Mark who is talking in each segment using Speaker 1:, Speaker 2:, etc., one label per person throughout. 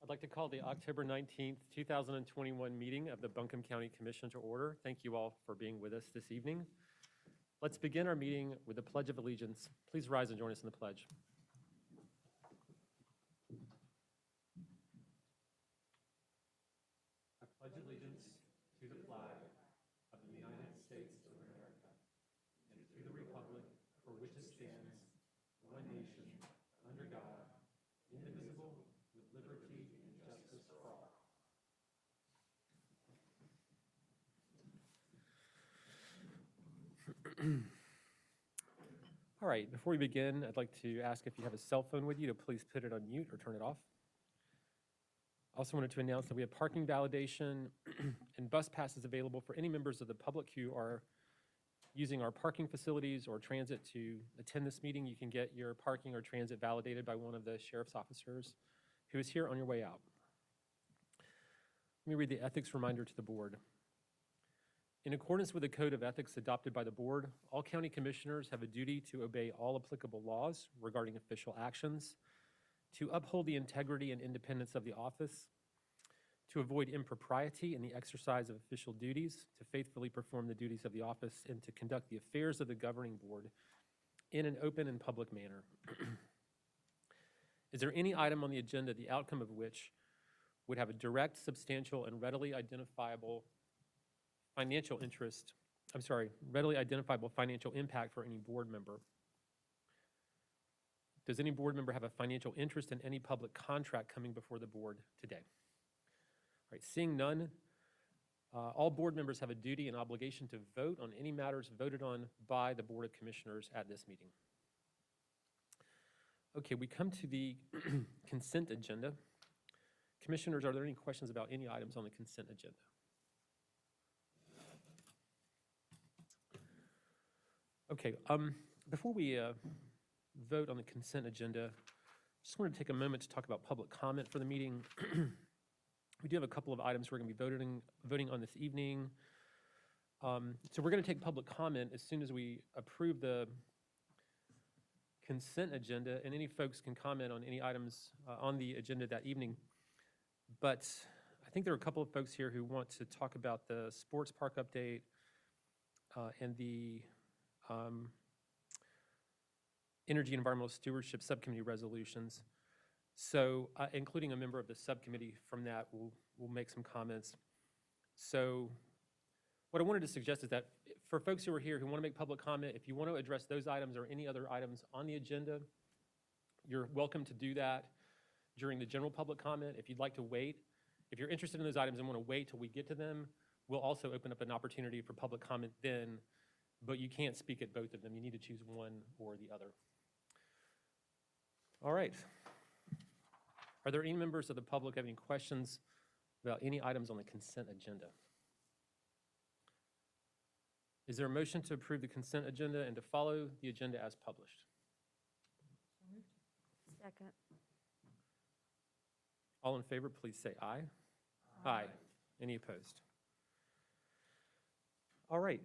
Speaker 1: I'd like to call the October 19th, 2021 meeting of the Buncombe County Commission to order. Thank you all for being with us this evening. Let's begin our meeting with the Pledge of Allegiance. Please rise and join us in the pledge. I pledge allegiance to the flag of the United States of America and to the republic for which it stands, one nation, under God, indivisible, with liberty and justice for all. All right, before we begin, I'd like to ask if you have a cell phone with you to please put it on mute or turn it off. I also wanted to announce that we have parking validation and bus passes available for any members of the public who are using our parking facilities or transit to attend this meeting. You can get your parking or transit validated by one of the sheriff's officers who is here on your way out. Let me read the ethics reminder to the board. In accordance with the Code of Ethics adopted by the board, all county commissioners have a duty to obey all applicable laws regarding official actions, to uphold the integrity and independence of the office, to avoid impropriety in the exercise of official duties, to faithfully perform the duties of the office, and to conduct the affairs of the governing board in an open and public manner. Is there any item on the agenda, the outcome of which would have a direct, substantial, and readily identifiable readily identifiable financial impact for any board member? Does any board member have a financial interest in any public contract coming before the board today? All right, seeing none, all board members have a duty and obligation to vote on any matters voted on by the Board of Commissioners at this meeting. Okay, we come to the consent agenda. Commissioners, are there any questions about any items on the consent agenda? Okay, before we vote on the consent agenda, just wanted to take a moment to talk about public comment for the meeting. We do have a couple of items we're going to be voting on this evening. So we're going to take public comment as soon as we approve the consent agenda, and any folks can comment on any items on the agenda that evening. But I think there are a couple of folks here who want to talk about the sports park update and the Energy and Environmental Stewardship Subcommittee resolutions. So, including a member of the subcommittee from that will make some comments. So, what I wanted to suggest is that for folks who are here who want to make public comment, if you want to address those items or any other items on the agenda, you're welcome to do that during the general public comment. If you'd like to wait, if you're interested in those items and want to wait till we get to them, we'll also open up an opportunity for public comment then, but you can't speak at both of them. You need to choose one or the other. All right. Are there any members of the public have any questions about any items on the consent agenda? Is there a motion to approve the consent agenda and to follow the agenda as published?
Speaker 2: Second.
Speaker 1: All in favor, please say aye. Aye. Any opposed? All right.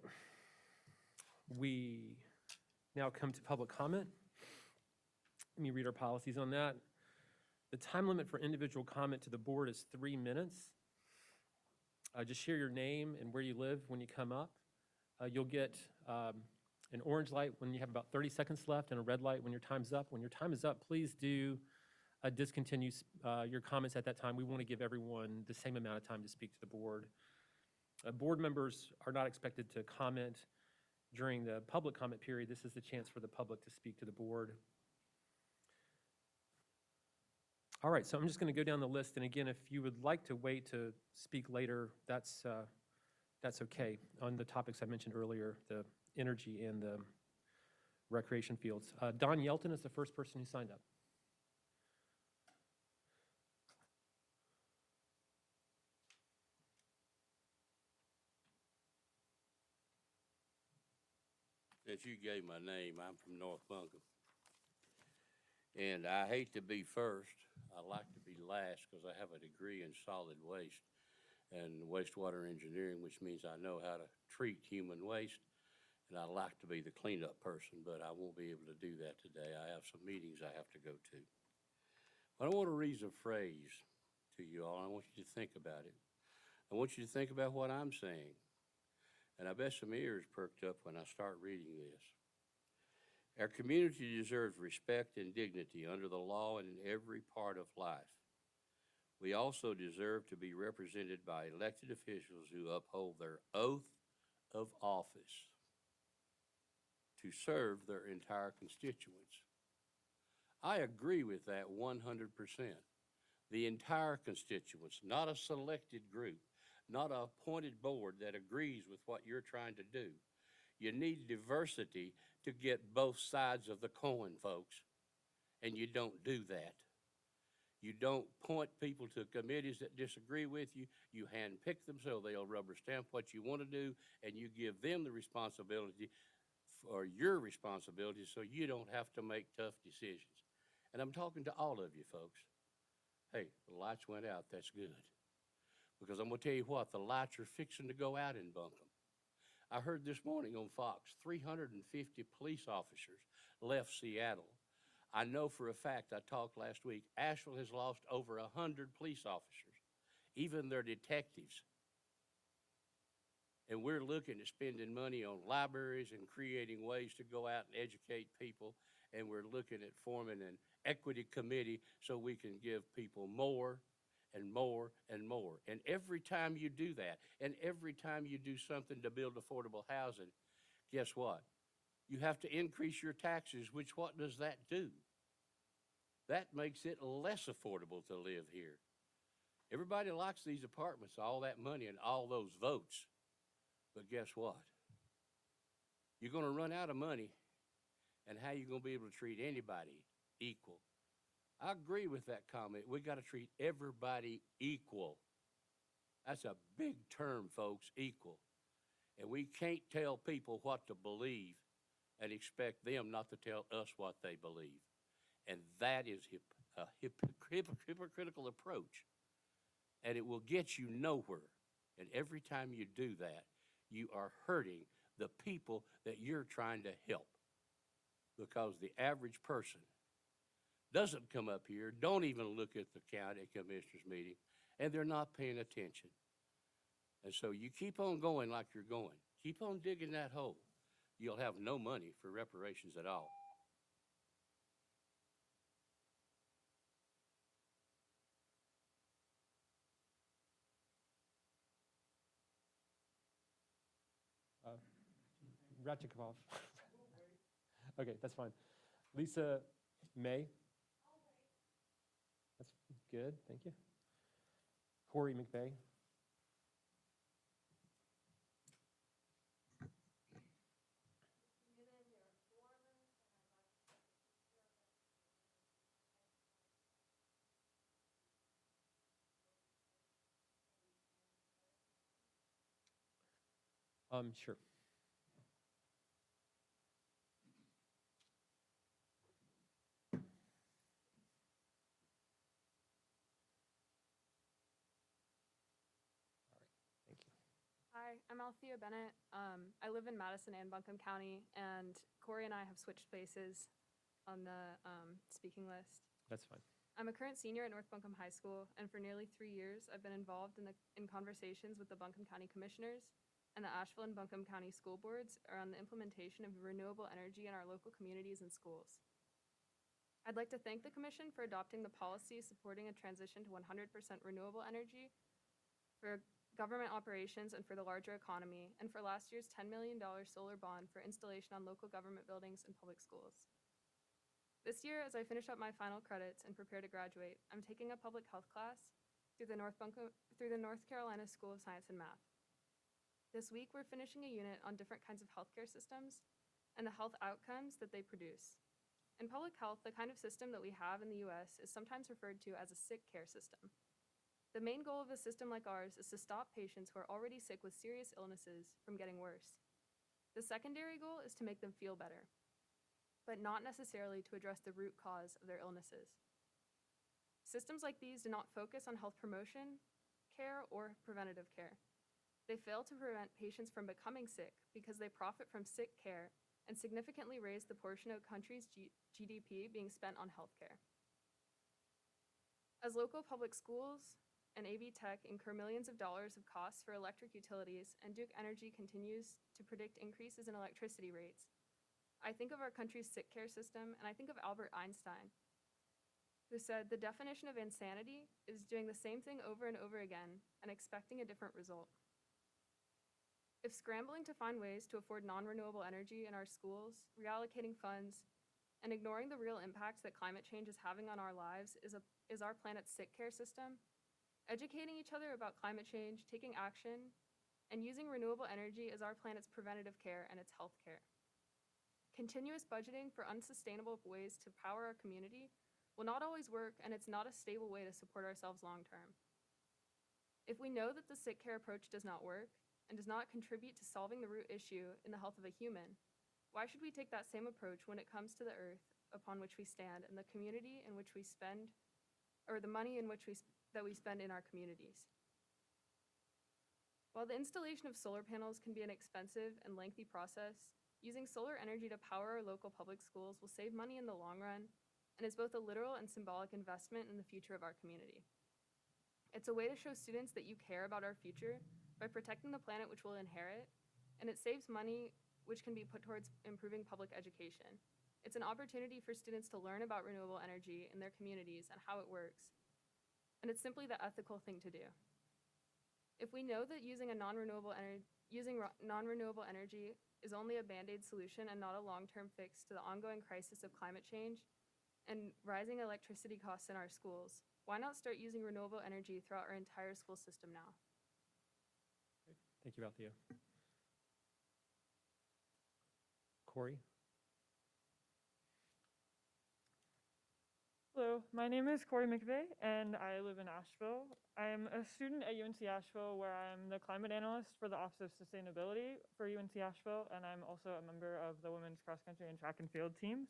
Speaker 1: We now come to public comment. Let me read our policies on that. The time limit for individual comment to the board is 3 minutes. Just share your name and where you live when you come up. You'll get an orange light when you have about 30 seconds left and a red light when your time's up. When your time is up, please do discontinue your comments at that time. We want to give everyone the same amount of time to speak to the board. Board members are not expected to comment during the public comment period. This is the chance for the public to speak to the board. All right, so I'm just going to go down the list, and again, if you would like to wait to speak later, that's okay on the topics I mentioned earlier, the energy and the recreation fields. Don Yelton is the first person who signed up.
Speaker 3: Since you gave my name, I'm from North Buncombe. And I hate to be first. I like to be last because I have a degree in solid waste and wastewater engineering, which means I know how to treat human waste. And I like to be the cleanup person, but I won't be able to do that today. I have some meetings I have to go to. But I want to read a phrase to you all. I want you to think about it. I want you to think about what I'm saying. And I bet some ears perked up when I start reading this. Our community deserves respect and dignity under the law and in every part of life. We also deserve to be represented by elected officials who uphold their oath of office to serve their entire constituents. I agree with that 100%. The entire constituents, not a selected group, not an appointed board that agrees with what you're trying to do. You need diversity to get both sides of the coin, folks, and you don't do that. You don't point people to committees that disagree with you. You handpick them so they'll rubber stamp what you want to do, and you give them the responsibility for your responsibility so you don't have to make tough decisions. And I'm talking to all of you folks. Hey, the lights went out, that's good. Because I'm gonna tell you what, the lights are fixing to go out in Buncombe. I heard this morning on Fox, 350 police officers left Seattle. I know for a fact, I talked last week, Asheville has lost over 100 police officers, even their detectives. And we're looking at spending money on libraries and creating ways to go out and educate people. And we're looking at forming an equity committee so we can give people more and more and more. And every time you do that, and every time you do something to build affordable housing, guess what? You have to increase your taxes, which what does that do? That makes it less affordable to live here. Everybody likes these apartments, all that money and all those votes. But guess what? You're gonna run out of money, and how you gonna be able to treat anybody equal? I agree with that comment. We gotta treat everybody equal. That's a big term, folks, equal. And we can't tell people what to believe and expect them not to tell us what they believe. And that is a hypocritical approach. And it will get you nowhere. And every time you do that, you are hurting the people that you're trying to help. Because the average person doesn't come up here, don't even look at the county commissioners meeting, and they're not paying attention. And so you keep on going like you're going. Keep on digging that hole. You'll have no money for reparations at all.
Speaker 1: Ratchikov. Okay, that's fine. Lisa May. That's good, thank you. Corey McVeigh. Sure. Thank you.
Speaker 2: Hi, I'm Althea Bennett. I live in Madison and Buncombe County, and Corey and I have switched places on the speaking list.
Speaker 1: That's fine.
Speaker 2: I'm a current senior at North Buncombe High School, and for nearly 3 years, I've been involved in conversations with the Buncombe County Commissioners and the Asheville and Buncombe County School Boards around the implementation of renewable energy in our local communities and schools. I'd like to thank the Commission for adopting the policy supporting a transition to 100% renewable energy for government operations and for the larger economy, and for last year's $10 million solar bond for installation on local government buildings and public schools. This year, as I finish up my final credits and prepare to graduate, I'm taking a public health class through the North Carolina School of Science and Math. This week, we're finishing a unit on different kinds of healthcare systems and the health outcomes that they produce. In public health, the kind of system that we have in the US is sometimes referred to as a sick care system. The main goal of a system like ours is to stop patients who are already sick with serious illnesses from getting worse. The secondary goal is to make them feel better, but not necessarily to address the root cause of their illnesses. Systems like these do not focus on health promotion, care, or preventative care. They fail to prevent patients from becoming sick because they profit from sick care and significantly raise the portion of a country's GDP being spent on healthcare. As local public schools and AB Tech incur millions of dollars of costs for electric utilities, and Duke Energy continues to predict increases in electricity rates, I think of our country's sick care system, and I think of Albert Einstein, who said, "The definition of insanity is doing the same thing over and over again and expecting a different result." If scrambling to find ways to afford non-renewable energy in our schools, reallocating funds, and ignoring the real impacts that climate change is having on our lives is our planet's sick care system, educating each other about climate change, taking action, and using renewable energy as our planet's preventative care and its health care. Continuous budgeting for unsustainable ways to power our community will not always work, and it's not a stable way to support ourselves long term. If we know that the sick care approach does not work and does not contribute to solving the root issue in the health of a human, why should we take that same approach when it comes to the earth upon which we stand and the community in which we spend, or the money in which that we spend in our communities? While the installation of solar panels can be an expensive and lengthy process, using solar energy to power our local public schools will save money in the long run and is both a literal and symbolic investment in the future of our community. It's a way to show students that you care about our future by protecting the planet which we'll inherit, and it saves money which can be put towards improving public education. It's an opportunity for students to learn about renewable energy in their communities and how it works, and it's simply the ethical thing to do. If we know that using non-renewable energy is only a Band-Aid solution and not a long-term fix to the ongoing crisis of climate change and rising electricity costs in our schools, why not start using renewable energy throughout our entire school system now?
Speaker 1: Thank you, Althea. Corey?
Speaker 4: Hello, my name is Corey McVeigh, and I live in Asheville. I'm a student at UNC Asheville, where I'm the climate analyst for the Office of Sustainability for UNC Asheville, and I'm also a member of the women's cross-country and track and field teams.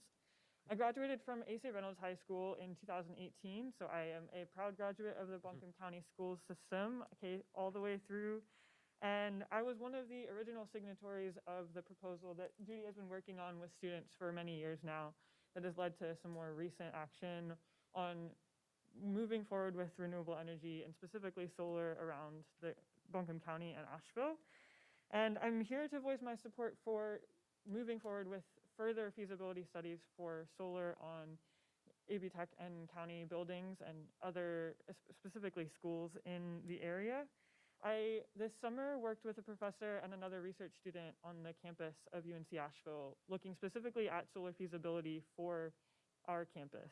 Speaker 4: I graduated from A.C. Reynolds High School in 2018, so I am a proud graduate of the Buncombe County Schools system, all the way through. And I was one of the original signatories of the proposal that Judy has been working on with students for many years now, that has led to some more recent action on moving forward with renewable energy and specifically solar around the Buncombe County and Asheville. And I'm here to voice my support for moving forward with further feasibility studies for solar on AB Tech and county buildings and other, specifically schools in the area. I, this summer, worked with a professor and another research student on the campus of UNC Asheville, looking specifically at solar feasibility for our campus.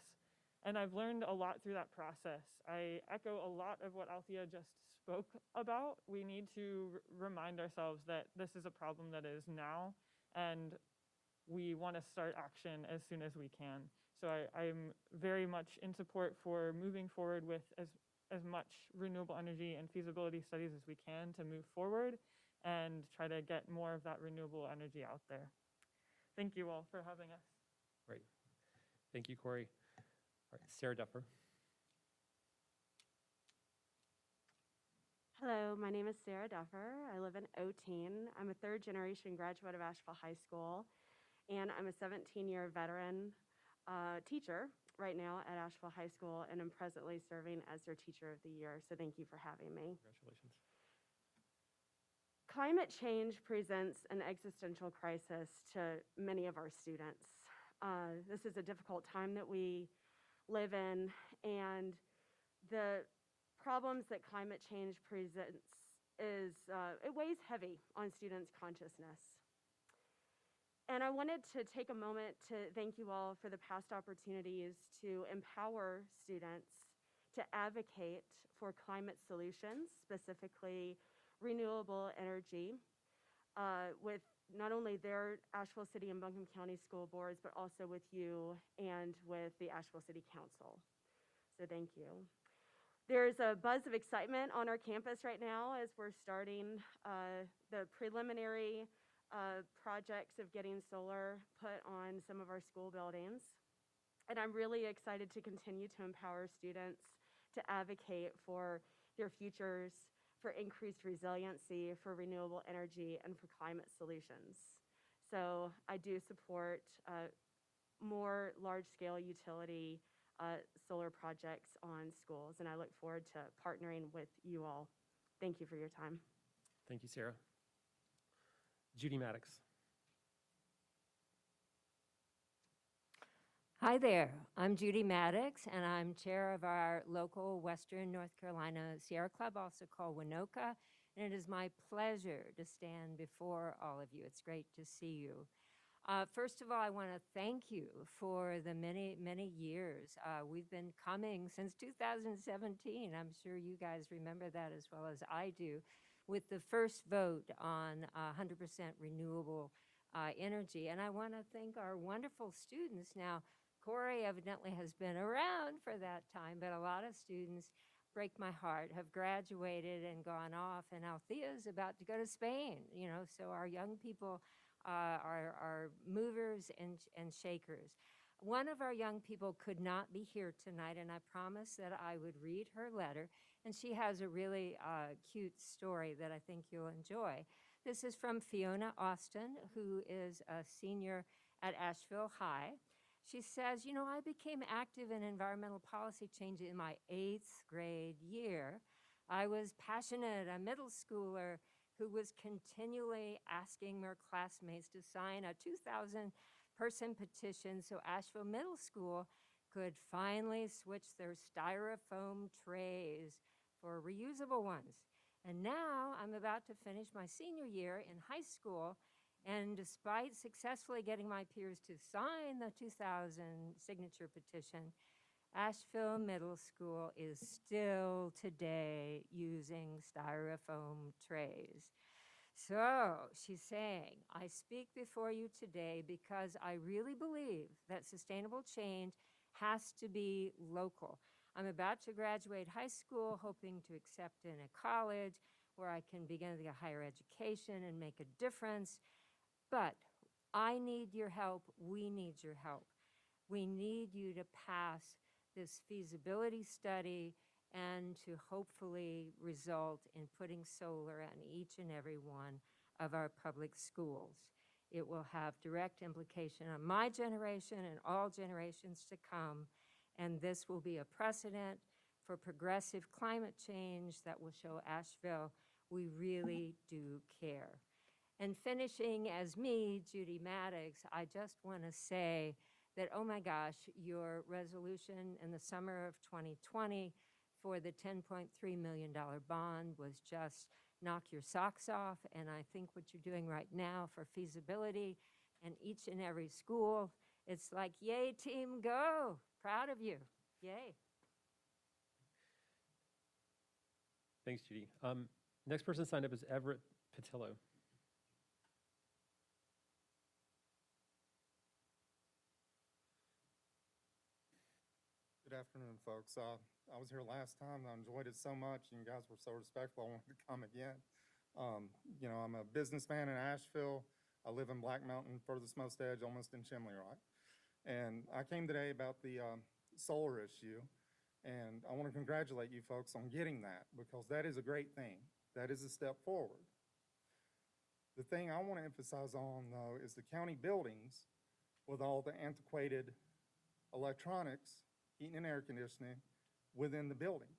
Speaker 4: And I've learned a lot through that process. I echo a lot of what Althea just spoke about. We need to remind ourselves that this is a problem that is now, and we want to start action as soon as we can. So I'm very much in support for moving forward with as much renewable energy and feasibility studies as we can to move forward and try to get more of that renewable energy out there. Thank you all for having us.
Speaker 1: Great. Thank you, Corey. All right, Sarah Duffer.
Speaker 5: Hello, my name is Sarah Duffer. I live in Otene. I'm a third-generation graduate of Asheville High School, and I'm a 17-year veteran teacher right now at Asheville High School, and I'm presently serving as their Teacher of the Year, so thank you for having me.
Speaker 1: Congratulations.
Speaker 5: Climate change presents an existential crisis to many of our students. This is a difficult time that we live in, and the problems that climate change presents it weighs heavy on students' consciousness. And I wanted to take a moment to thank you all for the past opportunities to empower students to advocate for climate solutions, specifically renewable energy, with not only their Asheville City and Buncombe County school boards, but also with you and with the Asheville City Council. So thank you. There's a buzz of excitement on our campus right now as we're starting the preliminary projects of getting solar put on some of our school buildings. And I'm really excited to continue to empower students to advocate for their futures, for increased resiliency, for renewable energy, and for climate solutions. So I do support more large-scale utility solar projects on schools, and I look forward to partnering with you all. Thank you for your time.
Speaker 1: Thank you, Sarah. Judy Maddox.
Speaker 6: Hi there, I'm Judy Maddox, and I'm chair of our local Western North Carolina Sierra Club, also called Winoka, and it is my pleasure to stand before all of you. It's great to see you. First of all, I want to thank you for the many, many years. We've been coming since 2017. I'm sure you guys remember that as well as I do, with the first vote on 100% renewable energy. And I want to thank our wonderful students. Now, Corey evidently has been around for that time, but a lot of students, break my heart, have graduated and gone off, and Althea is about to go to Spain, so our young people are movers and shakers. One of our young people could not be here tonight, and I promised that I would read her letter, and she has a really cute story that I think you'll enjoy. This is from Fiona Austin, who is a senior at Asheville High. She says, I became active in environmental policy change in my 8th grade year. I was passionate, a middle schooler who was continually asking her classmates to sign a 2,000-person petition so Asheville Middle School could finally switch their styrofoam trays for reusable ones. And now I'm about to finish my senior year in high school, and despite successfully getting my peers to sign the 2,000 signature petition, Asheville Middle School is still today using styrofoam trays. So she's saying, I speak before you today because I really believe that sustainable change has to be local. I'm about to graduate high school, hoping to accept in a college where I can begin to get higher education and make a difference. But I need your help. We need your help. We need you to pass this feasibility study and to hopefully result in putting solar in each and every one of our public schools. It will have direct implication on my generation and all generations to come, and this will be a precedent for progressive climate change that will show Asheville we really do care. And finishing as me, Judy Maddox, I just want to say that, oh my gosh, your resolution in the summer of 2020 for the $10.3 million bond was just knock your socks off. And I think what you're doing right now for feasibility and each and every school, it's like, yay, team, go. Proud of you. Yay.
Speaker 1: Thanks, Judy. Next person signed up is Everett Patillo.
Speaker 7: Good afternoon, folks. I was here last time. I enjoyed it so much, and you guys were so respectful. I wanted to come again. I'm a businessman in Asheville. I live in Black Mountain, furthest most edge, almost in Chimley Rock. And I came today about the solar issue, and I want to congratulate you folks on getting that, because that is a great thing. That is a step forward. The thing I want to emphasize on, though, is the county buildings with all the antiquated electronics, heating and air conditioning within the building.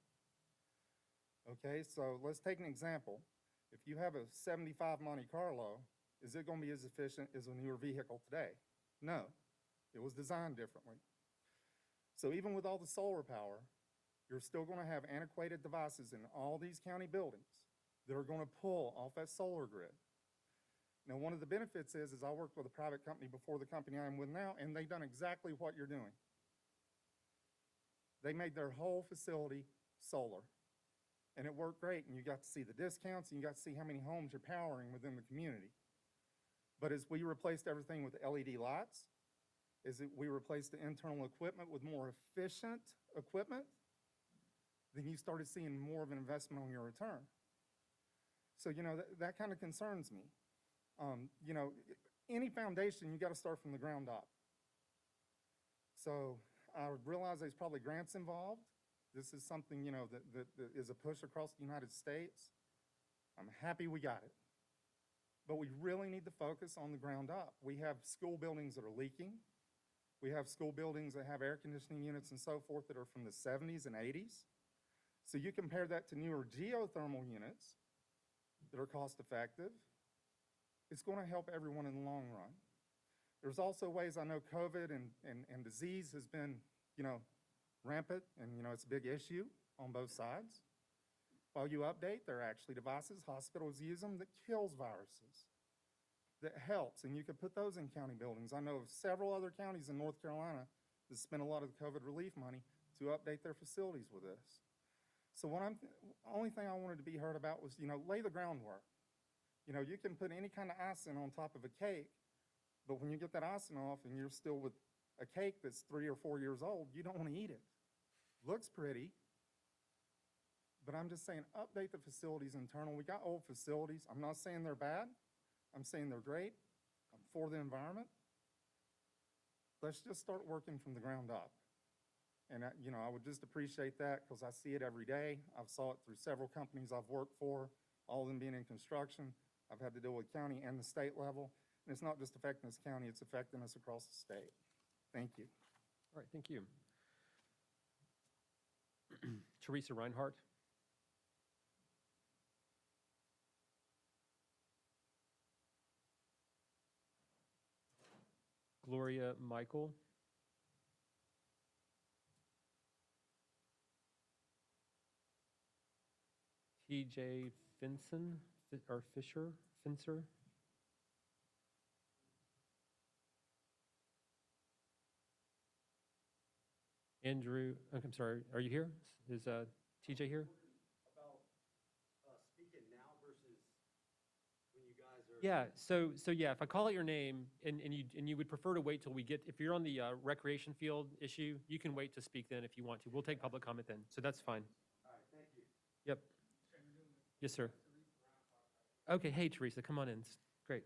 Speaker 7: Okay, so let's take an example. If you have a 75 Monte Carlo, is it going to be as efficient as a newer vehicle today? No, it was designed differently. So even with all the solar power, you're still going to have antiquated devices in all these county buildings that are going to pull off that solar grid. Now, one of the benefits is I worked with a private company before the company I'm with now, and they've done exactly what you're doing. They made their whole facility solar, and it worked great, and you got to see the discounts, and you got to see how many homes you're powering within the community. But as we replaced everything with LED lights, we replaced the internal equipment with more efficient equipment, then you started seeing more of an investment on your return. So, that kind of concerns me. Any foundation, you got to start from the ground up. So I realize there's probably grants involved. This is something, that is a push across the United States. I'm happy we got it. But we really need to focus on the ground up. We have school buildings that are leaking. We have school buildings that have air conditioning units and so forth that are from the 70s and 80s. So you compare that to newer geothermal units that are cost effective, it's going to help everyone in the long run. There's also ways, I know COVID and disease has been, rampant, and, it's a big issue on both sides. While you update, there are actually devices, hospitals use them, that kills viruses, that helps, and you can put those in county buildings. I know of several other counties in North Carolina that spend a lot of the COVID relief money to update their facilities with this. So only thing I wanted to be heard about was, lay the groundwork. You can put any kind of icing on top of a cake, but when you get that icing off and you're still with a cake that's 3 or 4 years old, you don't want to eat it. Looks pretty, but I'm just saying update the facilities internal. We got old facilities. I'm not saying they're bad. I'm saying they're great. I'm for the environment. Let's just start working from the ground up. And, I would just appreciate that because I see it every day. I've saw it through several companies I've worked for, all of them being in construction. I've had to deal with county and the state level. And it's not just affecting this county, it's affecting us across the state. Thank you.
Speaker 1: All right, thank you. Teresa Reinhardt. Gloria Michael. TJ Finson, or Fincer. Andrew, I'm sorry, are you here? Is TJ here?
Speaker 8: About speaking now versus when you guys are.
Speaker 1: Yeah, so yeah, if I call out your name and you would prefer to wait till we get, if you're on the recreation field issue, you can wait to speak then if you want to. We'll take public comment then, so that's fine.
Speaker 8: All right, thank you.
Speaker 1: Yep. Yes, sir. Okay, hey, Teresa, come on in. Great.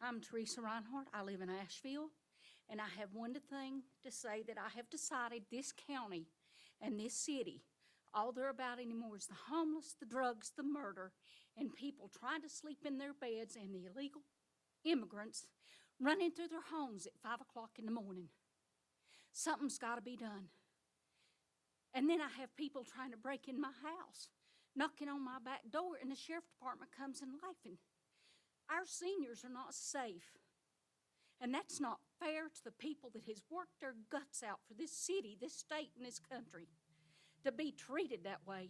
Speaker 9: I'm Teresa Reinhardt. I live in Asheville, and I have one thing to say that I have decided this county and this city, all they're about anymore is the homeless, the drugs, the murder, and people trying to sleep in their beds, and the illegal immigrants running through their homes at 5 o'clock in the morning. Something's got to be done. And then I have people trying to break in my house, knocking on my back door, and the sheriff department comes in laughing. Our seniors are not safe, and that's not fair to the people that has worked their guts out for this city, this state, and this country to be treated that way.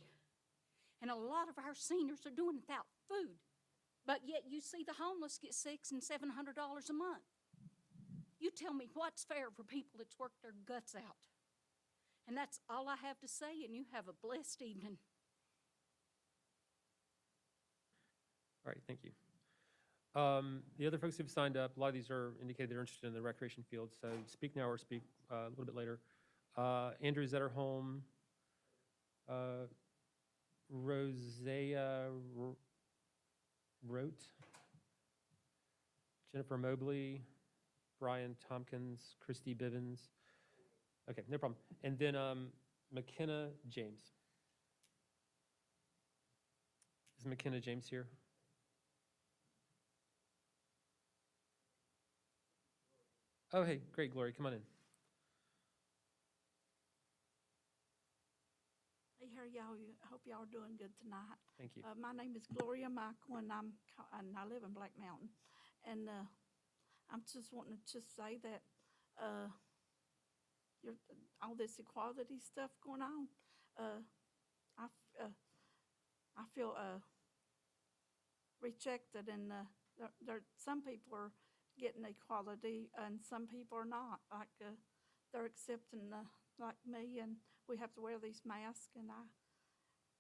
Speaker 9: And a lot of our seniors are doing it without food, but yet you see the homeless get $600 and $700 a month. You tell me what's fair for people that's worked their guts out. And that's all I have to say, and you have a blessed evening.
Speaker 1: All right, thank you. The other folks who've signed up, a lot of these are indicated they're interested in the recreation field, so speak now or speak a little bit later. Andrew Zetterholm, Rosea Rote, Jennifer Mobley, Brian Tompkins, Christy Bivens. Okay, no problem. And then McKenna James. Is McKenna James here? Oh, hey, great, Glory, come on in.
Speaker 10: Hey, how are y'all? I hope y'all are doing good tonight.
Speaker 1: Thank you.
Speaker 10: My name is Gloria Michael, and I live in Black Mountain. And I'm just wanting to just say that all this equality stuff going on, I feel rejected, and some people are getting equality, and some people are not. Like they're accepting like me, and we have to wear these masks. And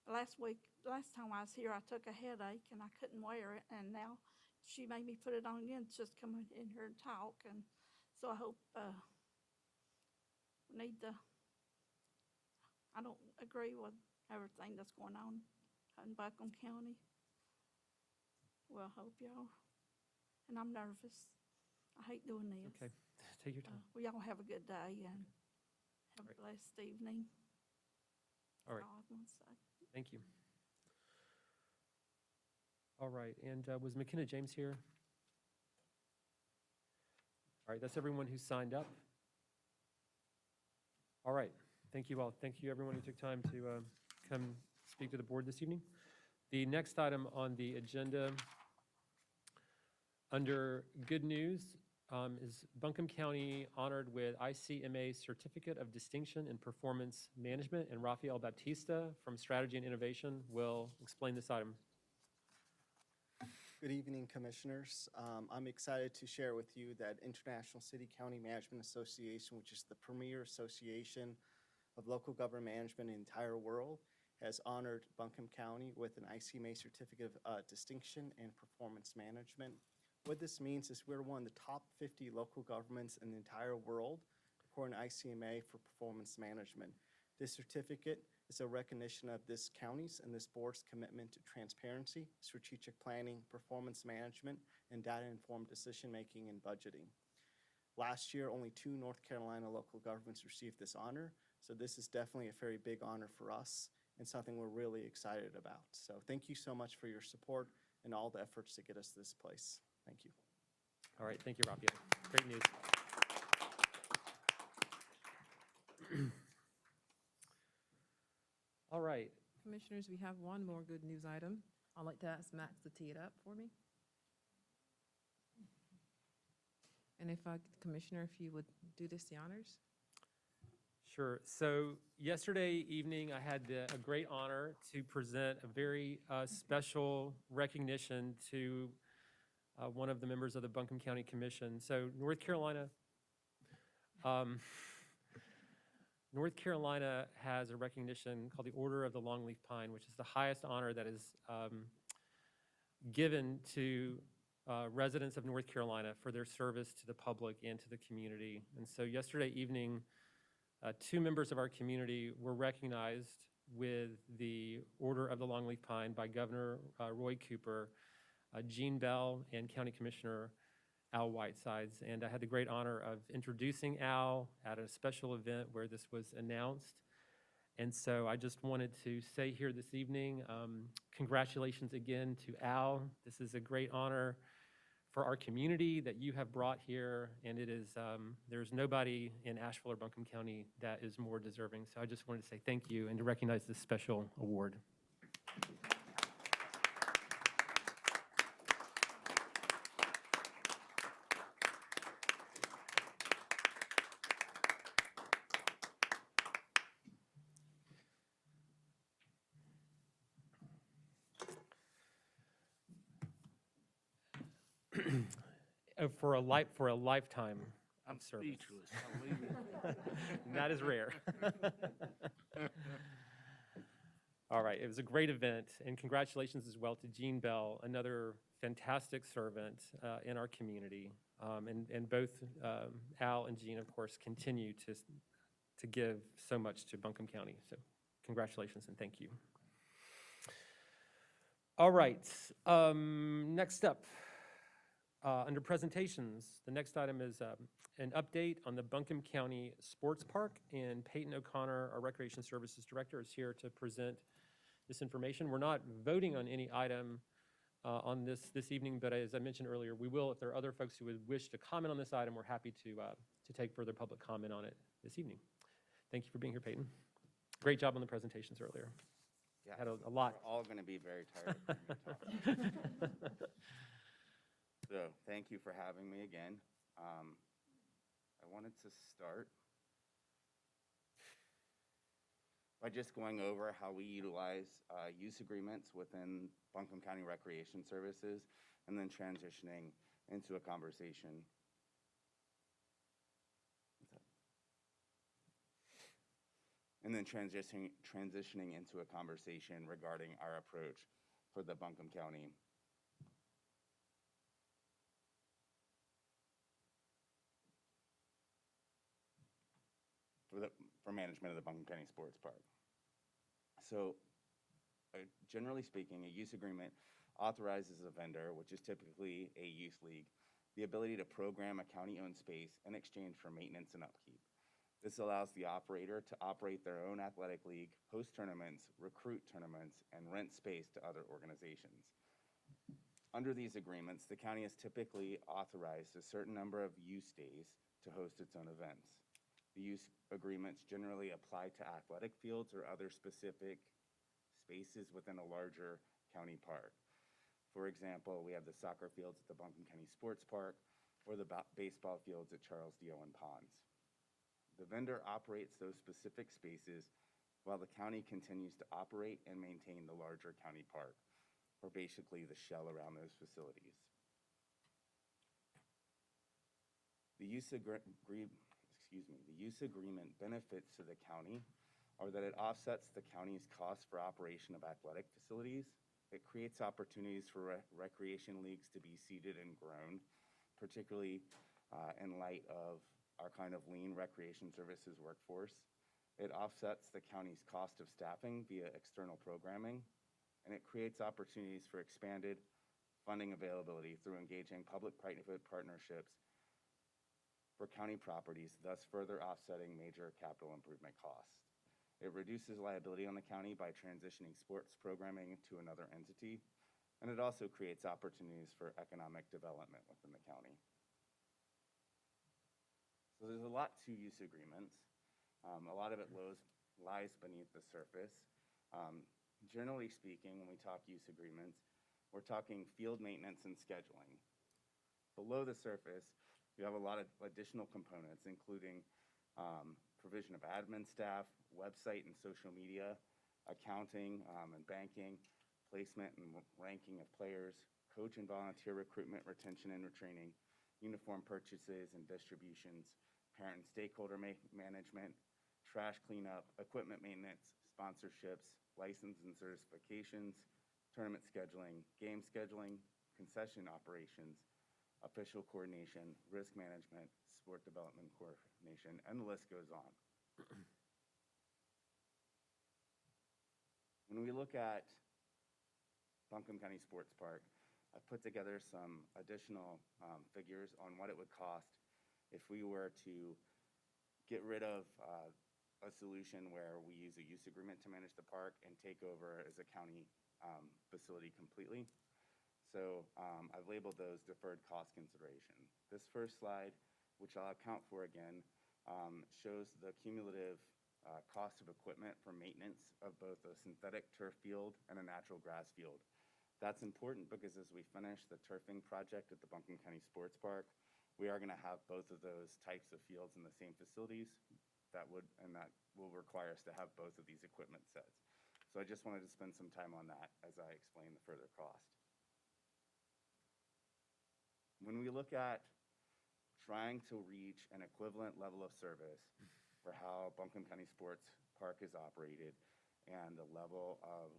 Speaker 10: last time I was here, I took a headache and I couldn't wear it, and now she made me put it on again. Just come in here and talk, and so I hope we need to. I don't agree with everything that's going on in Buncombe County. Well, I hope y'all. And I'm nervous. I hate doing this.
Speaker 1: Okay, take your time.
Speaker 10: Well, y'all have a good day and have
Speaker 1: Right.
Speaker 10: a blessed evening.
Speaker 1: All right,
Speaker 10: That's all I want to say.
Speaker 1: thank you. All right, and was McKenna James here? All right, that's everyone who signed up. All right, thank you all. Thank you, everyone who took time to come speak to the board this evening. The next item on the agenda under good news is Buncombe County honored with ICMA Certificate of Distinction in Performance Management, and Rafael Baptista from Strategy and Innovation will explain this item.
Speaker 11: Good evening, Commissioners. I'm excited to share with you that International City County Management Association, which is the premier association of local government management in the entire world, has honored Buncombe County with an ICMA Certificate of Distinction in Performance Management. What this means is we're one of the top 50 local governments in the entire world, according to ICMA, for performance management. This certificate is a recognition of this county's and this board's commitment to transparency, strategic planning, performance management, and data-informed decision-making and budgeting. Last year, only 2 North Carolina local governments received this honor, so this is definitely a very big honor for us and something we're really excited about. So thank you so much for your support and all the efforts to get us to this place. Thank you.
Speaker 1: All right, thank you, Rafael. Great news. All right,
Speaker 12: Commissioners, we have one more good news item. I'd like to ask Max to tee it up for me. And if Commissioner, if you would do this the honors.
Speaker 1: sure. So yesterday evening, I had a great honor to present a very special recognition to one of the members of the Buncombe County Commission. So North Carolina has a recognition called the Order of the Longleaf Pine, which is the highest honor that is given to residents of North Carolina for their service to the public and to the community. And so yesterday evening, 2 members of our community were recognized with the Order of the Longleaf Pine by Governor Roy Cooper, Gene Bell, and County Commissioner Al Whitesides. And I had the great honor of introducing Al at a special event where this was announced. And so I just wanted to say here this evening, congratulations again to Al. This is a great honor for our community that you have brought here, and it is, there's nobody in Asheville or Buncombe County that is more deserving. So I just wanted to say thank you and to recognize this special award. For a lifetime of
Speaker 3: I'm
Speaker 1: service.
Speaker 3: speechless. I'm leaving.
Speaker 1: That is rare. All right, it was a great event, and congratulations as well to Gene Bell, another fantastic servant in our community. And both Al and Gene, of course, continue to give so much to Buncombe County. So congratulations and thank you. All right, next up. Under presentations, the next item is an update on the Buncombe County Sports Park, and Peyton O'Connor, our Recreation Services Director, is here to present this information. We're not voting on any item on this evening, but as I mentioned earlier, we will, if there are other folks who would wish to comment on this item, we're happy to take further public comment on it this evening. Thank you for being here, Peyton. Great job on the presentations earlier.
Speaker 13: Yeah,
Speaker 1: Had a lot.
Speaker 13: We're all going to be very tired of hearing me talk. So thank you for having me again. I wanted to start by just going over how we utilize use agreements within Buncombe County Recreation Services, and then transitioning into a conversation. And then transitioning into a conversation regarding our approach for the Buncombe County for management of the Buncombe County Sports Park. So, generally speaking, a use agreement authorizes a vendor, which is typically a youth league, the ability to program a county-owned space in exchange for maintenance and upkeep. This allows the operator to operate their own athletic league, host tournaments, recruit tournaments, and rent space to other organizations. Under these agreements, the county has typically authorized a certain number of use days to host its own events. The use agreements generally apply to athletic fields or other specific spaces within a larger county park. For example, we have the soccer fields at the Buncombe County Sports Park or the baseball fields at Charles D. Owen Ponds. The vendor operates those specific spaces while the county continues to operate and maintain the larger county park, or basically the shell around those facilities. The use agreement benefits to the county are that it offsets the county's cost for operation of athletic facilities. It creates opportunities for recreation leagues to be seeded and grown, particularly in light of our kind of lean recreation services workforce. It offsets the county's cost of staffing via external programming, and it creates opportunities for expanded funding availability through engaging public-private partnerships for county properties, thus further offsetting major capital improvement costs. It reduces liability on the county by transitioning sports programming to another entity, and it also creates opportunities for economic development within the county. So there's a lot to use agreements. A lot of it lies beneath the surface. Generally speaking, when we talk use agreements, we're talking field maintenance and scheduling. Below the surface, you have a lot of additional components, including provision of admin staff, website and social media, accounting and banking, placement and ranking of players, coach and volunteer recruitment, retention and retraining, uniform purchases and distributions, parent and stakeholder management, trash cleanup, equipment maintenance, sponsorships, license and certifications, tournament scheduling, game scheduling, concession operations, official coordination, risk management, sport development coordination, and the list goes on. When we look at Buncombe County Sports Park, I've put together some additional figures on what it would cost if we were to get rid of a solution where we use a use agreement to manage the park and take over as a county facility completely. So I've labeled those deferred cost consideration. This first slide, which I'll account for again, shows the cumulative cost of equipment for maintenance of both a synthetic turf field and a natural grass field. That's important because as we finish the turfing project at the Buncombe County Sports Park, we are going to have both of those types of fields in the same facilities. That will require us to have both of these equipment sets. So I just wanted to spend some time on that as I explain the further cost. When we look at trying to reach an equivalent level of service for how Buncombe County Sports Park is operated and the level of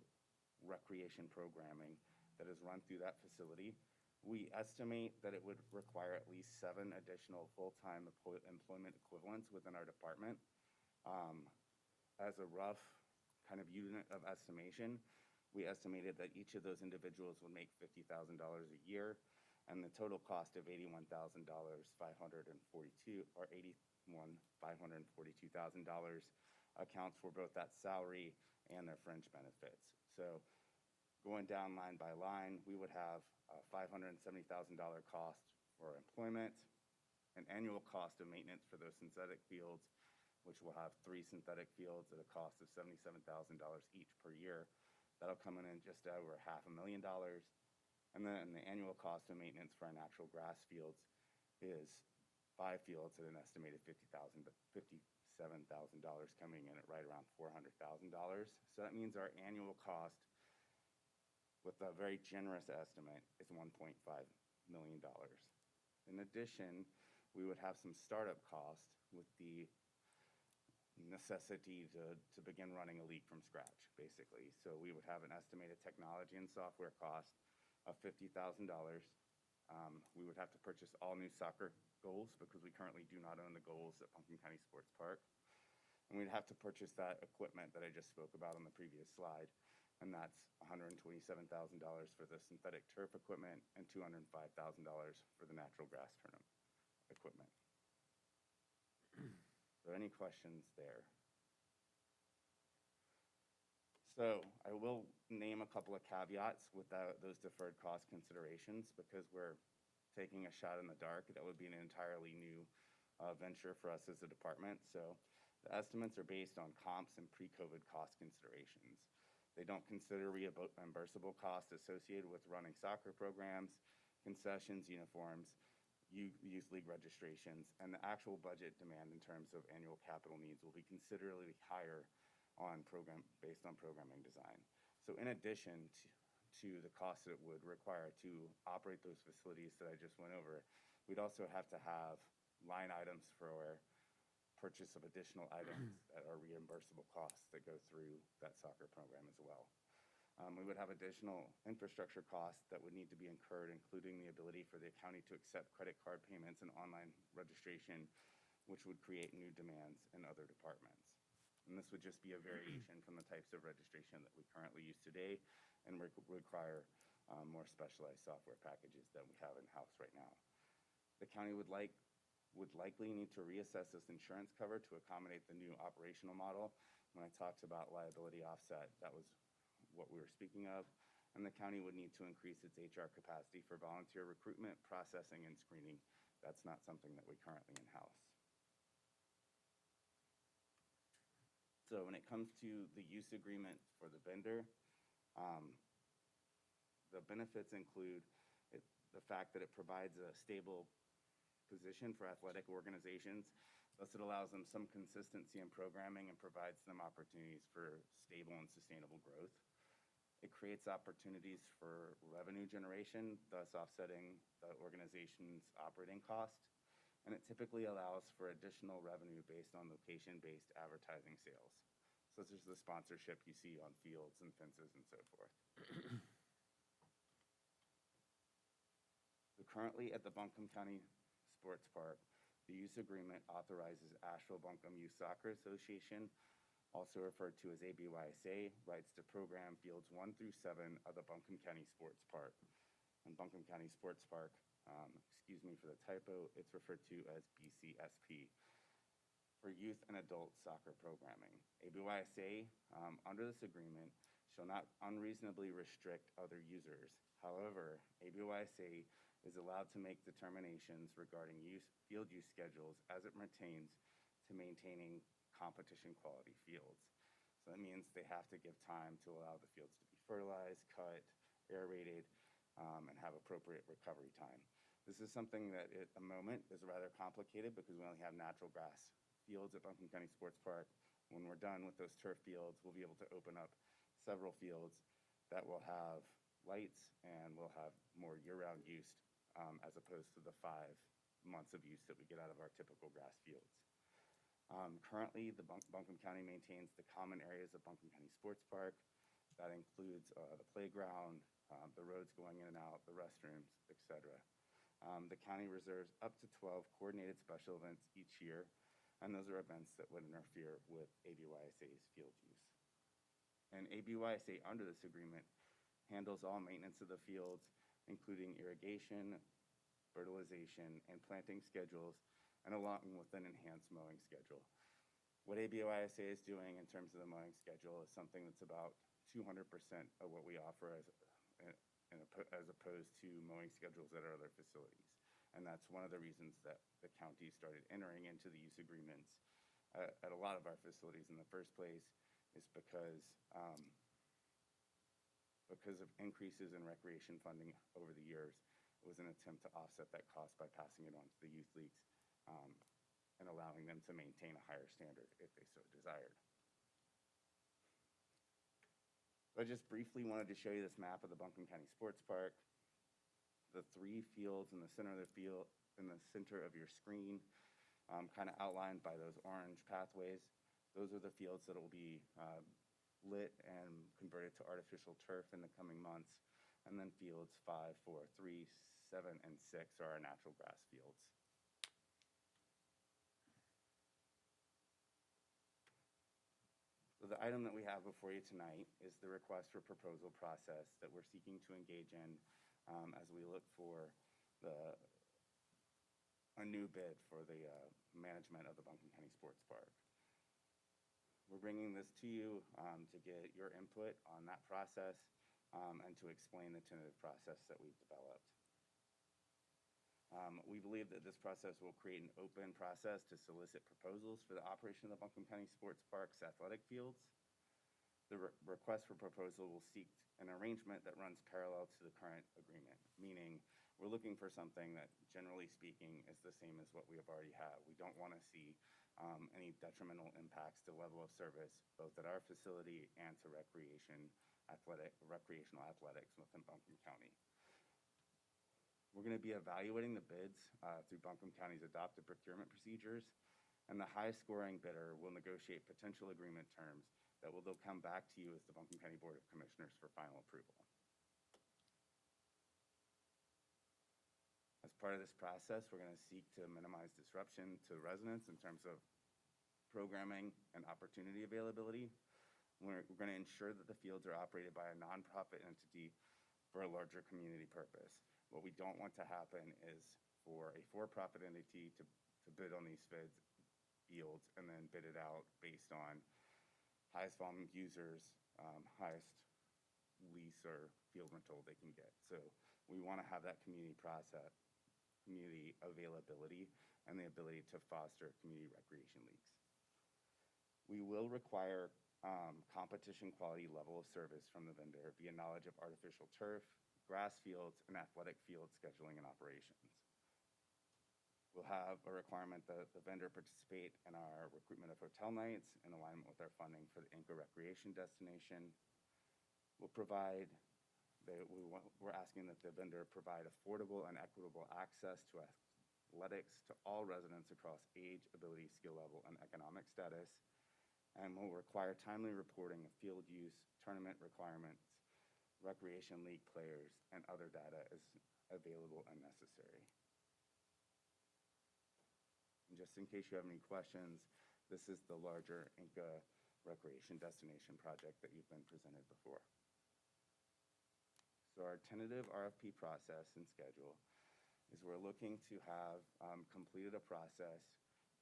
Speaker 13: recreation programming that is run through that facility, we estimate that it would require at least 7 additional full-time employment equivalents within our department. As a rough kind of unit of estimation, we estimated that each of those individuals would make $50,000 a year, and the total cost of $81,542 accounts for both that salary and their fringe benefits. So going down line by line, we would have a $570,000 cost for employment, an annual cost of maintenance for those synthetic fields, which will have 3 synthetic fields at a cost of $77,000 each per year. That'll come in just over $500,000. And then the annual cost of maintenance for our natural grass fields is 5 fields at an estimated $57,000, coming in at right around $400,000. So that means our annual cost, with a very generous estimate, is $1.5 million. In addition, we would have some startup costs with the necessity to begin running a league from scratch, basically. So we would have an estimated technology and software cost of $50,000. We would have to purchase all new soccer goals because we currently do not own the goals at Buncombe County Sports Park. And we'd have to purchase that equipment that I just spoke about on the previous slide. And that's $127,000 for the synthetic turf equipment and $205,000 for the natural grass tournament equipment. So any questions there? So I will name a couple of caveats with those deferred cost considerations because we're taking a shot in the dark. That would be an entirely new venture for us as a department. So the estimates are based on comps and pre-COVID cost considerations. They don't consider reimbursable costs associated with running soccer programs, concessions, uniforms, youth league registrations, and the actual budget demand in terms of annual capital needs will be considerably higher based on programming design. So in addition to the costs it would require to operate those facilities that I just went over, we'd also have to have line items for purchase of additional items that are reimbursable costs that go through that soccer program as well. We would have additional infrastructure costs that would need to be incurred, including the ability for the county to accept credit card payments and online registration, which would create new demands in other departments. And this would just be a variation from the types of registration that we currently use today and require more specialized software packages that we have in-house right now. The county would likely need to reassess this insurance cover to accommodate the new operational model. When I talked about liability offset, that was what we were speaking of. And the county would need to increase its HR capacity for volunteer recruitment, processing, and screening. That's not something that we currently in-house. So when it comes to the use agreement for the vendor, the benefits include the fact that it provides a stable position for athletic organizations. Thus, it allows them some consistency in programming and provides them opportunities for stable and sustainable growth. It creates opportunities for revenue generation, thus offsetting the organization's operating cost. And it typically allows for additional revenue based on location-based advertising sales, such as the sponsorship you see on fields and fences and so forth. So currently at the Buncombe County Sports Park, the use agreement authorizes Asheville Buncombe Youth Soccer Association, also referred to as ABYSA, rights to program fields 1 through 7 of the Buncombe County Sports Park. And Buncombe County Sports Park, excuse me for the typo, it's referred to as BCSP, for youth and adult soccer programming. ABYSA, under this agreement, shall not unreasonably restrict other users. However, ABYSA is allowed to make determinations regarding field use schedules as it pertains to maintaining competition quality fields. So that means they have to give time to allow the fields to be fertilized, cut, aerated, and have appropriate recovery time. This is something that at the moment is rather complicated because we only have natural grass fields at Buncombe County Sports Park. When we're done with those turf fields, we'll be able to open up several fields that will have lights and will have more year-round use as opposed to the 5 months of use that we get out of our typical grass fields. Currently, the Buncombe County maintains the common areas of Buncombe County Sports Park. That includes the playground, the roads going in and out, the restrooms, etc. The county reserves up to 12 coordinated special events each year, and those are events that would interfere with ABYSA's field use. And ABYSA, under this agreement, handles all maintenance of the fields, including irrigation, fertilization, and planting schedules, and along with an enhanced mowing schedule. What ABYSA is doing in terms of the mowing schedule is something that's about 200% of what we offer as opposed to mowing schedules at our other facilities. And that's one of the reasons that the county started entering into the use agreements at a lot of our facilities in the first place, is because of increases in recreation funding over the years. It was an attempt to offset that cost by passing it on to the youth leagues and allowing them to maintain a higher standard if they so desired. So I just briefly wanted to show you this map of the Buncombe County Sports Park. The 3 fields in the center of the field, in the center of your screen, kind of outlined by those orange pathways. Those are the fields that will be lit and converted to artificial turf in the coming months. And then fields 5, 4, 3, 7, and 6 are our natural grass fields. So the item that we have before you tonight is the request for proposal process that we're seeking to engage in as we look for a new bid for the management of the Buncombe County Sports Park. We're bringing this to you to get your input on that process and to explain the tentative process that we've developed. We believe that this process will create an open process to solicit proposals for the operation of the Buncombe County Sports Park's athletic fields. The request for proposal will seek an arrangement that runs parallel to the current agreement, meaning we're looking for something that, generally speaking, is the same as what we have already have. We don't want to see any detrimental impacts to level of service, both at our facility and to recreational athletics within Buncombe County. We're going to be evaluating the bids through Buncombe County's adopted procurement procedures, and the highest scoring bidder will negotiate potential agreement terms that will then come back to you as the Buncombe County Board of Commissioners for final approval. As part of this process, we're going to seek to minimize disruption to residents in terms of programming and opportunity availability. We're going to ensure that the fields are operated by a nonprofit entity for a larger community purpose. What we don't want to happen is for a for-profit entity to bid on these fields and then bid it out based on highest volume users, highest lease or field rental they can get. So we want to have that community process, community availability, and the ability to foster community recreation leagues. We will require competition quality level of service from the vendor via knowledge of artificial turf, grass fields, and athletic field scheduling and operations. We'll have a requirement that the vendor participate in our recruitment of hotel nights in alignment with our funding for the Inca Recreation Destination. We're asking that the vendor provide affordable and equitable access to athletics to all residents across age, ability, skill level, and economic status. And will require timely reporting of field use, tournament requirements, recreation league players, and other data as available and necessary. And just in case you have any questions, this is the larger Inca Recreation Destination project that you've been presented before. So our tentative RFP process and schedule is we're looking to have completed a process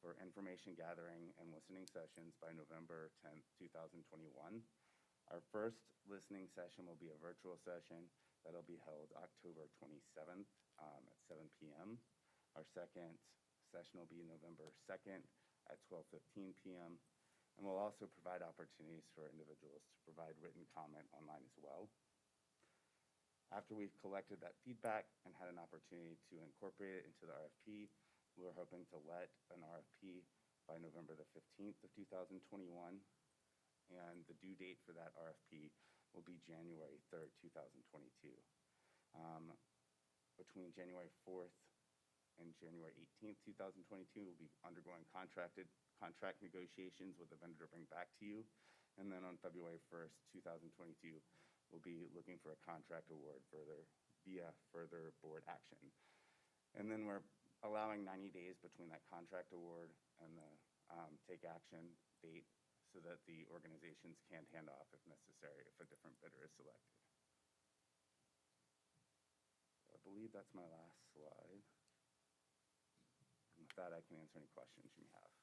Speaker 13: for information gathering and listening sessions by November 10th, 2021. Our first listening session will be a virtual session that'll be held October 27th at 7 p.m. Our second session will be November 2nd at 12:15 p.m. And we'll also provide opportunities for individuals to provide written comment online as well. After we've collected that feedback and had an opportunity to incorporate it into the RFP, we're hoping to let an RFP by November the 15th of 2021. And the due date for that RFP will be January 3rd, 2022. Between January 4th and January 18th, 2022, we'll be undergoing contract negotiations with the vendor to bring back to you. And then on February 1st, 2022, we'll be looking for a contract award via further board action. And then we're allowing 90 days between that contract award and the take action date so that the organizations can hand off if necessary if a different bidder is selected. I believe that's my last slide. And with that, I can answer any questions you may have.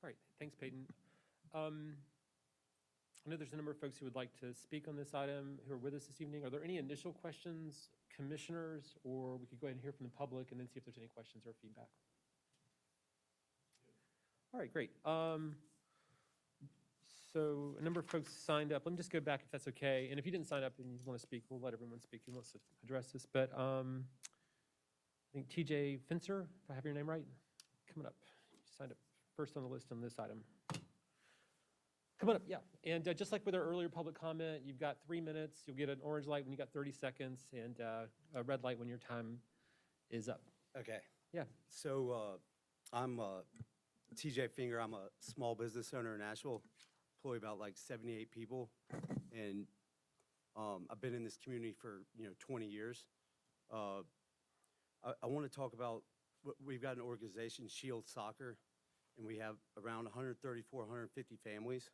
Speaker 1: All right, thanks, Peyton. I know there's a number of folks who would like to speak on this item who are with us this evening. Are there any initial questions, commissioners, or we could go ahead and hear from the public and then see if there's any questions or feedback? All right, great. So a number of folks signed up. Let me just go back if that's okay. And if you didn't sign up and you want to speak, we'll let everyone speak who wants to address this. But I think TJ Fincer, if I have your name right, coming up. You signed up first on the list on this item. Come on up, yeah. And just like with our earlier public comment, you've got 3 minutes. You'll get an orange light when you got 30 seconds and a red light when your time is up.
Speaker 8: Okay.
Speaker 1: Yeah.
Speaker 8: So I'm TJ Finger. I'm a small business owner in Asheville, employ about like 78 people. And I've been in this community for, 20 years. I want to talk about, we've got an organization, Shield Soccer, and we have around 134, 150 families.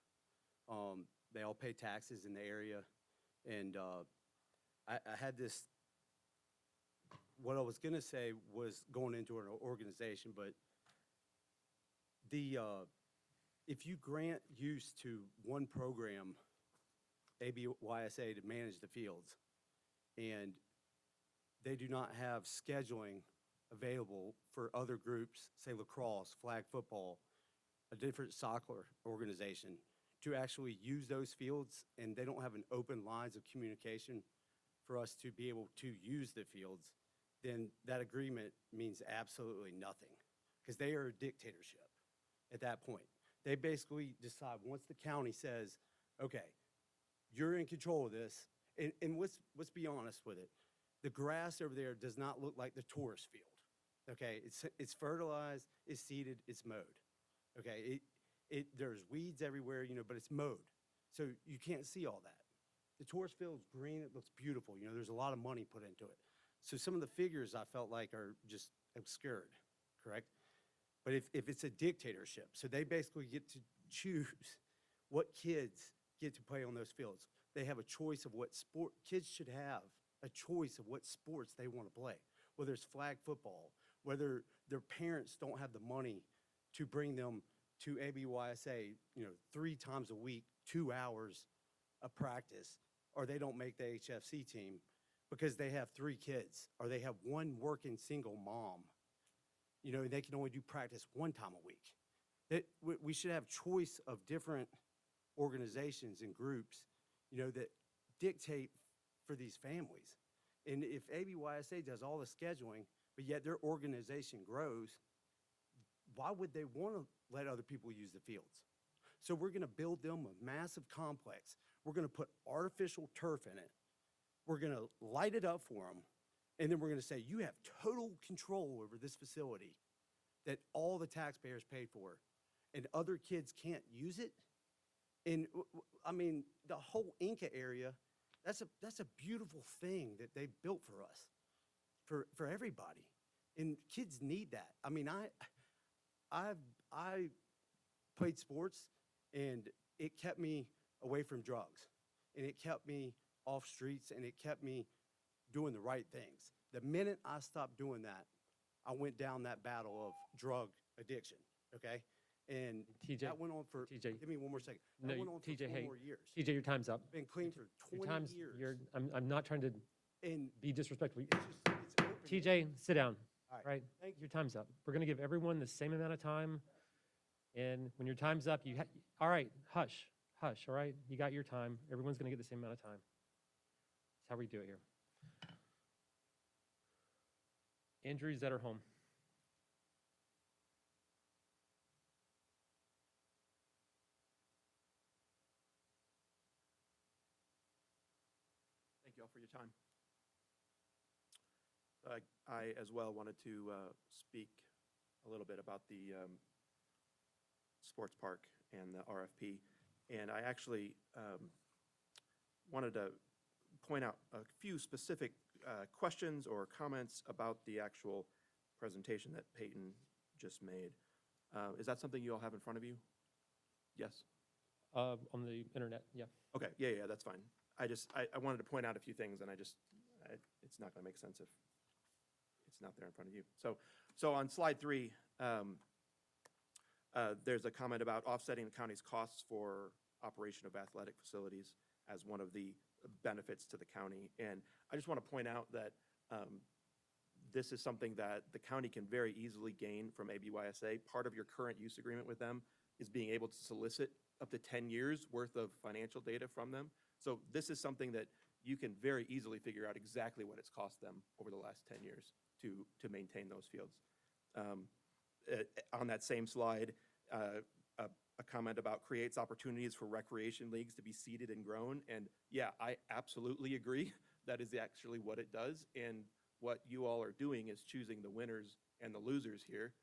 Speaker 8: They all pay taxes in the area. And I had this, what I was going to say was going into an organization, but the if you grant use to one program, ABYSA, to manage the fields, and they do not have scheduling available for other groups, say lacrosse, flag football, a different soccer organization, to actually use those fields, and they don't have an open lines of communication for us to be able to use the fields, then that agreement means absolutely nothing, because they are a dictatorship at that point. They basically decide, once the county says, okay, you're in control of this, and let's be honest with it, the grass over there does not look like the tourist field, okay? It's fertilized, it's seeded, it's mowed, okay? There's weeds everywhere, but it's mowed, so you can't see all that. The tourist field's green, it looks beautiful, there's a lot of money put into it. So some of the figures I felt like are just obscured, correct? But if it's a dictatorship, so they basically get to choose what kids get to play on those fields. They have a choice of what sport, kids should have a choice of what sports they want to play, whether it's flag football, whether their parents don't have the money to bring them to ABYSA, 3 times a week, 2 hours of practice, or they don't make the HFC team because they have 3 kids, or they have 1 working single mom. They can only do practice 1 time a week. We should have choice of different organizations and groups, that dictate for these families. And if ABYSA does all the scheduling, but yet their organization grows, why would they want to let other people use the fields? So we're going to build them a massive complex. We're going to put artificial turf in it. We're going to light it up for them. And then we're going to say, you have total control over this facility that all the taxpayers paid for, and other kids can't use it. And I mean, the whole Inca area, that's a beautiful thing that they built for us, for everybody. And kids need that. I mean, I played sports, and it kept me away from drugs, and it kept me off streets, and it kept me doing the right things. The minute I stopped doing that, I went down that battle of drug addiction, okay? And
Speaker 1: TJ,
Speaker 8: that went on for,
Speaker 1: TJ.
Speaker 8: give me one more second.
Speaker 1: No,
Speaker 8: That went on for
Speaker 1: TJ,
Speaker 8: 4
Speaker 1: hey,
Speaker 8: more years.
Speaker 1: TJ, your time's up.
Speaker 8: Been clean for
Speaker 1: Your
Speaker 8: 20
Speaker 1: time's,
Speaker 8: years.
Speaker 1: I'm not trying to
Speaker 8: And
Speaker 1: be disrespectful.
Speaker 8: it's open.
Speaker 1: TJ, sit down,
Speaker 8: All right,
Speaker 1: right?
Speaker 8: thank you.
Speaker 1: Your time's up. We're going to give everyone the same amount of time. And when your time's up, all right, hush, all right? You got your time. Everyone's going to get the same amount of time. That's how we do it here. Andrew Zetterholm.
Speaker 14: Thank you all for your time. I as well wanted to speak a little bit about the sports park and the RFP. And I actually wanted to point out a few specific questions or comments about the actual presentation that Peyton just made. Is that something you all have in front of you? Yes?
Speaker 1: On the internet, yeah.
Speaker 14: Okay, yeah, that's fine. I wanted to point out a few things, and it's not going to make sense if it's not there in front of you. So on slide 3, there's a comment about offsetting the county's costs for operation of athletic facilities as one of the benefits to the county. And I just want to point out that this is something that the county can very easily gain from ABYSA. Part of your current use agreement with them is being able to solicit up to 10 years worth of financial data from them. So this is something that you can very easily figure out exactly what it's cost them over the last 10 years to maintain those fields. On that same slide, a comment about creates opportunities for recreation leagues to be seeded and grown. And yeah, I absolutely agree. That is actually what it does. And what you all are doing is choosing the winners and the losers here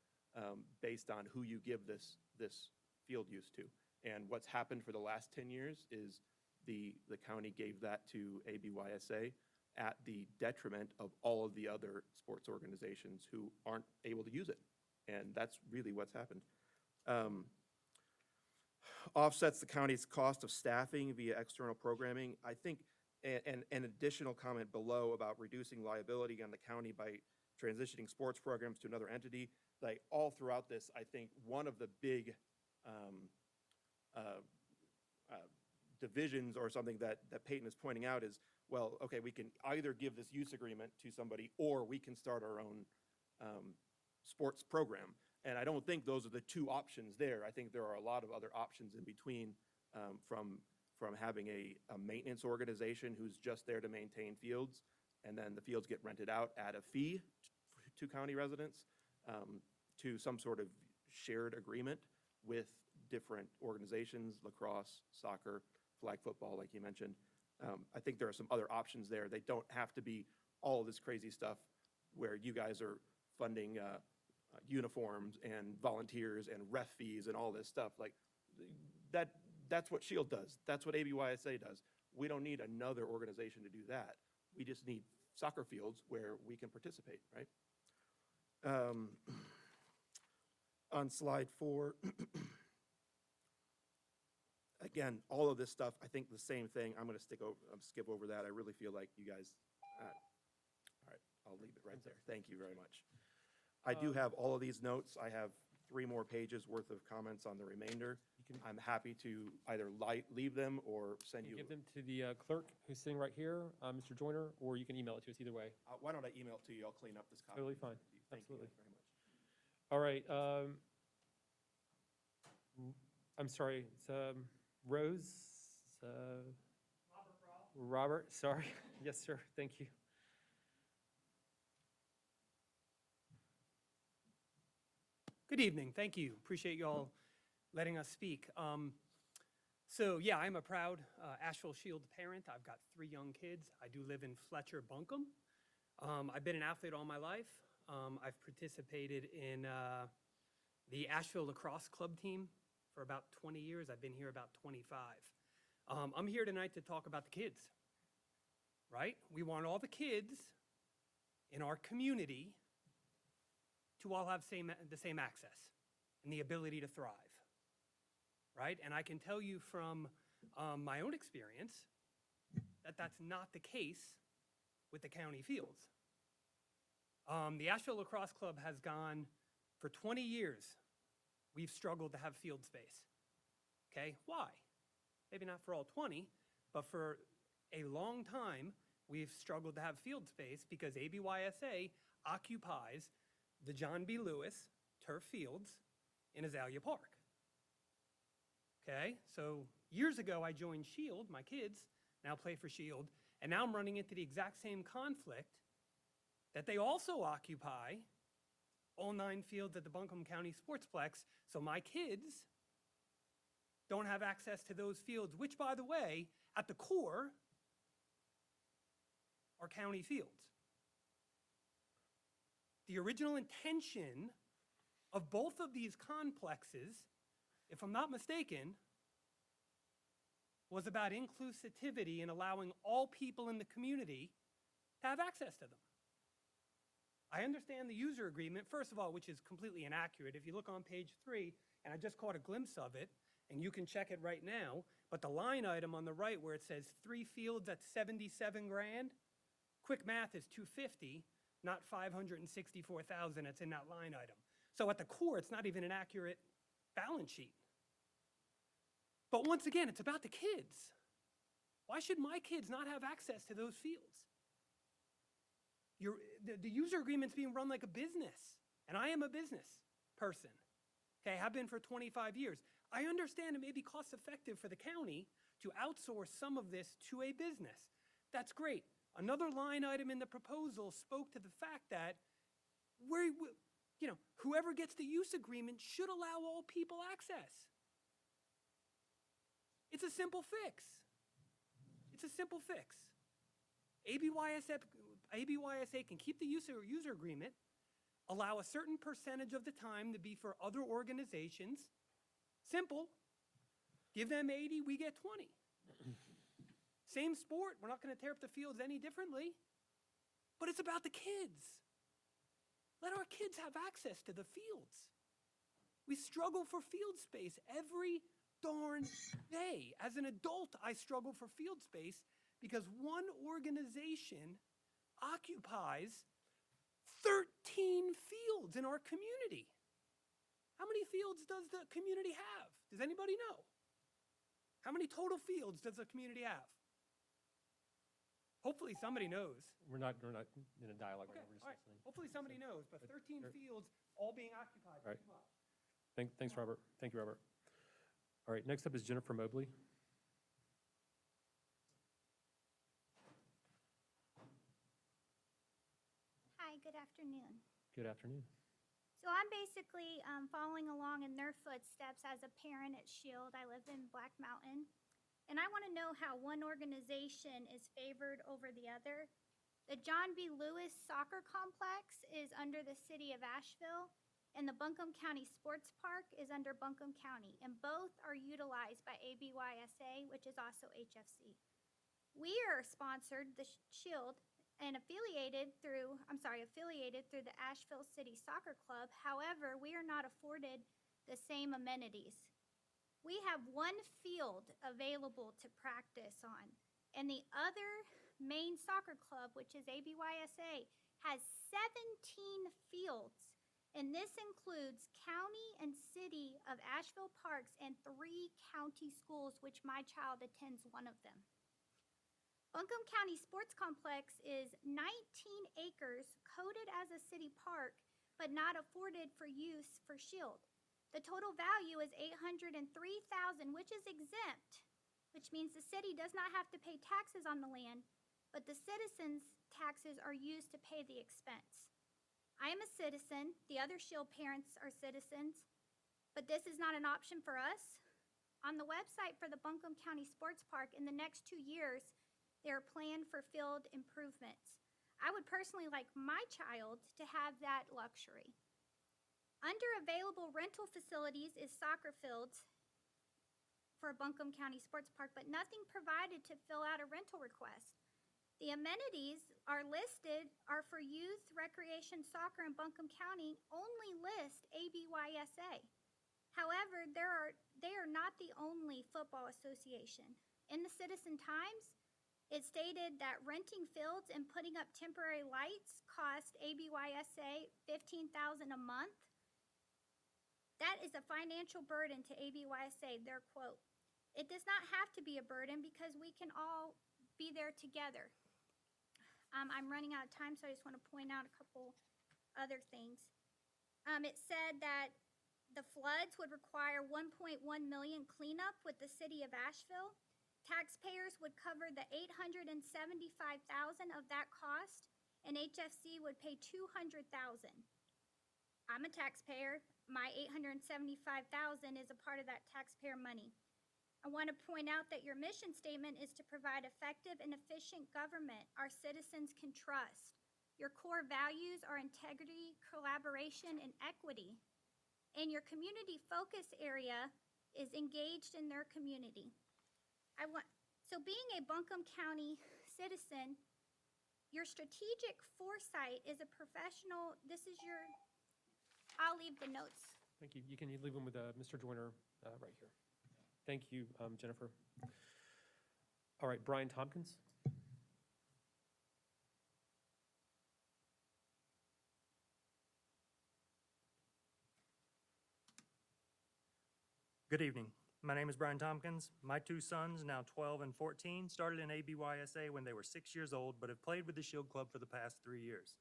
Speaker 14: based on who you give this field use to. And what's happened for the last 10 years is the county gave that to ABYSA at the detriment of all of the other sports organizations who aren't able to use it. And that's really what's happened. Offsets the county's cost of staffing via external programming. I think an additional comment below about reducing liability on the county by transitioning sports programs to another entity. Like all throughout this, I think one of the big divisions or something that Peyton is pointing out is, well, okay, we can either give this use agreement to somebody or we can start our own sports program. And I don't think those are the two options there. I think there are a lot of other options in between, from having a maintenance organization who's just there to maintain fields, and then the fields get rented out at a fee to county residents, to some sort of shared agreement with different organizations, lacrosse, soccer, flag football, like you mentioned. I think there are some other options there. They don't have to be all this crazy stuff where you guys are funding uniforms and volunteers and ref fees and all this stuff. Like that's what SHIELD does. That's what ABYSA does. We don't need another organization to do that. We just need soccer fields where we can participate, right? On slide 4, again, all of this stuff, I think the same thing. I'm going to skip over that. I really feel like you guys, all right, I'll leave it right there. Thank you very much. I do have all of these notes. I have 3 more pages worth of comments on the remainder. I'm happy to either leave them or send you.
Speaker 1: Give them to the clerk who's sitting right here, Mr. Joyner, or you can email it to us either way.
Speaker 14: Why don't I email it to you? I'll clean up this copy.
Speaker 1: Totally fine.
Speaker 14: Thank
Speaker 1: Absolutely.
Speaker 14: you very much.
Speaker 1: All right. I'm sorry. It's Rose. Robert, sorry. Yes, sir. Thank you.
Speaker 15: Good evening. Thank you. Appreciate you all letting us speak. So yeah, I'm a proud Asheville Shield parent. I've got 3 young kids. I do live in Fletcher, Buncombe. I've been an athlete all my life. I've participated in the Asheville lacrosse club team for about 20 years. I've been here about 25. I'm here tonight to talk about the kids, right? We want all the kids in our community to all have the same access and the ability to thrive, right? And I can tell you from my own experience that that's not the case with the county fields. The Asheville Lacrosse Club has gone, for 20 years, we've struggled to have field space, okay? Why? Maybe not for all 20, but for a long time, we've struggled to have field space because ABYSA occupies the John B. Lewis turf fields in Azalea Park. Okay, so years ago I joined SHIELD, my kids now play for SHIELD, and now I'm running into the exact same conflict that they also occupy all 9 fields at the Buncombe County Sportsplex, so my kids don't have access to those fields, which, by the way, at the core are county fields. The original intention of both of these complexes, if I'm not mistaken, was about inclusivity and allowing all people in the community to have access to them. I understand the user agreement, first of all, which is completely inaccurate. If you look on page 3, and I just caught a glimpse of it, and you can check it right now, but the line item on the right where it says 3 fields at 77 grand, quick math is 250, not 564,000 that's in that line item. So at the core, it's not even an accurate balance sheet. But once again, it's about the kids. Why should my kids not have access to those fields? The user agreement's being run like a business, and I am a business person. Okay, I've been for 25 years. I understand it may be cost effective for the county to outsource some of this to a business. That's great. Another line item in the proposal spoke to the fact that whoever gets the use agreement should allow all people access. It's a simple fix. It's a simple fix. ABYSA can keep the user agreement, allow a certain percentage of the time to be for other organizations. Simple. Give them 80, we get 20. Same sport, we're not going to tear up the fields any differently, but it's about the kids. Let our kids have access to the fields. We struggle for field space every darn day. As an adult, I struggle for field space because one organization occupies 13 fields in our community. How many fields does the community have? Does anybody know? How many total fields does the community have? Hopefully somebody knows.
Speaker 1: We're not in a dialogue right
Speaker 15: Okay,
Speaker 1: now, we're
Speaker 15: all right.
Speaker 1: just listening.
Speaker 15: Hopefully somebody knows, but 13 fields all being occupied
Speaker 1: All right.
Speaker 15: pretty much.
Speaker 1: Thanks, Robert. Thank you, Robert. All right, next up is Jennifer Mobley.
Speaker 16: Hi, good afternoon.
Speaker 1: Good afternoon.
Speaker 16: So I'm basically following along in their footsteps as a parent at Shield. I live in Black Mountain, and I want to know how one organization is favored over the other. The John B. Lewis Soccer Complex is under the city of Asheville, and the Buncombe County Sports Park is under Buncombe County, and both are utilized by ABYSA, which is also HFC. We are sponsored, the Shield, and affiliated through the Asheville City Soccer Club. However, we are not afforded the same amenities. We have one field available to practice on, and the other main soccer club, which is ABYSA, has 17 fields, and this includes county and city of Asheville parks and 3 county schools, which my child attends one of them. Buncombe County Sports Complex is 19 acres, coded as a city park, but not afforded for use for Shield. The total value is $803,000, which is exempt, which means the city does not have to pay taxes on the land, but the citizens' taxes are used to pay the expense. I am a citizen, the other Shield parents are citizens, but this is not an option for us. On the website for the Buncombe County Sports Park, in the next 2 years, they are planned for field improvements. I would personally like my child to have that luxury. Under available rental facilities is soccer fields for Buncombe County Sports Park, but nothing provided to fill out a rental request. The amenities are listed are for youth, recreation, soccer in Buncombe County, only list ABYSA. However, they are not the only football association. In the Citizen Times, it stated that renting fields and putting up temporary lights cost ABYSA $15,000 a month. That is a financial burden to ABYSA, their quote. It does not have to be a burden because we can all be there together. I'm running out of time, so I just want to point out a couple other things. It said that the floods would require $1.1 million cleanup with the city of Asheville. Taxpayers would cover the $875,000 of that cost, and HFC would pay $200,000. I'm a taxpayer. My $875,000 is a part of that taxpayer money. I want to point out that your mission statement is to provide effective and efficient government our citizens can trust. Your core values are integrity, collaboration, and equity. And your community focus area is engaged in their community. So being a Buncombe County citizen, your strategic foresight is a professional, I'll leave the notes.
Speaker 1: Thank you. You can leave them with Mr. Joyner right here. Thank you, Jennifer. All right, Brian Tompkins.
Speaker 17: Good evening. My name is Brian Tompkins. My 2 sons, now 12 and 14, started in ABYSA when they were 6 years old, but have played with the Shield Club for the past 3 years.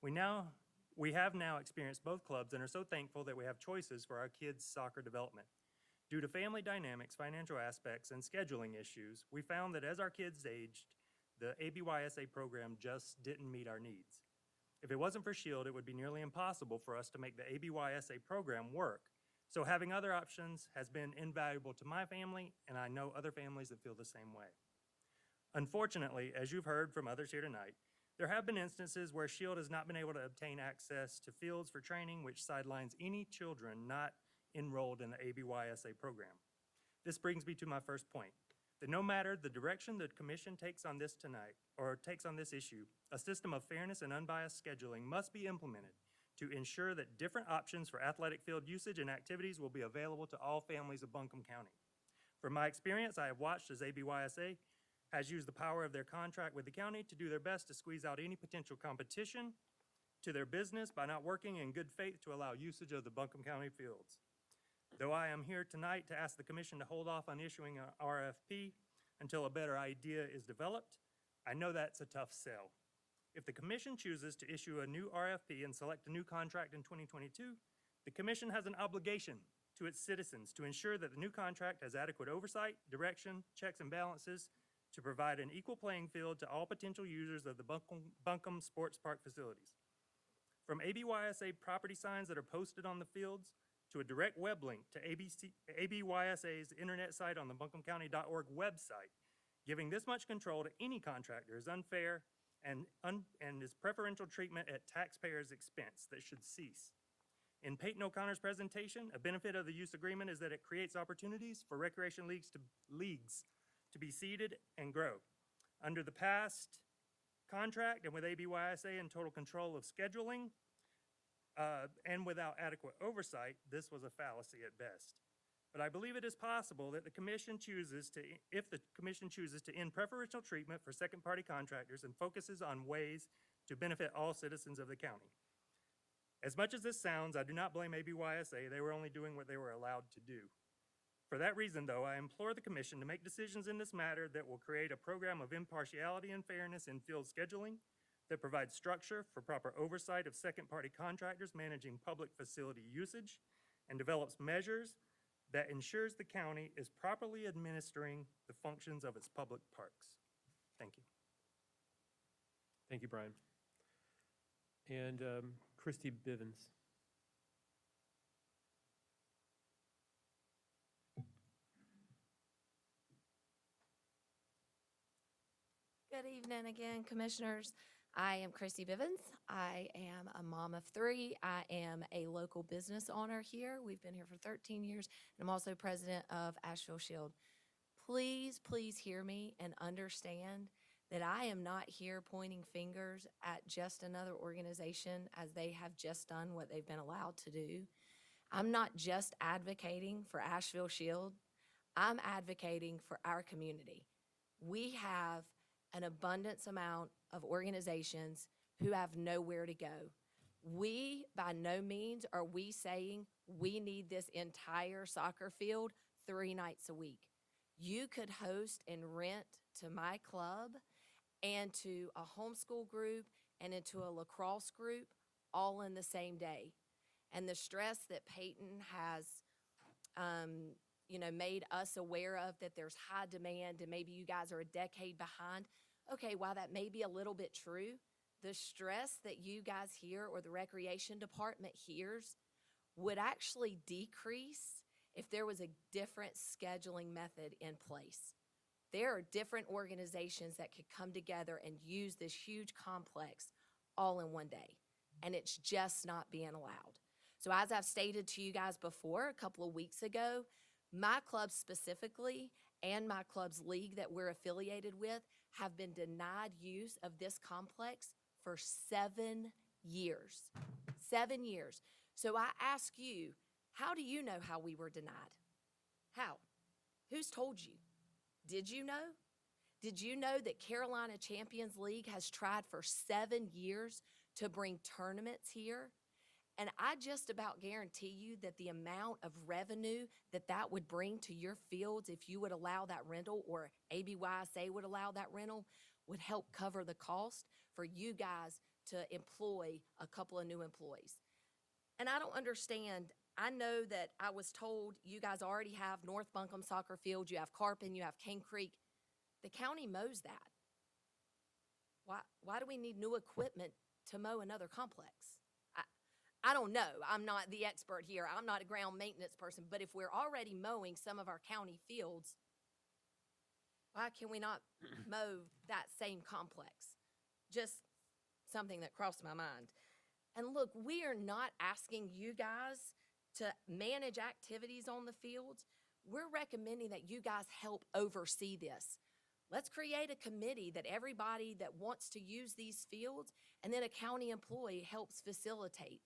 Speaker 17: We have now experienced both clubs and are so thankful that we have choices for our kids' soccer development. Due to family dynamics, financial aspects, and scheduling issues, we found that as our kids aged, the ABYSA program just didn't meet our needs. If it wasn't for Shield, it would be nearly impossible for us to make the ABYSA program work. So having other options has been invaluable to my family, and I know other families that feel the same way. Unfortunately, as you've heard from others here tonight, there have been instances where Shield has not been able to obtain access to fields for training, which sidelines any children not enrolled in the ABYSA program. This brings me to my first point, that no matter the direction the commission takes on this tonight, or takes on this issue, a system of fairness and unbiased scheduling must be implemented to ensure that different options for athletic field usage and activities will be available to all families of Buncombe County. From my experience, I have watched as ABYSA has used the power of their contract with the county to do their best to squeeze out any potential competition to their business by not working in good faith to allow usage of the Buncombe County fields. Though I am here tonight to ask the commission to hold off on issuing an RFP until a better idea is developed, I know that's a tough sell. If the commission chooses to issue a new RFP and select a new contract in 2022, the commission has an obligation to its citizens to ensure that the new contract has adequate oversight, direction, checks and balances to provide an equal playing field to all potential users of the Buncombe Sports Park facilities. From ABYSA property signs that are posted on the fields to a direct web link to ABYSA's internet site on the buncombecounty.org website, giving this much control to any contractor is unfair and is preferential treatment at taxpayers' expense that should cease. In Peyton O'Connor's presentation, a benefit of the use agreement is that it creates opportunities for recreation leagues to be seeded and grow. Under the past contract and with ABYSA in total control of scheduling and without adequate oversight, this was a fallacy at best. But I believe it is possible that if the commission chooses to end preferential treatment for second-party contractors and focuses on ways to benefit all citizens of the county. As much as this sounds, I do not blame ABYSA. They were only doing what they were allowed to do. For that reason, though, I implore the commission to make decisions in this matter that will create a program of impartiality and fairness in field scheduling, that provides structure for proper oversight of second-party contractors managing public facility usage, and develops measures that ensures the county is properly administering the functions of its public parks. Thank you.
Speaker 1: Thank you, Brian. And Christy Bivens.
Speaker 18: Good evening again, Commissioners. I am Christy Bivens. I am a mom of 3. I am a local business owner here. We've been here for 13 years, and I'm also president of Asheville Shield. Please, please hear me and understand that I am not here pointing fingers at just another organization as they have just done what they've been allowed to do. I'm not just advocating for Asheville Shield. I'm advocating for our community. We have an abundance amount of organizations who have nowhere to go. We, by no means, are we saying we need this entire soccer field 3 nights a week. You could host and rent to my club and to a homeschool group and into a lacrosse group all in the same day. And the stress that Peyton has made us aware of, that there's high demand and maybe you guys are a decade behind. Okay, while that may be a little bit true, the stress that you guys hear or the recreation department hears would actually decrease if there was a different scheduling method in place. There are different organizations that could come together and use this huge complex all in one day, and it's just not being allowed. So as I've stated to you guys before, a couple of weeks ago, my club specifically and my club's league that we're affiliated with have been denied use of this complex for 7 years. 7 years. So I ask you, how do you know how we were denied? How? Who's told you? Did you know? Did you know that Carolina Champions League has tried for 7 years to bring tournaments here? And I just about guarantee you that the amount of revenue that would bring to your fields if you would allow that rental, or ABYSA would allow that rental, would help cover the cost for you guys to employ a couple of new employees. And I don't understand. I know that I was told you guys already have North Buncombe Soccer Field, you have Carpin, you have Cane Creek. The county mows that. Why do we need new equipment to mow another complex? I don't know. I'm not the expert here. I'm not a ground maintenance person. But if we're already mowing some of our county fields, why can we not mow that same complex? Just something that crossed my mind. And look, we are not asking you guys to manage activities on the fields. We're recommending that you guys help oversee this. Let's create a committee that everybody that wants to use these fields, and then a county employee helps facilitate.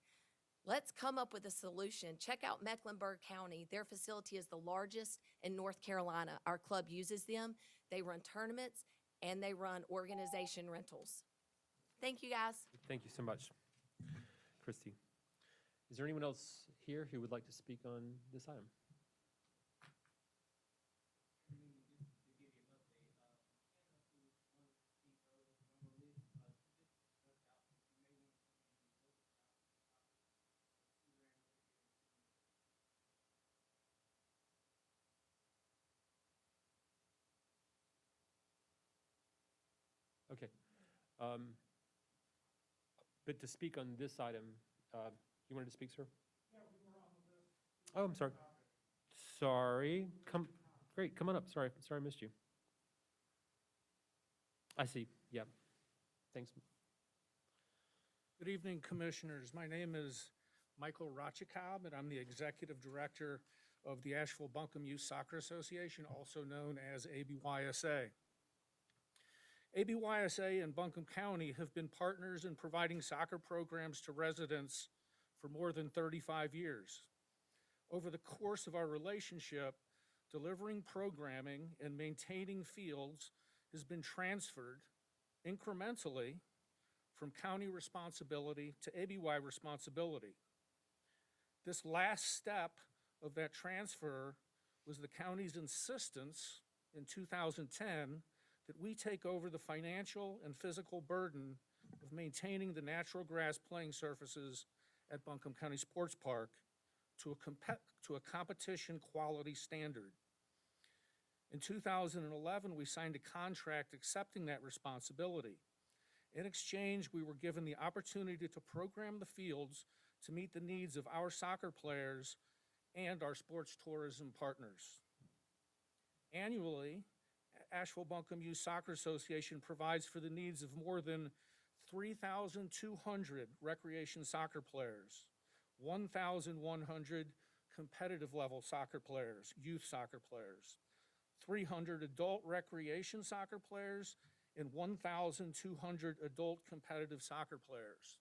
Speaker 18: Let's come up with a solution. Check out Mecklenburg County. Their facility is the largest in North Carolina. Our club uses them. They run tournaments and they run organization rentals. Thank you, guys.
Speaker 1: Thank you so much, Christy. Is there anyone else here who would like to speak on this item? Okay. But to speak on this item, you wanted to speak, sir? Oh, I'm sorry. Sorry. Great, come on up. Sorry, I missed you. I see, yeah. Thanks.
Speaker 19: Good evening, Commissioners. My name is Michael Rachikab, and I'm the Executive Director of the Asheville Buncombe Youth Soccer Association, also known as ABYSA. ABYSA and Buncombe County have been partners in providing soccer programs to residents for more than 35 years. Over the course of our relationship, delivering programming and maintaining fields has been transferred incrementally from county responsibility to ABY responsibility. This last step of that transfer was the county's insistence in 2010 that we take over the financial and physical burden of maintaining the natural grass playing surfaces at Buncombe County Sports Park to a competition quality standard. In 2011, we signed a contract accepting that responsibility. In exchange, we were given the opportunity to program the fields to meet the needs of our soccer players and our sports tourism partners. Annually, Asheville Buncombe Youth Soccer Association provides for the needs of more than 3,200 recreation soccer players, 1,100 competitive level soccer players, youth soccer players, 300 adult recreation soccer players, and 1,200 adult competitive soccer players.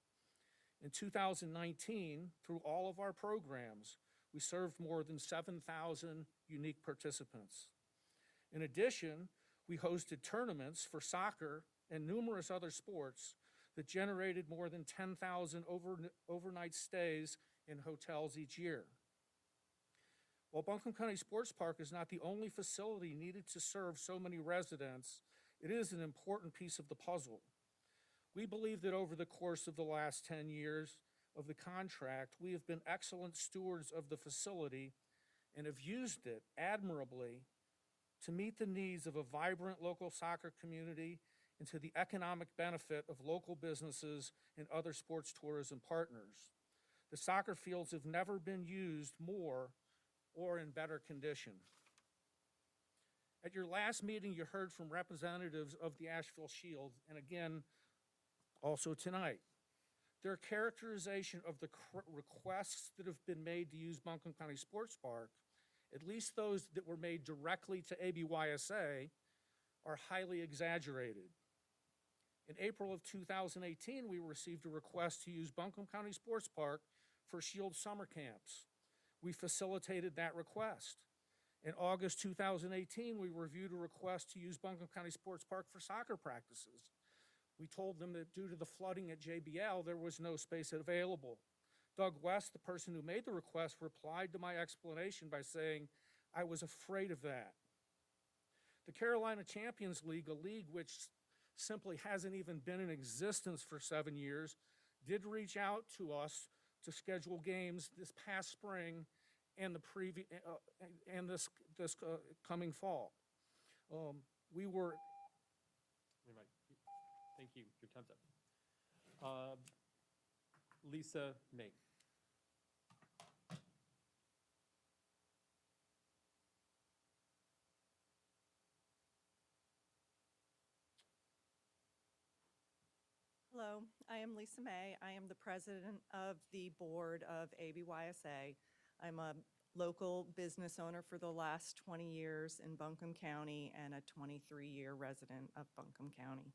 Speaker 19: In 2019, through all of our programs, we served more than 7,000 unique participants. In addition, we hosted tournaments for soccer and numerous other sports that generated more than 10,000 overnight stays in hotels each year. While Buncombe County Sports Park is not the only facility needed to serve so many residents, it is an important piece of the puzzle. We believe that over the course of the last 10 years of the contract, we have been excellent stewards of the facility and have used it admirably to meet the needs of a vibrant local soccer community and to the economic benefit of local businesses and other sports tourism partners. The soccer fields have never been used more or in better condition. At your last meeting, you heard from representatives of the Asheville Shield, and again, also tonight. Their characterization of the requests that have been made to use Buncombe County Sports Park, at least those that were made directly to ABYSA, are highly exaggerated. In April of 2018, we received a request to use Buncombe County Sports Park for Shield summer camps. We facilitated that request. In August 2018, we reviewed a request to use Buncombe County Sports Park for soccer practices. We told them that due to the flooding at JBL, there was no space available. Doug West, the person who made the request, replied to my explanation by saying, "I was afraid of that." The Carolina Champions League, a league which simply hasn't even been in existence for 7 years, did reach out to us to schedule games this past spring and this coming fall. We were.
Speaker 1: Thank you. Your time's up. Lisa May.
Speaker 20: Hello, I am Lisa May. I am the president of the board of ABYSA. I'm a local business owner for the last 20 years in Buncombe County and a 23-year resident of Buncombe County.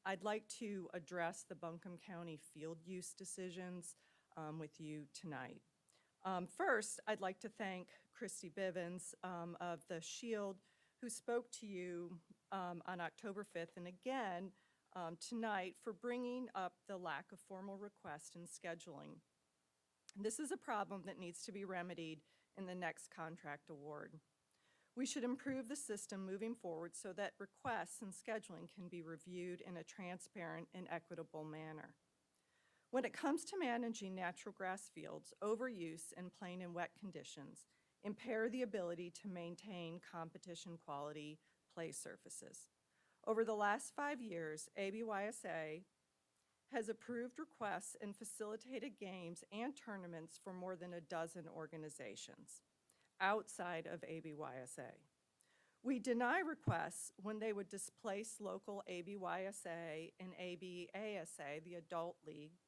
Speaker 20: I'd like to address the Buncombe County field use decisions with you tonight. First, I'd like to thank Christy Bivens of the Shield, who spoke to you on October 5th and again tonight for bringing up the lack of formal request and scheduling. This is a problem that needs to be remedied in the next contract award. We should improve the system moving forward so that requests and scheduling can be reviewed in a transparent and equitable manner. When it comes to managing natural grass fields, overuse and plain and wet conditions impair the ability to maintain competition quality play surfaces. Over the last 5 years, ABYSA has approved requests and facilitated games and tournaments for more than a dozen organizations outside of ABYSA. We deny requests when they would displace local ABYSA and ABASA, the Adult League,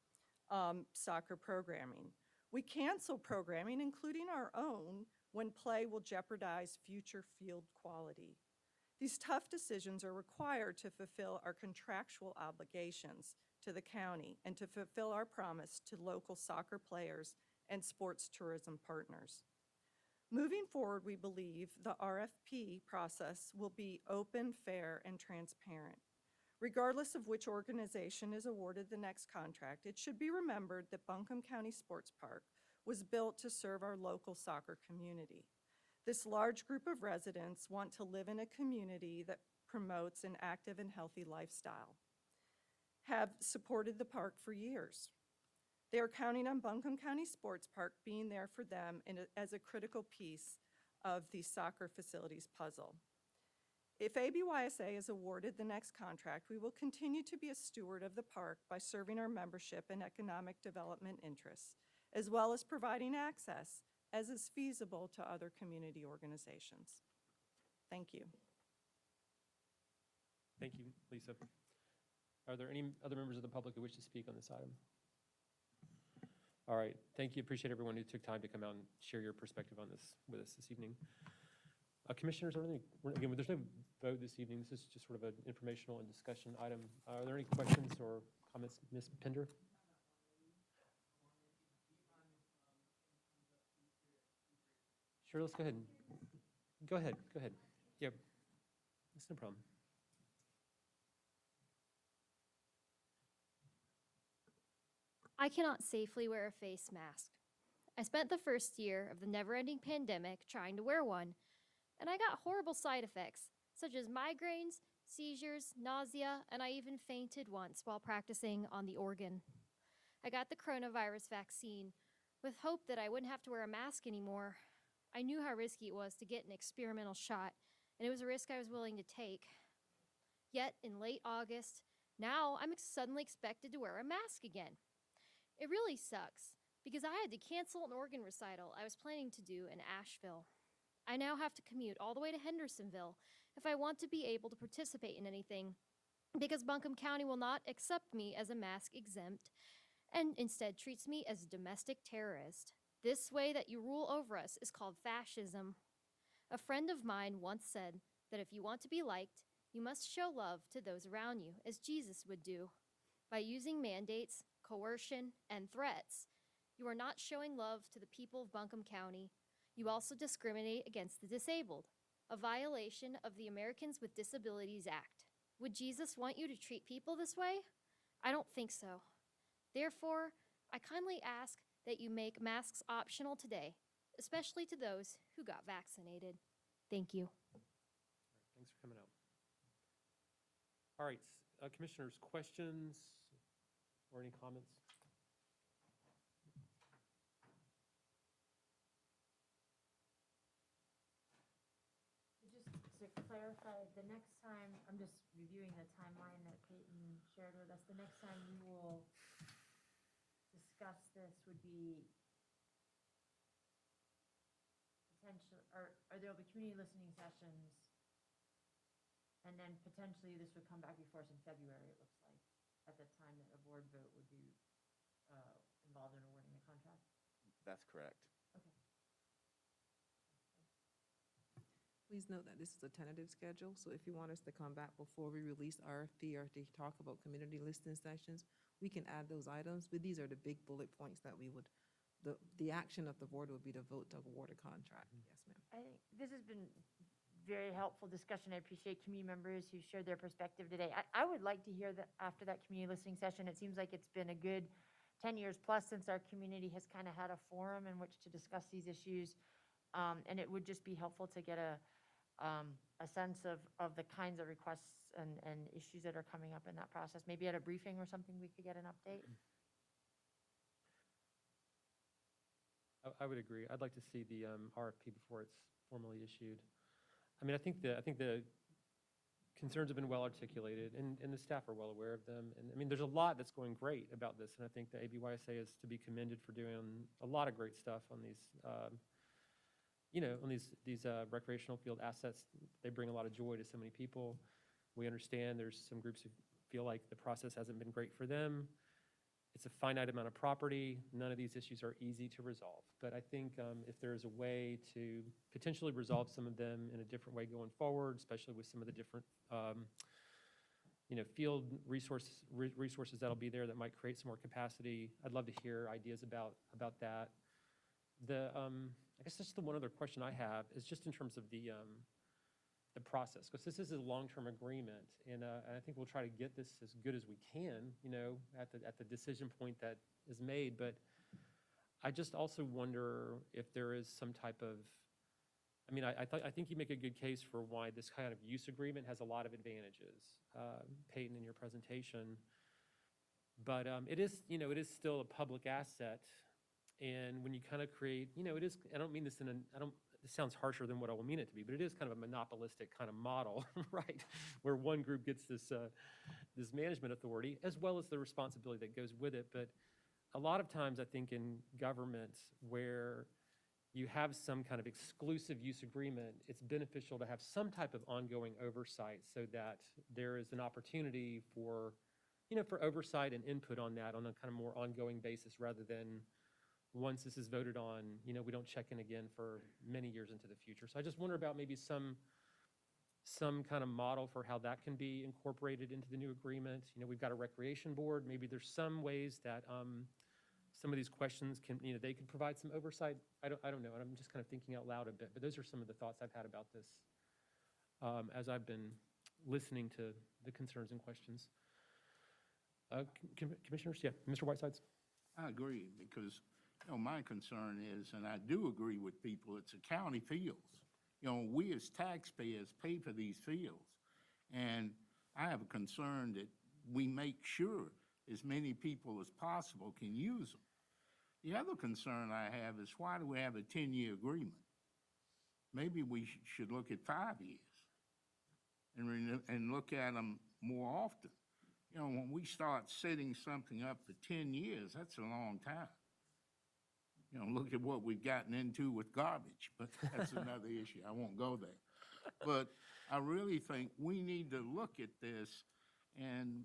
Speaker 20: soccer programming. We cancel programming, including our own, when play will jeopardize future field quality. These tough decisions are required to fulfill our contractual obligations to the county and to fulfill our promise to local soccer players and sports tourism partners. Moving forward, we believe the RFP process will be open, fair, and transparent. Regardless of which organization is awarded the next contract, it should be remembered that Buncombe County Sports Park was built to serve our local soccer community. This large group of residents want to live in a community that promotes an active and healthy lifestyle, have supported the park for years. They are counting on Buncombe County Sports Park being there for them as a critical piece of the soccer facilities puzzle. If ABYSA is awarded the next contract, we will continue to be a steward of the park by serving our membership and economic development interests, as well as providing access as is feasible to other community organizations. Thank you.
Speaker 1: Thank you, Lisa. Are there any other members of the public who wish to speak on this item? All right, thank you. Appreciate everyone who took time to come out and share your perspective on this with us this evening. Commissioners, again, there's no vote this evening. This is just sort of an informational and discussion item. Are there any questions or comments, Ms. Pender? Sure, let's go ahead. Go ahead. Yep, that's no problem.
Speaker 2: I cannot safely wear a face mask. I spent the first year of the never-ending pandemic trying to wear one, and I got horrible side effects, such as migraines, seizures, nausea, and I even fainted once while practicing on the organ. I got the coronavirus vaccine with hope that I wouldn't have to wear a mask anymore. I knew how risky it was to get an experimental shot, and it was a risk I was willing to take. Yet, in late August, now I'm suddenly expected to wear a mask again. It really sucks, because I had to cancel an organ recital I was planning to do in Asheville. I now have to commute all the way to Hendersonville if I want to be able to participate in anything, because Buncombe County will not accept me as a mask exempt and instead treats me as a domestic terrorist. This way that you rule over us is called fascism. A friend of mine once said that if you want to be liked, you must show love to those around you, as Jesus would do. By using mandates, coercion, and threats, you are not showing love to the people of Buncombe County. You also discriminate against the disabled, a violation of the Americans with Disabilities Act. Would Jesus want you to treat people this way? I don't think so. Therefore, I kindly ask that you make masks optional today, especially to those who got vaccinated. Thank you.
Speaker 1: Thanks for coming out. All right, commissioners, questions or any comments?
Speaker 6: Just to clarify, the next time, I'm just reviewing the timeline that Peyton shared with us, the next time we will discuss this would be potential, or there'll be community listening sessions, and then potentially this would come back before us in February, it looks like, at the time that a board vote would be involved in awarding the contract?
Speaker 13: That's correct.
Speaker 6: Okay.
Speaker 12: Please note that this is a tentative schedule, so if you want us to come back before we release RFP or to talk about community listening sessions, we can add those items, but these are the big bullet points that we would, the action of the board would be to vote to award a contract. Yes, ma'am.
Speaker 6: I think this has been very helpful discussion. I appreciate community members who shared their perspective today. I would like to hear that after that community listening session. It seems like it's been a good 10 years plus since our community has kind of had a forum in which to discuss these issues. And it would just be helpful to get a sense of the kinds of requests and issues that are coming up in that process. Maybe at a briefing or something, we could get an update.
Speaker 1: I would agree. I'd like to see the RFP before it's formally issued. I mean, I think the concerns have been well articulated, and the staff are well aware of them. And, I mean, there's a lot that's going great about this, and I think the ABYSA is to be commended for doing a lot of great stuff on these, on these recreational field assets. They bring a lot of joy to so many people. We understand there's some groups who feel like the process hasn't been great for them. It's a finite amount of property. None of these issues are easy to resolve. But I think if there is a way to potentially resolve some of them in a different way going forward, especially with some of the different, field resources that'll be there that might create some more capacity, I'd love to hear ideas about that. I guess just the one other question I have is just in terms of the process, because this is a long-term agreement, and I think we'll try to get this as good as we can, at the decision point that is made. But I just also wonder if there is some type of, I mean, I think you make a good case for why this kind of use agreement has a lot of advantages, Peyton, in your presentation. But it is still a public asset, and when you kind of create, it is, I don't mean this it sounds harsher than what I will mean it to be, but it is kind of a monopolistic kind of model, right? Where one group gets this management authority, as well as the responsibility that goes with it. But a lot of times, I think in government, where you have some kind of exclusive use agreement, it's beneficial to have some type of ongoing oversight so that there is an opportunity for oversight and input on that on a kind of more ongoing basis, rather than once this is voted on, we don't check in again for many years into the future. So I just wonder about maybe some kind of model for how that can be incorporated into the new agreement. We've got a recreation board. Maybe there's some ways that some of these questions can, they could provide some oversight. I don't know. And I'm just kind of thinking out loud a bit. But those are some of the thoughts I've had about this as I've been listening to the concerns and questions. Commissioners, yeah, Mr. Whitesides.
Speaker 2: I agree, because my concern is, and I do agree with people, it's a county fields. We as taxpayers pay for these fields. And I have a concern that we make sure as many people as possible can use them. The other concern I have is, why do we have a 10-year agreement? Maybe we should look at 5 years and look at them more often. When we start setting something up for 10 years, that's a long time. Look at what we've gotten into with garbage, but that's another issue. I won't go there. But I really think we need to look at this, and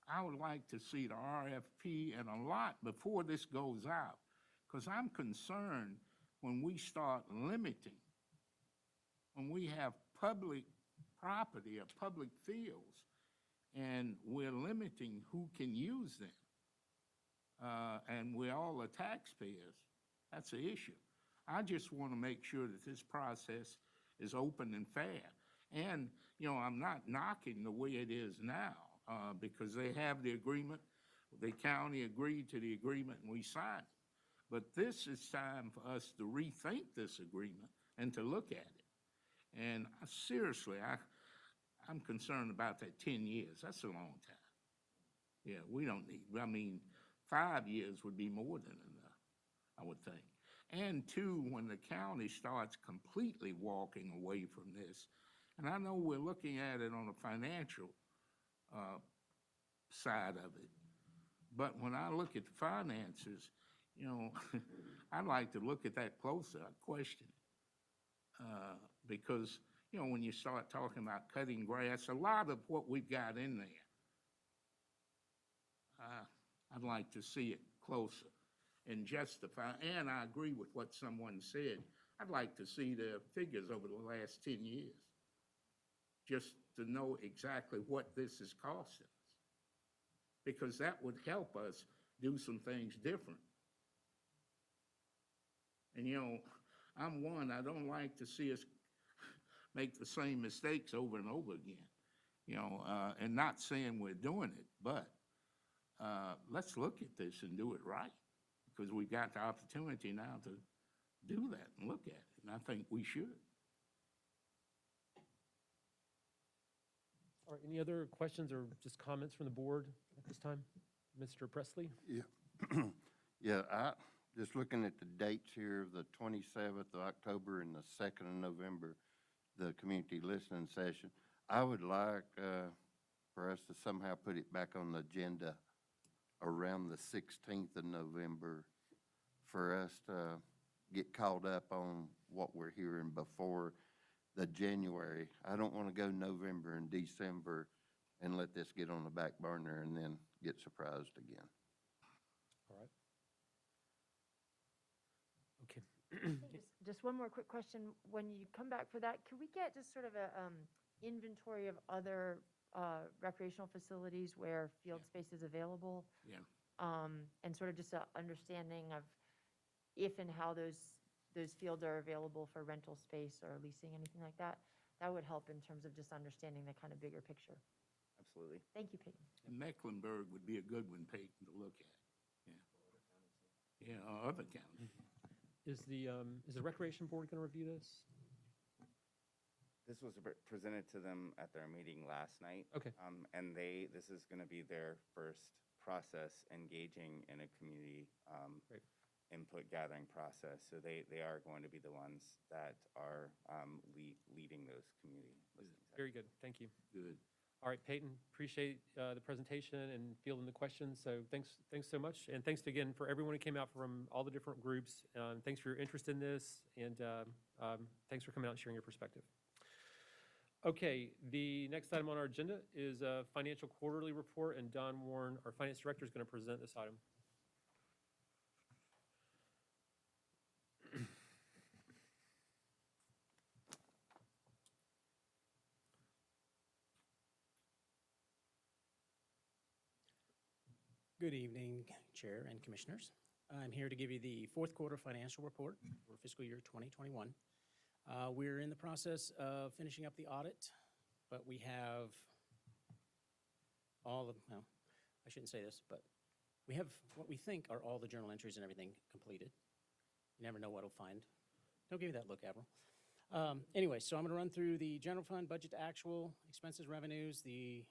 Speaker 2: I would like to see the RFP and a lot before this goes out, because I'm concerned when we start limiting, when we have public property or public fields, and we're limiting who can use them, and we're all the taxpayers. That's an issue. I just want to make sure that this process is open and fair. And, I'm not knocking the way it is now, because they have the agreement, the county agreed to the agreement, and we signed it. But this is time for us to rethink this agreement and to look at it. And seriously, I'm concerned about that 10 years. That's a long time. Yeah, we don't need, 5 years would be more than enough, I would think. And two, when the county starts completely walking away from this, and I know we're looking at it on a financial side of it, but when I look at the finances, I'd like to look at that closer. I question it. Because, when you start talking about cutting grass, a lot of what we've got in there, I'd like to see it closer and justify. And I agree with what someone said. I'd like to see the figures over the last 10 years, just to know exactly what this is costing us, because that would help us do some things different. And, I don't like to see us make the same mistakes over and over again, and not saying we're doing it, but let's look at this and do it right, because we've got the opportunity now to do that and look at it, and I think we should.
Speaker 1: All right, any other questions or just comments from the board at this time? Mr. Presley?
Speaker 19: Yeah, yeah, just looking at the dates here, the 27th of October and the 2nd of November, the community listening session.
Speaker 2: I would like for us to somehow put it back on the agenda around the 16th of November for us to get caught up on what we're hearing before the January. I don't want to go November and December and let this get on the back burner and then get surprised again.
Speaker 1: All right. Okay.
Speaker 19: Just one more quick question. When you come back for that, can we get just sort of a inventory of other recreational facilities where field space is available?
Speaker 3: Yeah.
Speaker 19: And sort of just a understanding of if and how those fields are available for rental space or leasing, anything like that? That would help in terms of just understanding the kind of bigger picture.
Speaker 13: Absolutely.
Speaker 19: Thank you, Peyton.
Speaker 3: And Mecklenburg would be a good one, Peyton, to look at. Yeah. Yeah, or other counties.
Speaker 1: Is the Recreation Board going to review this?
Speaker 13: This was presented to them at their meeting last night.
Speaker 1: Okay.
Speaker 13: And this is going to be their first process engaging in a community
Speaker 1: Great.
Speaker 13: input gathering process. So they are going to be the ones that are leading those community listening sessions.
Speaker 1: Very good. Thank you.
Speaker 3: Good.
Speaker 1: All right, Peyton, appreciate the presentation and fielding the questions. So thanks so much. And thanks again for everyone who came out from all the different groups. Thanks for your interest in this, and thanks for coming out and sharing your perspective. Okay, the next item on our agenda is a financial quarterly report, and Don Warren, our finance director, is going to present this item.
Speaker 16: Good evening, Chair and Commissioners. I'm here to give you the fourth quarter financial report for fiscal year 2021. We're in the process of finishing up the audit, but we have well, I shouldn't say this, but we have what we think are all the journal entries and everything completed. You never know what we'll find. Don't give me that look, Avril. Anyway, so I'm going to run through the general fund, budget to actual, expenses, revenues, the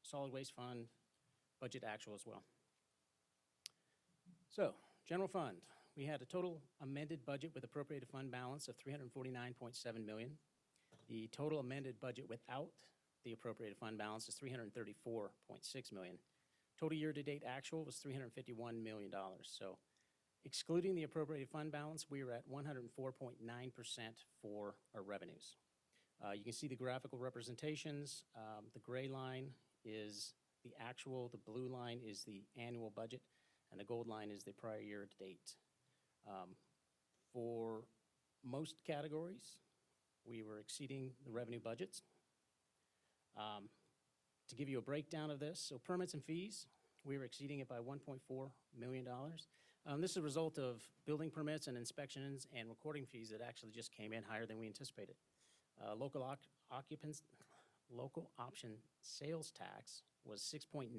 Speaker 16: solid waste fund, budget actual as well. So, general fund, we had a total amended budget with appropriated fund balance of $349.7 million. The total amended budget without the appropriated fund balance is $334.6 million. Total year-to-date actual was $351 million. So, excluding the appropriated fund balance, we are at 104.9% for our revenues. You can see the graphical representations. The gray line is the actual, the blue line is the annual budget, and the gold line is the prior year to date. For most categories, we were exceeding the revenue budgets. To give you a breakdown of this, so permits and fees, we were exceeding it by $1.4 million. This is a result of building permits and inspections and recording fees that actually just came in higher than we anticipated. Local option sales tax was $6.9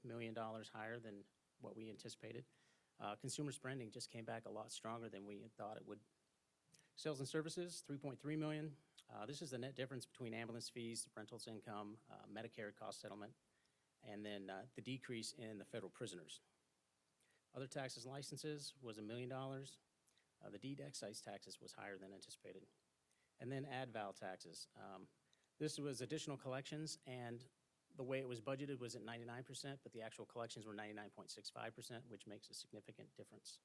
Speaker 16: million higher than what we anticipated. Consumer spending just came back a lot stronger than we had thought it would. Sales and services, $3.3 million. This is the net difference between ambulance fees, rentals income, Medicare cost settlement, and then the decrease in the federal prisoners. Other taxes and licenses was $1 million. The deed excise taxes was higher than anticipated. And then ad val taxes. This was additional collections, and the way it was budgeted was at 99%, but the actual collections were 99.65%, which makes a significant difference.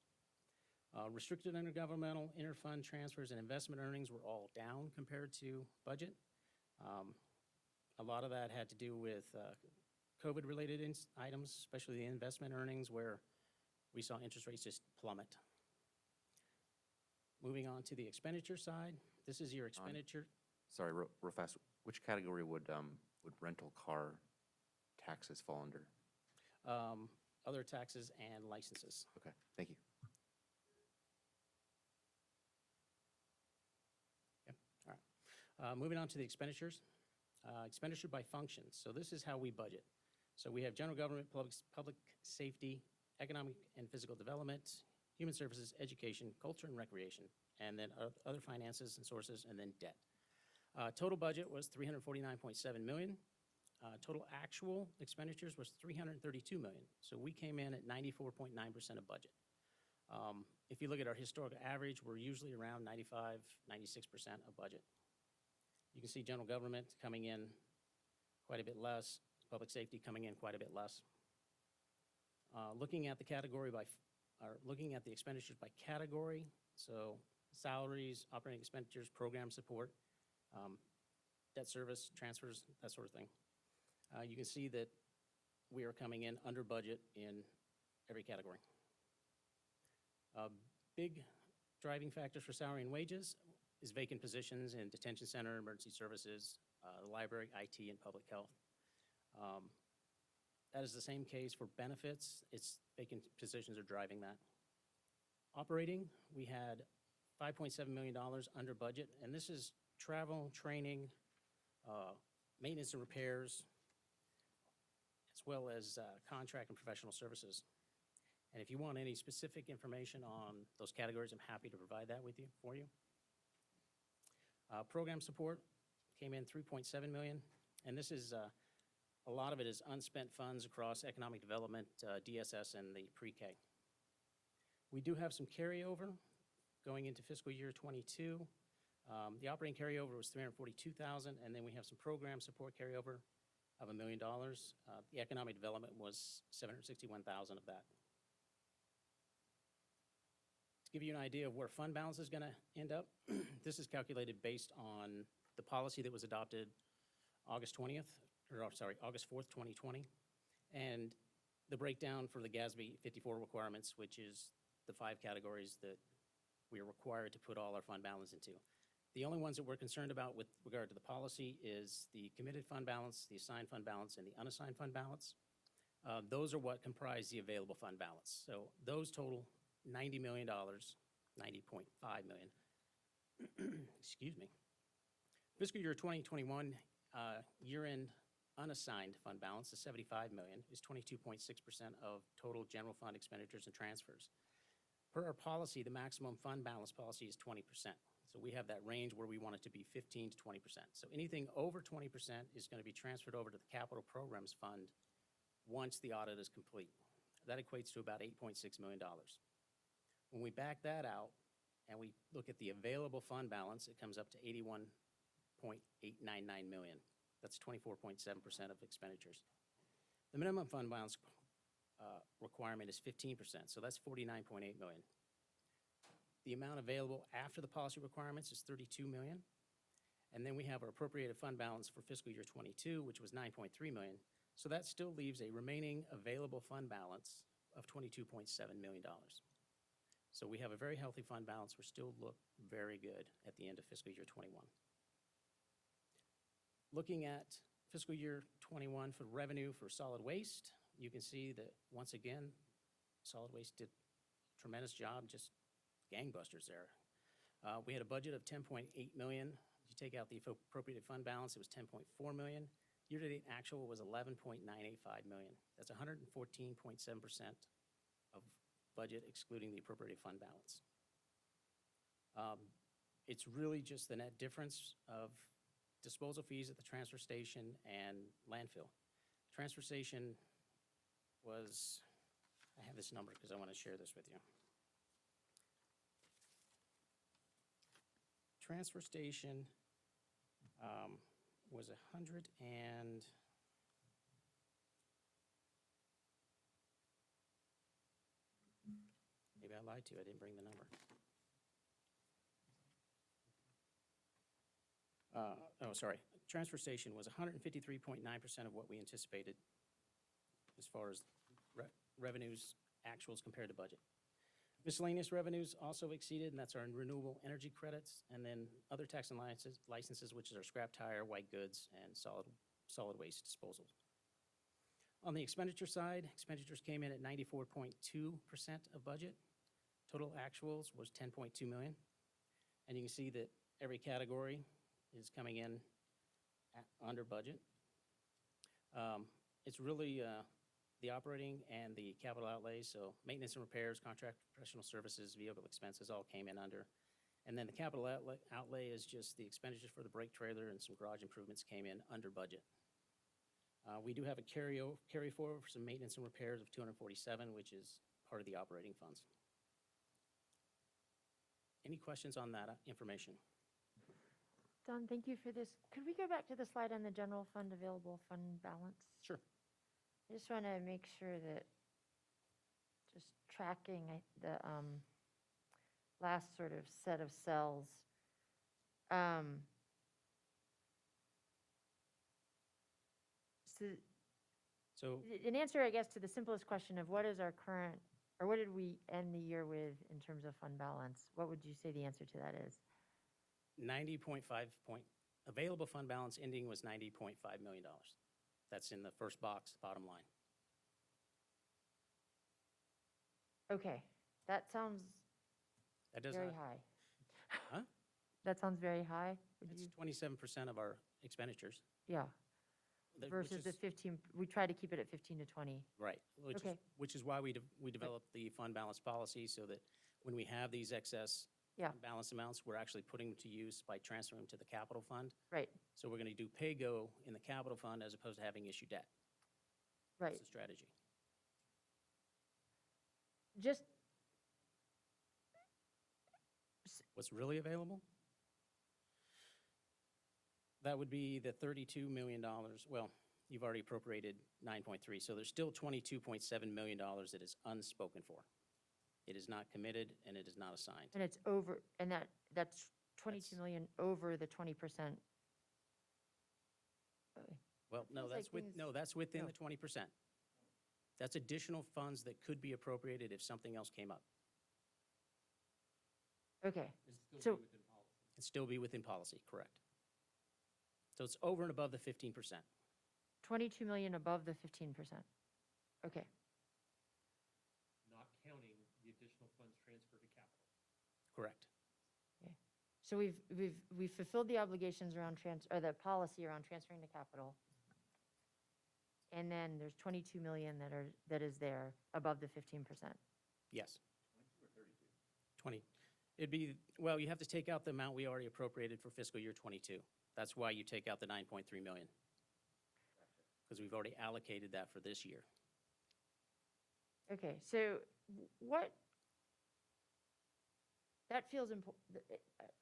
Speaker 16: Restricted intergovernmental, interfund transfers, and investment earnings were all down compared to budget. A lot of that had to do with COVID-related items, especially the investment earnings, where we saw interest rates just plummet. Moving on to the expenditure side, this is your expenditure.
Speaker 17: Sorry, real fast. Which category would rental car taxes fall under?
Speaker 16: Other taxes and licenses.
Speaker 17: Okay, thank you.
Speaker 16: Yep. All right. Moving on to the expenditures. Expenditure by function. So this is how we budget. So we have general government, public safety, economic and physical development, human services, education, culture and recreation, and then other finances and sources, and then debt. Total budget was $349.7 million. Total actual expenditures was $332 million. So we came in at 94.9% of budget. If you look at our historical average, we're usually around 95, 96% of budget.
Speaker 2: You can see general government coming in quite a bit less, public safety coming in quite a bit less. Looking at the category looking at the expenditures by category, so salaries, operating expenditures, program support, debt service, transfers, that sort of thing. You can see that we are coming in under budget in every category. Big driving factors for salary and wages is vacant positions in detention center, emergency services, the library, IT, and public health. That is the same case for benefits. It's vacant positions are driving that. Operating, we had $5.7 million under budget, and this is travel, training, maintenance and repairs, as well as contract and professional services. And if you want any specific information on those categories, I'm happy to provide that for you. Program support came in $3.7 million, and this is a lot of it is unspent funds across economic development, DSS, and the pre-K. We do have some carryover going into fiscal year '22. The operating carryover was $342,000, and then we have some program support carryover of $1 million. The economic development was $761,000 of that. To give you an idea of where fund balance is going to end up, this is calculated based on the policy that was adopted August 4th, 2020, and the breakdown for the GASB 54 requirements, which is the 5 categories that we are required to put all our fund balance into. The only ones that we're concerned about with regard to the policy is the committed fund balance, the assigned fund balance, and the unassigned fund balance. Those are what comprise the available fund balance. So those total $90 million, $90.5 million. Excuse me. Fiscal year 2021 year-end unassigned fund balance is $75 million, is 22.6% of total general fund expenditures and transfers. Per our policy, the maximum fund balance policy is 20%. So we have that range where we want it to be 15 to 20%. So anything over 20% is going to be transferred over to the capital programs fund once the audit is complete. That equates to about $8.6 million. When we back that out and we look at the available fund balance, it comes up to $81.899 million. That's 24.7% of expenditures. The minimum fund balance requirement is 15%, so that's $49.8 million. The amount available after the policy requirements is $32 million. And then we have our appropriated fund balance for fiscal year '22, which was $9.3 million. So that still leaves a remaining available fund balance of $22.7 million. So we have a very healthy fund balance. We still look very good at the end of fiscal year '21. Looking at fiscal year '21 for revenue for solid waste, you can see that once again, solid waste did a tremendous job, just gangbusters there. We had a budget of $10.8 million. You take out the appropriated fund balance, it was $10.4 million. Year-to-date actual was $11.985 million. That's 114.7% of budget excluding the appropriated fund balance. It's really just the net difference of disposal fees at the transfer station and landfill. Transfer station was, I have this number because I want to share this with you. Transfer station was 100 and, maybe I lied to you, I didn't bring the number. Sorry. Transfer station was 153.9% of what we anticipated as far as revenues, actuals compared to budget. Miscellaneous revenues also exceeded, and that's our renewable energy credits, and then other tax and licenses, which is our scrap tire, white goods, and solid waste disposal. On the expenditure side, expenditures came in at 94.2% of budget. Total actuals was $10.2 million. And you can see that every category is coming in under budget. It's really the operating and the capital outlays, so maintenance and repairs, contract professional services, vehicle expenses all came in under. And then the capital outlay is just the expenditures for the brake trailer and some garage improvements came in under budget. We do have a carry forward for some maintenance and repairs of $247, which is part of the operating funds. Any questions on that information? Don, thank you for this. Could we go back to the slide on the general fund available fund balance?
Speaker 21: Sure.
Speaker 2: I just want to make sure that, just tracking the last sort of set of cells. So
Speaker 21: So
Speaker 2: an answer, I guess, to the simplest question of what is our current, or what did we end the year with in terms of fund balance? What would you say the answer to that is?
Speaker 21: 90.5 available fund balance ending was $90.5 million. That's in the first box, bottom line.
Speaker 2: Okay, that sounds
Speaker 21: That does
Speaker 2: very
Speaker 21: not,
Speaker 2: high.
Speaker 21: huh?
Speaker 2: That sounds very high. Would
Speaker 21: It's
Speaker 2: you-
Speaker 21: 27% of our expenditures.
Speaker 2: Yeah,
Speaker 21: which
Speaker 2: versus the
Speaker 21: is-
Speaker 2: 15, we try to keep it at 15 to 20.
Speaker 21: Right,
Speaker 2: Okay.
Speaker 21: which is why we developed the fund balance policy, so that when we have these excess
Speaker 2: Yeah.
Speaker 21: fund balance amounts, we're actually putting them to use by transferring them to the capital fund.
Speaker 2: Right,
Speaker 21: So we're going to do pay-go in the capital fund as opposed to having issue debt.
Speaker 2: right.
Speaker 21: That's the strategy.
Speaker 2: Just,
Speaker 21: What's really available? That would be the $32 million. Well, you've already appropriated 9.3, so there's still $22.7 million that is unspoken for. It is not committed and it is not assigned.
Speaker 2: and it's over, and that's 22 million over the 20%.
Speaker 21: Well, no,
Speaker 2: feels
Speaker 21: that's
Speaker 2: like
Speaker 21: with,
Speaker 2: things-
Speaker 21: no, that's within
Speaker 2: no.
Speaker 21: the 20%. That's additional funds that could be appropriated if something else came up.
Speaker 2: Okay, so,
Speaker 21: It'd still be within policy, correct. So it's over and above the 15%.
Speaker 2: 22 million above the 15%. Okay,
Speaker 1: Not counting the additional funds transferred to capital.
Speaker 21: Correct.
Speaker 2: so we've fulfilled the obligations around or the policy around transferring to capital. And then there's 22 million that is there above the 15%.
Speaker 21: Yes. 20. It'd be, well, you have to take out the amount we already appropriated for fiscal year '22. That's why you take out the 9.3 million. Because we've already allocated that for this year.
Speaker 2: Okay, so what, that feels important,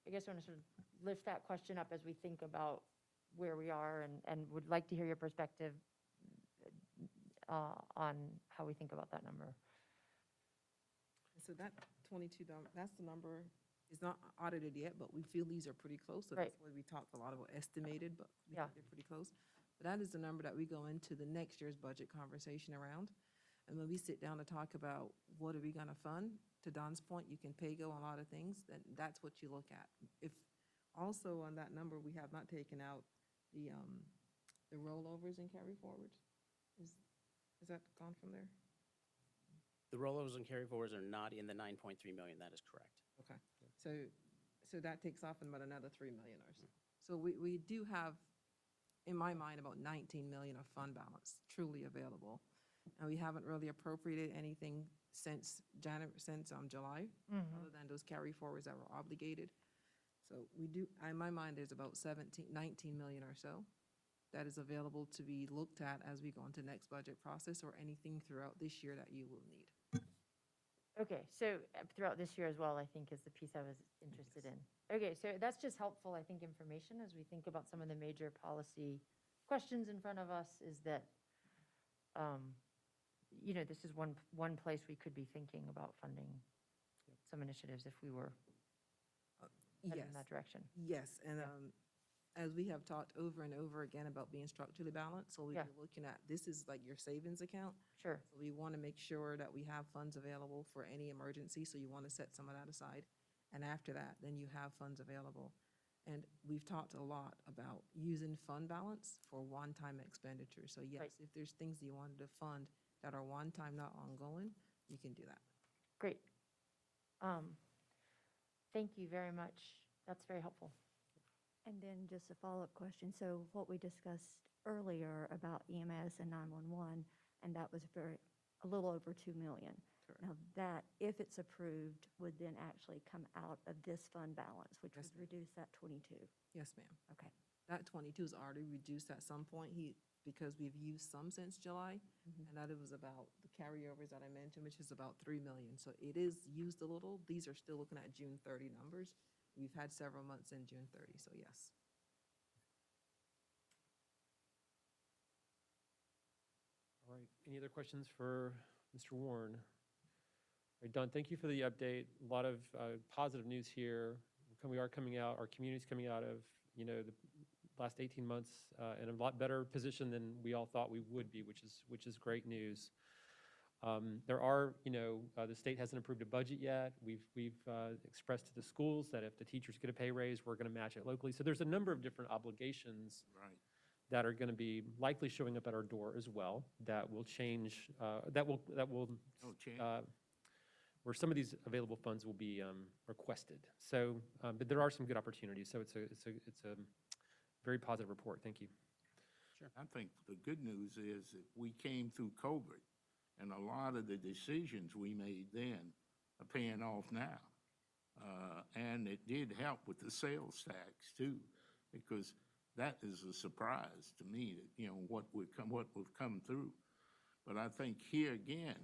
Speaker 2: I guess I want to sort of lift that question up as we think about where we are and would like to hear your perspective on how we think about that number.
Speaker 12: So that $22, that's the number, it's not audited yet, but we feel these are pretty close. So
Speaker 2: Right.
Speaker 12: that's why we talked a lot about estimated, but we
Speaker 2: Yeah.
Speaker 12: think they're pretty close. But that is the number that we go into the next year's budget conversation around. And when we sit down to talk about what are we gonna fund, to Don's point, you can pay go on a lot of things, then that's what you look at. If, also on that number, we have not taken out the rollovers and carry forwards. Is that gone from there?
Speaker 21: The rollovers and carry forwards are not in the 9.3 million. That is correct.
Speaker 12: Okay, so that takes off in about another 3 million or so. So we do have, in my mind, about 19 million of fund balance truly available. And we haven't really appropriated anything since July, other than those carry forwards that were obligated. So we do, in my mind, there's about 19 million or so that is available to be looked at as we go into next budget process or anything throughout this year that you will need.
Speaker 2: Okay, so throughout this year as well, I think is the piece I was interested in. Okay, so that's just helpful, I think, information as we think about some of the major policy questions in front of us is that, this is one place we could be thinking about funding some initiatives if we were headed in that direction.
Speaker 12: Yes, and as we have talked over and over again about being structurally balanced, so we're
Speaker 2: Yeah.
Speaker 12: looking at, this is like your savings account.
Speaker 2: Sure,
Speaker 12: So we want to make sure that we have funds available for any emergency, so you want to set some of that aside. And after that, then you have funds available. And we've talked a lot about using fund balance for one-time expenditures. So yes,
Speaker 2: Right.
Speaker 12: if there's things you wanted to fund that are one-time, not ongoing, you can do that.
Speaker 2: great. Thank you very much. That's very helpful.
Speaker 22: And then just a follow-up question. So what we discussed earlier about EMS and 911, and that was a little over 2 million.
Speaker 12: Correct.
Speaker 22: Now that, if it's approved, would then actually come out of this fund balance, which
Speaker 12: Yes,
Speaker 22: would
Speaker 12: ma'am.
Speaker 22: reduce that 22.
Speaker 12: Yes, ma'am.
Speaker 22: Okay.
Speaker 12: That 22 is already reduced at some point, because we've used some since July, and that it was about the carryovers that I mentioned, which is about 3 million. So it is used a little. These are still looking at June 30 numbers. We've had several months in June 30, so yes.
Speaker 1: All right, any other questions for Mr. Warren? All right, Don, thank you for the update. A lot of positive news here. We are coming out, our community's coming out of, the last 18 months in a lot better position than we all thought we would be, which is great news. There are, the state hasn't approved a budget yet. We've expressed to the schools that if the teachers get a pay raise, we're going to match it locally. So there's a number of different obligations that are going to be likely showing up at our door as well that will change, where some of these available funds will be requested. So, but there are some good opportunities. So it's a very positive report. Thank you.
Speaker 4: I think the good news is that we came through COVID, and a lot of the decisions we made then are paying off now. And it did help with the sales tax too, because that is a surprise to me that, what we've come through. But I think here again,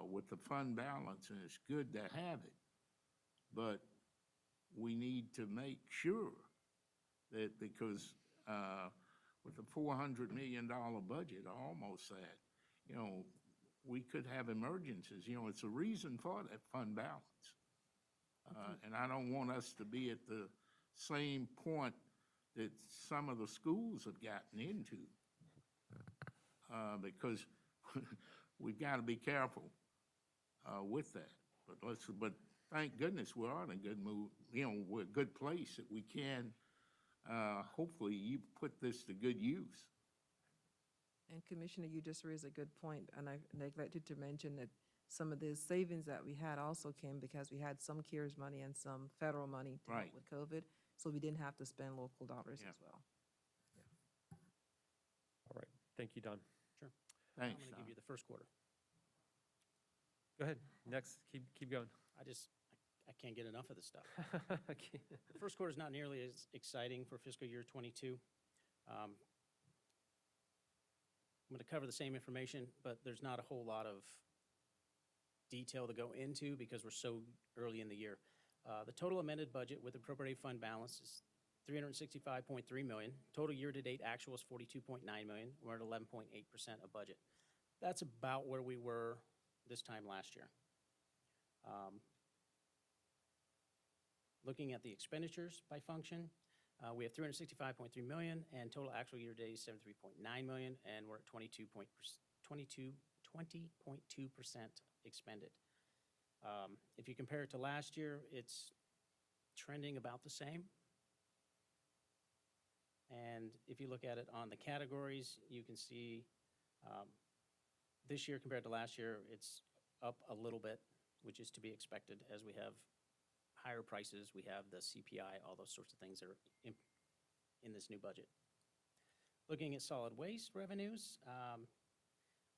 Speaker 4: with the fund balance, and it's good to have it, but we need to make sure that, because with a $400 million budget, almost that, we could have emergencies. It's a reason for that fund balance. And I don't want us to be at the same point that some of the schools have gotten into, because we've got to be careful with that. But thank goodness we're on a good move. We're a good place that we can. Hopefully, you put this to good use.
Speaker 12: And Commissioner, you just raised a good point, and I neglected to mention that some of the savings that we had also came because we had some CARES money and some federal money to help with COVID, so we didn't have to spend local dollars as well.
Speaker 1: All right. Thank you, Don.
Speaker 21: Sure.
Speaker 4: Thanks,
Speaker 21: I'm going to give you the first quarter.
Speaker 1: Go ahead. Next, keep going.
Speaker 21: I can't get enough of this stuff.
Speaker 1: Okay.
Speaker 21: The first quarter is not nearly as exciting for fiscal year '22. I'm going to cover the same information, but there's not a whole lot of detail to go into because we're so early in the year. The total amended budget with appropriated fund balance is $365.3 million. Total year-to-date actual is $42.9 million. We're at 11.8% of budget. That's about where we were this time last year. Looking at the expenditures by function, we have $365.3 million, and total actual year-to-date is $73.9 million, and we're at 20.2% expended. If you compare it to last year, it's trending about the same. And if you look at it on the categories, you can see this year compared to last year, it's up a little bit, which is to be expected as we have higher prices, we have the CPI, all those sorts of things that are in this new budget. Looking at solid waste revenues,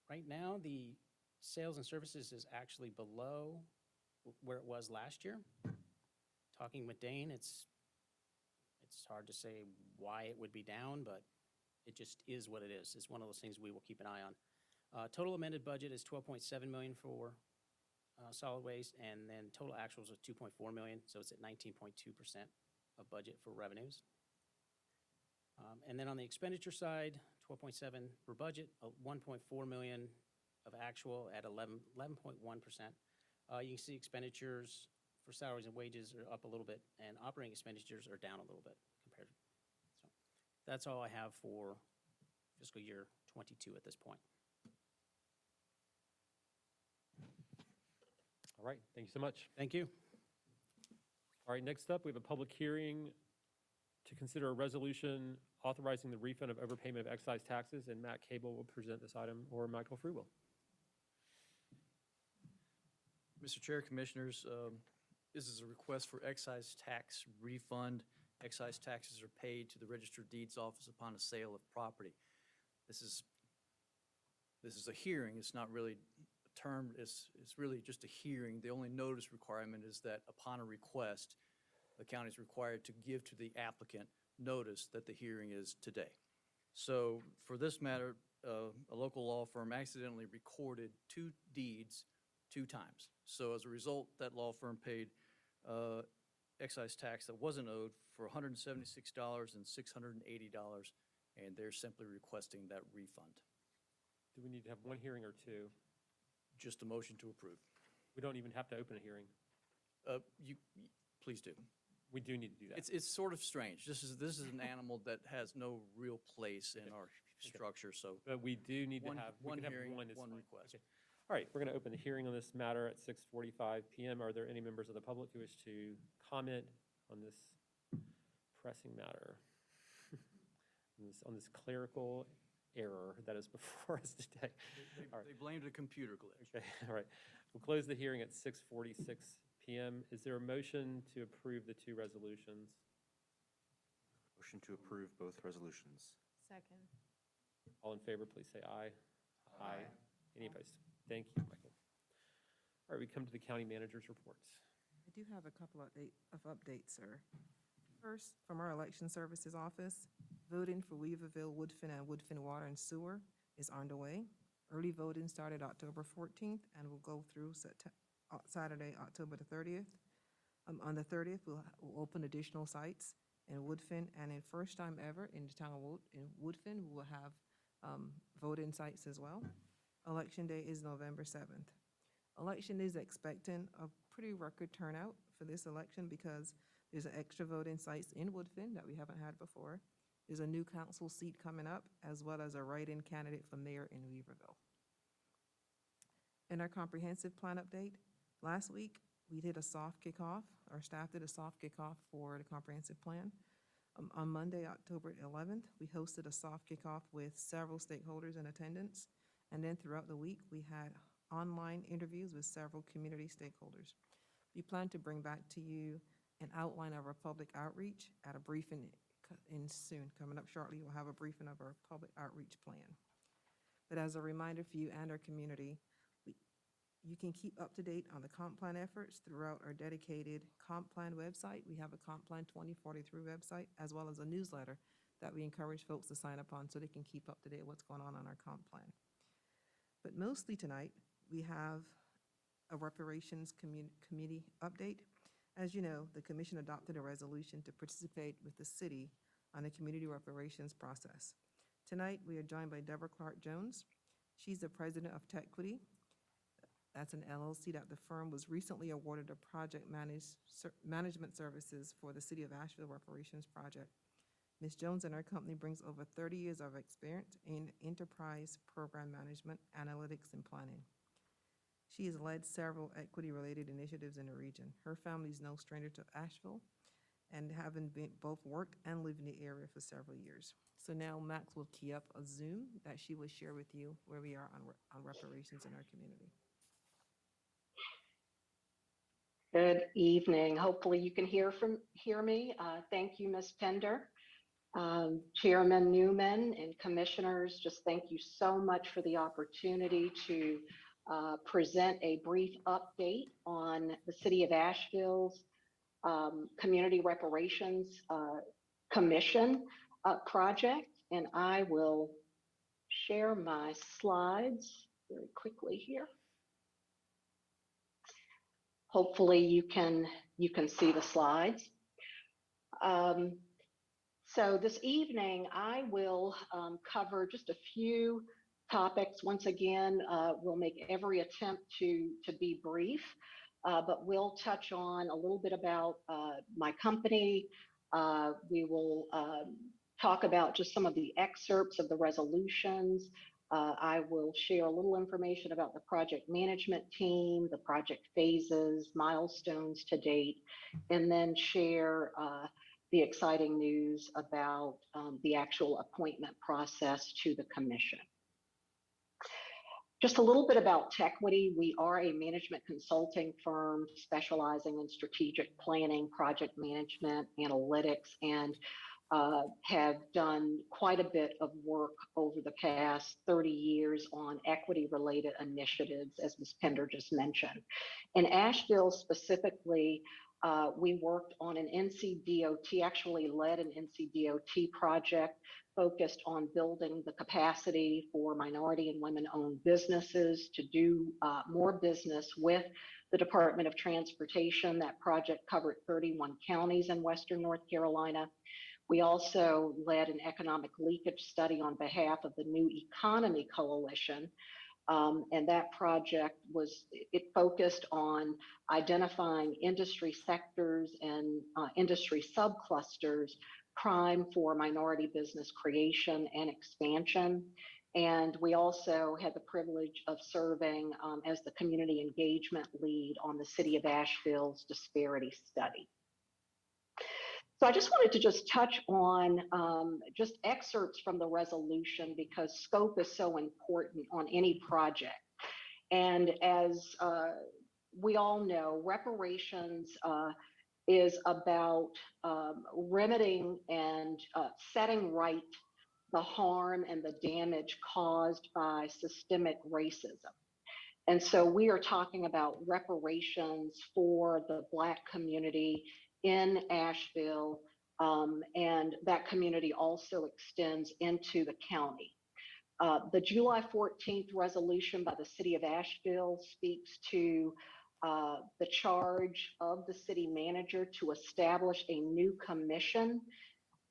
Speaker 21: right now the sales and services is actually below where it was last year. Talking with Dane, it's hard to say why it would be down, but it just is what it is. It's one of those things we will keep an eye on. Total amended budget is $12.7 million for solid waste, and then total actuals of $2.4 million, so it's at 19.2% of budget for revenues. And then on the expenditure side, 12.7 for budget, 1.4 million of actual at 11.1%. You can see expenditures for salaries and wages are up a little bit, and operating expenditures are down a little bit compared. So that's all I have for fiscal year '22 at this point.
Speaker 1: All right. Thank you so much.
Speaker 21: Thank you.
Speaker 1: All right. Next up, we have a public hearing to consider a resolution authorizing the refund of overpayment of excise taxes, and Matt Cable will present this item, or Michael Free will.
Speaker 5: Mr. Chair, Commissioners, this is a request for excise tax refund. Excise taxes are paid to the Registered Deeds Office upon a sale of property. This is a hearing. It's not really a term. It's really just a hearing. The only notice requirement is that upon a request, the county is required to give to the applicant notice that the hearing is today. So for this matter, a local law firm accidentally recorded 2 deeds 2 times. So as a result, that law firm paid excise tax that wasn't owed for $176 and $680, and they're simply requesting that refund.
Speaker 1: Do we need to have one hearing or two?
Speaker 5: Just a motion to approve.
Speaker 1: We don't even have to open a hearing.
Speaker 5: Please do.
Speaker 1: We do need to do that.
Speaker 5: It's sort of strange. This is an animal that has no real place in our structure, so
Speaker 1: But we do need to
Speaker 5: one-
Speaker 1: have, we
Speaker 5: one
Speaker 1: can have
Speaker 5: hearing,
Speaker 1: one. is
Speaker 5: one
Speaker 1: fine.
Speaker 5: request.
Speaker 1: Okay. All right, we're going to open the hearing on this matter at 6:45 PM. Are there any members of the public who wish to comment on this pressing matter? On this clerical error that is before us today? All right.
Speaker 5: They blamed a computer glitch.
Speaker 1: Okay, all right. We'll close the hearing at 6:46 PM. Is there a motion to approve the two resolutions?
Speaker 7: Motion to approve both resolutions.
Speaker 2: Second.
Speaker 1: All in favor, please say aye. Aye. Any opposed? Thank you, Michael. All right, we come to the county manager's reports.
Speaker 12: I do have a couple of updates, sir. First, from our Election Services Office, voting for Weaverville, Woodfin, and Woodfin Water and Sewer is underway. Early voting started October 14th and will go through Saturday, October the 30th. On the 30th, we'll open additional sites in Woodfin, and in first time ever in the town of Woodfin, we will have voting sites as well. Election day is November 7th. Election is expecting a pretty record turnout for this election because there's an extra voting sites in Woodfin that we haven't had before. There's a new council seat coming up, as well as a write-in candidate for mayor in Weaverville. In our comprehensive plan update, last week, we did a soft kickoff. Our staff did a soft kickoff for the comprehensive plan. On Monday, October 11th, we hosted a soft kickoff with several stakeholders in attendance. And then throughout the week, we had online interviews with several community stakeholders. We plan to bring back to you an outline of our public outreach at a briefing soon. Coming up shortly, we'll have a briefing of our public outreach plan. But as a reminder for you and our community, you can keep up to date on the comp plan efforts throughout our dedicated comp plan website. We have a comp plan 2043 website, as well as a newsletter that we encourage folks to sign up on so they can keep up to date with what's going on our comp plan. But mostly tonight, we have a reparations committee update. As you know, the commission adopted a resolution to participate with the city on the community reparations process. Tonight, we are joined by Deborah Clark-Jones. She's the president of Tequity. That's an LLC that the firm was recently awarded a project management services for the City of Asheville Reparations Project. Ms. Jones and her company brings over 30 years of experience in enterprise program management, analytics, and planning. She has led several equity-related initiatives in the region. Her family is no stranger to Asheville and having both worked and lived in the area for several years. So now Max will key up a Zoom that she will share with you where we are on reparations in our community.
Speaker 9: Good evening. Hopefully you can hear me. Thank you, Ms. Pender. Chairman Newman and commissioners, just thank you so much for the opportunity to present a brief update on the City of Asheville's Community Reparations Commission project. And I will share my slides very quickly here. Hopefully you can see the slides. So this evening, I will cover just a few topics. Once again, we'll make every attempt to be brief, but we'll touch on a little bit about my company. We will talk about just some of the excerpts of the resolutions. I will share a little information about the project management team, the project phases, milestones to date, and then share the exciting news about the actual appointment process to the commission. Just a little bit about Tequity. We are a management consulting firm specializing in strategic planning, project management, analytics, and have done quite a bit of work over the past 30 years on equity-related initiatives, as Ms. Pender just mentioned. In Asheville specifically, we worked on an NCDOT, actually led an NCDOT project focused on building the capacity for minority and women-owned businesses to do more business with the Department of Transportation. That project covered 31 counties in Western North Carolina. We also led an economic leakage study on behalf of the New Economy Coalition. And that project it focused on identifying industry sectors and industry subclusters prime for minority business creation and expansion. And we also had the privilege of serving as the community engagement lead on the City of Asheville's disparity study. So I just wanted to just touch on just excerpts from the resolution because scope is so important on any project. And as we all know, reparations is about remedying and setting right the harm and the damage caused by systemic racism. And so we are talking about reparations for the Black community in Asheville, and that community also extends into the county. The July 14th resolution by the City of Asheville speaks to the charge of the city manager to establish a new commission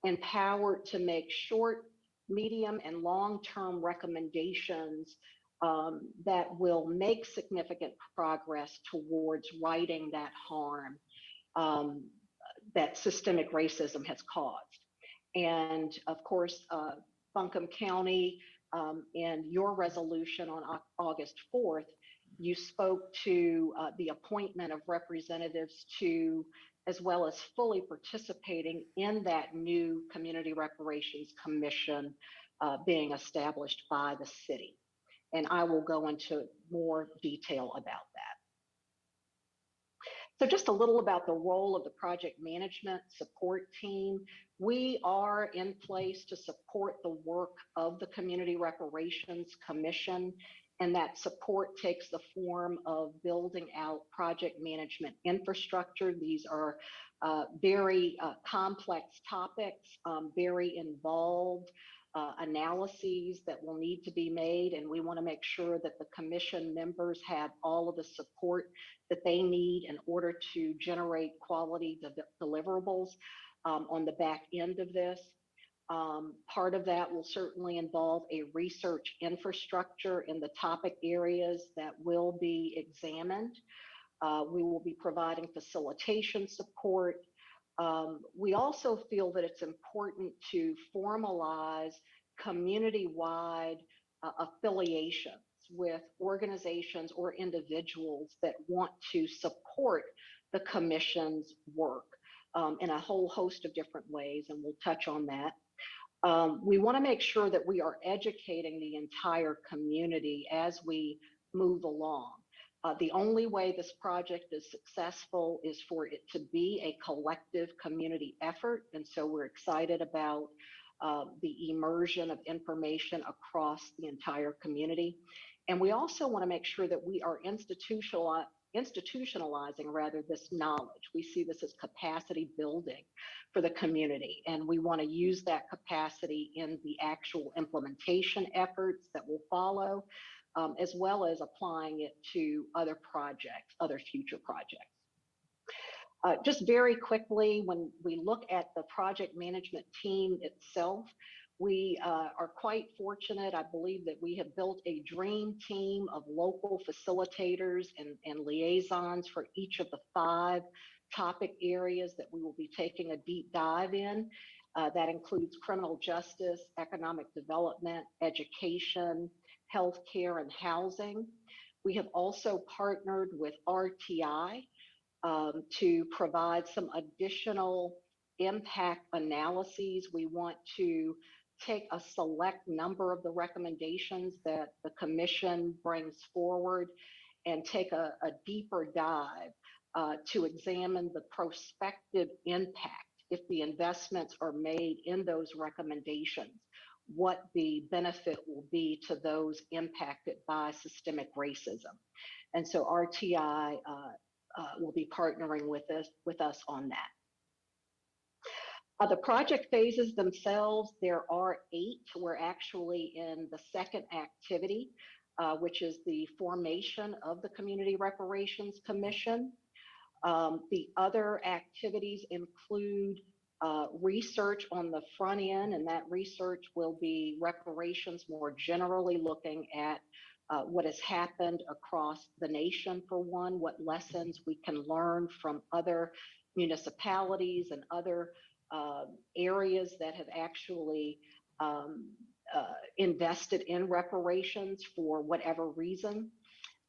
Speaker 9: empowered to make short, medium, and long-term recommendations that will make significant progress towards righting that harm that systemic racism has caused. And of course, Buncombe County, in your resolution on August 4th, you spoke to the appointment of representatives to, as well as fully participating in that new Community Reparations Commission being established by the city. And I will go into more detail about that. So just a little about the role of the project management support team. We are in place to support the work of the Community Reparations Commission, and that support takes the form of building out project management infrastructure. These are very complex topics, very involved analyses that will need to be made, and we want to make sure that the commission members have all of the support that they need in order to generate quality deliverables on the back end of this. Part of that will certainly involve a research infrastructure in the topic areas that will be examined. We will be providing facilitation support. We also feel that it's important to formalize community-wide affiliations with organizations or individuals that want to support the commission's work in a whole host of different ways, and we'll touch on that. We want to make sure that we are educating the entire community as we move along. The only way this project is successful is for it to be a collective community effort. And so we're excited about the immersion of information across the entire community. And we also want to make sure that we are institutionalizing rather this knowledge. We see this as capacity building for the community. And we want to use that capacity in the actual implementation efforts that will follow. As well as applying it to other projects, other future projects. Just very quickly, when we look at the project management team itself, we are quite fortunate. I believe that we have built a dream team of local facilitators and liaisons for each of the 5 topic areas that we will be taking a deep dive in. That includes criminal justice, economic development, education, healthcare, and housing. We have also partnered with RTI to provide some additional impact analyses. We want to take a select number of the recommendations that the commission brings forward and take a deeper dive to examine the prospective impact if the investments are made in those recommendations, what the benefit will be to those impacted by systemic racism. And so RTI will be partnering with us on that. The project phases themselves, there are 8. We're actually in the second activity, which is the formation of the Community Reparations Commission. The other activities include research on the front end, and that research will be reparations, more generally looking at what has happened across the nation, for one, what lessons we can learn from other municipalities and other areas that have actually invested in reparations for whatever reason.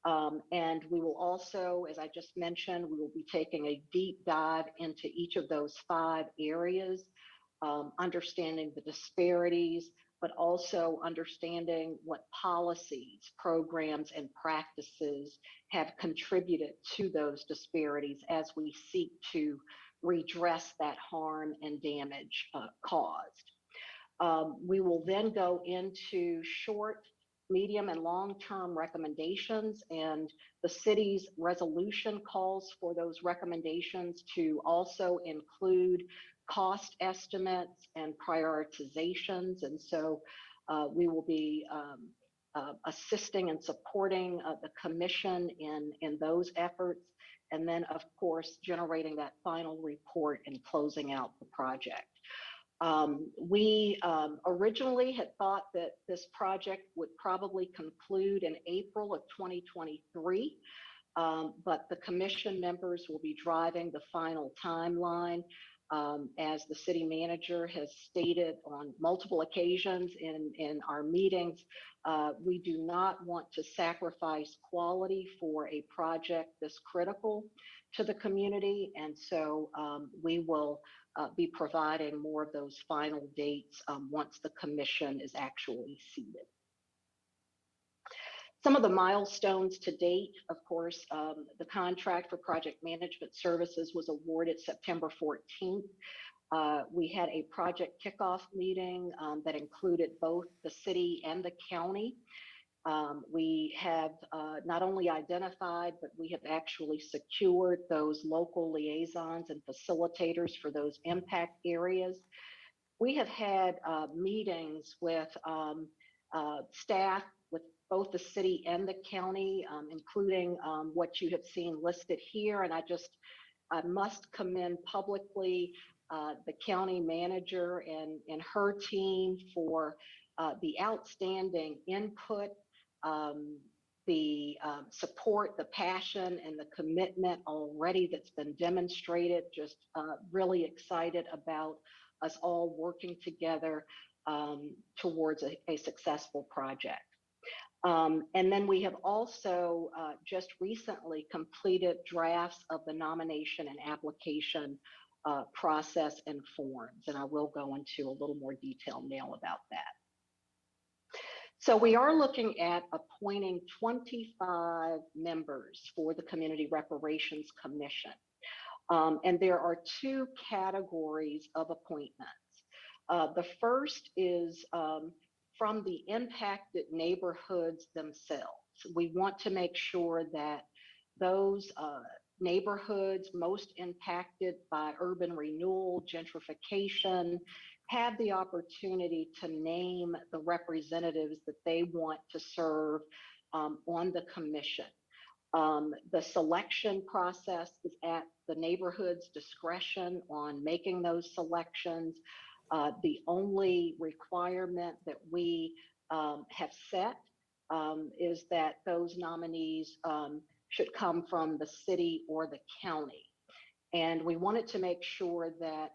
Speaker 9: And we will also, as I just mentioned, we will be taking a deep dive into each of those 5 areas, understanding the disparities, but also understanding what policies, programs, and practices have contributed to those disparities as we seek to redress that harm and damage caused. We will then go into short, medium, and long-term recommendations, and the city's resolution calls for those recommendations to also include cost estimates and prioritizations. And so we will be assisting and supporting the commission in those efforts, and then, of course, generating that final report and closing out the project. We originally had thought that this project would probably conclude in April of 2023, but the commission members will be driving the final timeline. As the city manager has stated on multiple occasions in our meetings, we do not want to sacrifice quality for a project this critical to the community, and so we will be providing more of those final dates once the commission is actually seated. Some of the milestones to date, of course, the contract for project management services was awarded September 14th. We had a project kickoff meeting that included both the city and the county. We have not only identified, but we have actually secured those local liaisons and facilitators for those impact areas. We have had meetings with staff with both the city and the county, including what you have seen listed here. And I must commend publicly the county manager and her team for the outstanding input, the support, the passion, and the commitment already that's been demonstrated. Just really excited about us all working together towards a successful project. And then we have also just recently completed drafts of the nomination and application process and forms, and I will go into a little more detail now about that. So we are looking at appointing 25 members for the Community Reparations Commission. And there are 2 categories of appointments. The first is from the impacted neighborhoods themselves. We want to make sure that those neighborhoods most impacted by urban renewal, gentrification, have the opportunity to name the representatives that they want to serve on the commission. The selection process is at the neighborhood's discretion on making those selections. The only requirement that we have set is that those nominees should come from the city or the county. And we wanted to make sure that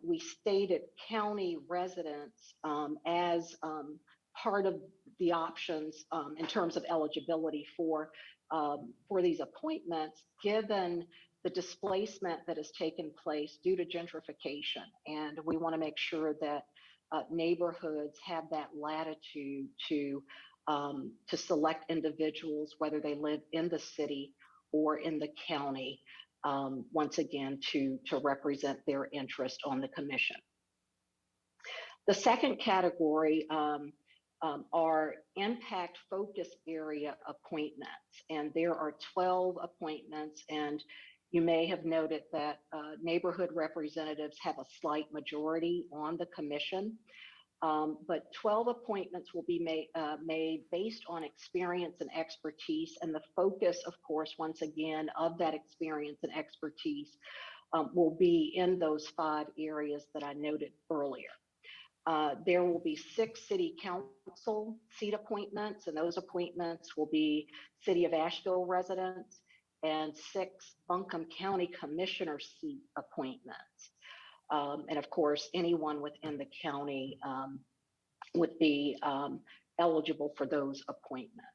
Speaker 9: we stated county residents as part of the options in terms of eligibility for these appointments, given the displacement that has taken place due to gentrification. And we want to make sure that neighborhoods have that latitude to select individuals, whether they live in the city or in the county, once again, to represent their interest on the commission. The second category are impact focus area appointments, and there are 12 appointments, and you may have noted that neighborhood representatives have a slight majority on the commission. But 12 appointments will be made based on experience and expertise, and the focus, of course, once again, of that experience and expertise will be in those 5 areas that I noted earlier. There will be 6 city council seat appointments, and those appointments will be City of Asheville residents, and 6 Buncombe County Commissioner seat appointments. And of course, anyone within the county would be eligible for those appointments.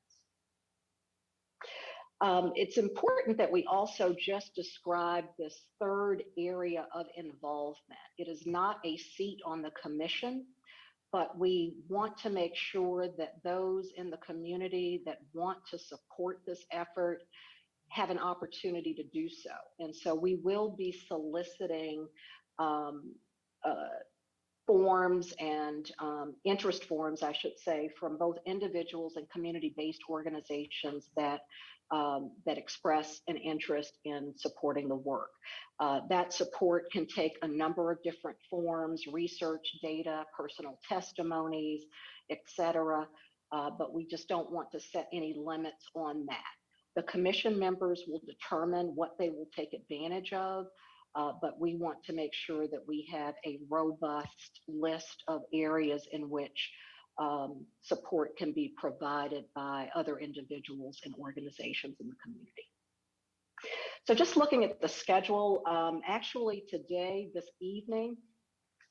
Speaker 9: It's important that we also just describe this 3rd area of involvement. It is not a seat on the commission, but we want to make sure that those in the community that want to support this effort have an opportunity to do so. And so we will be soliciting forms and interest forms, I should say, from both individuals and community-based organizations that express an interest in supporting the work. That support can take a number of different forms: research, data, personal testimonies, etc. But we just don't want to set any limits on that. The commission members will determine what they will take advantage of, but we want to make sure that we have a robust list of areas in which support can be provided by other individuals and organizations in the community. So just looking at the schedule, actually today, this evening,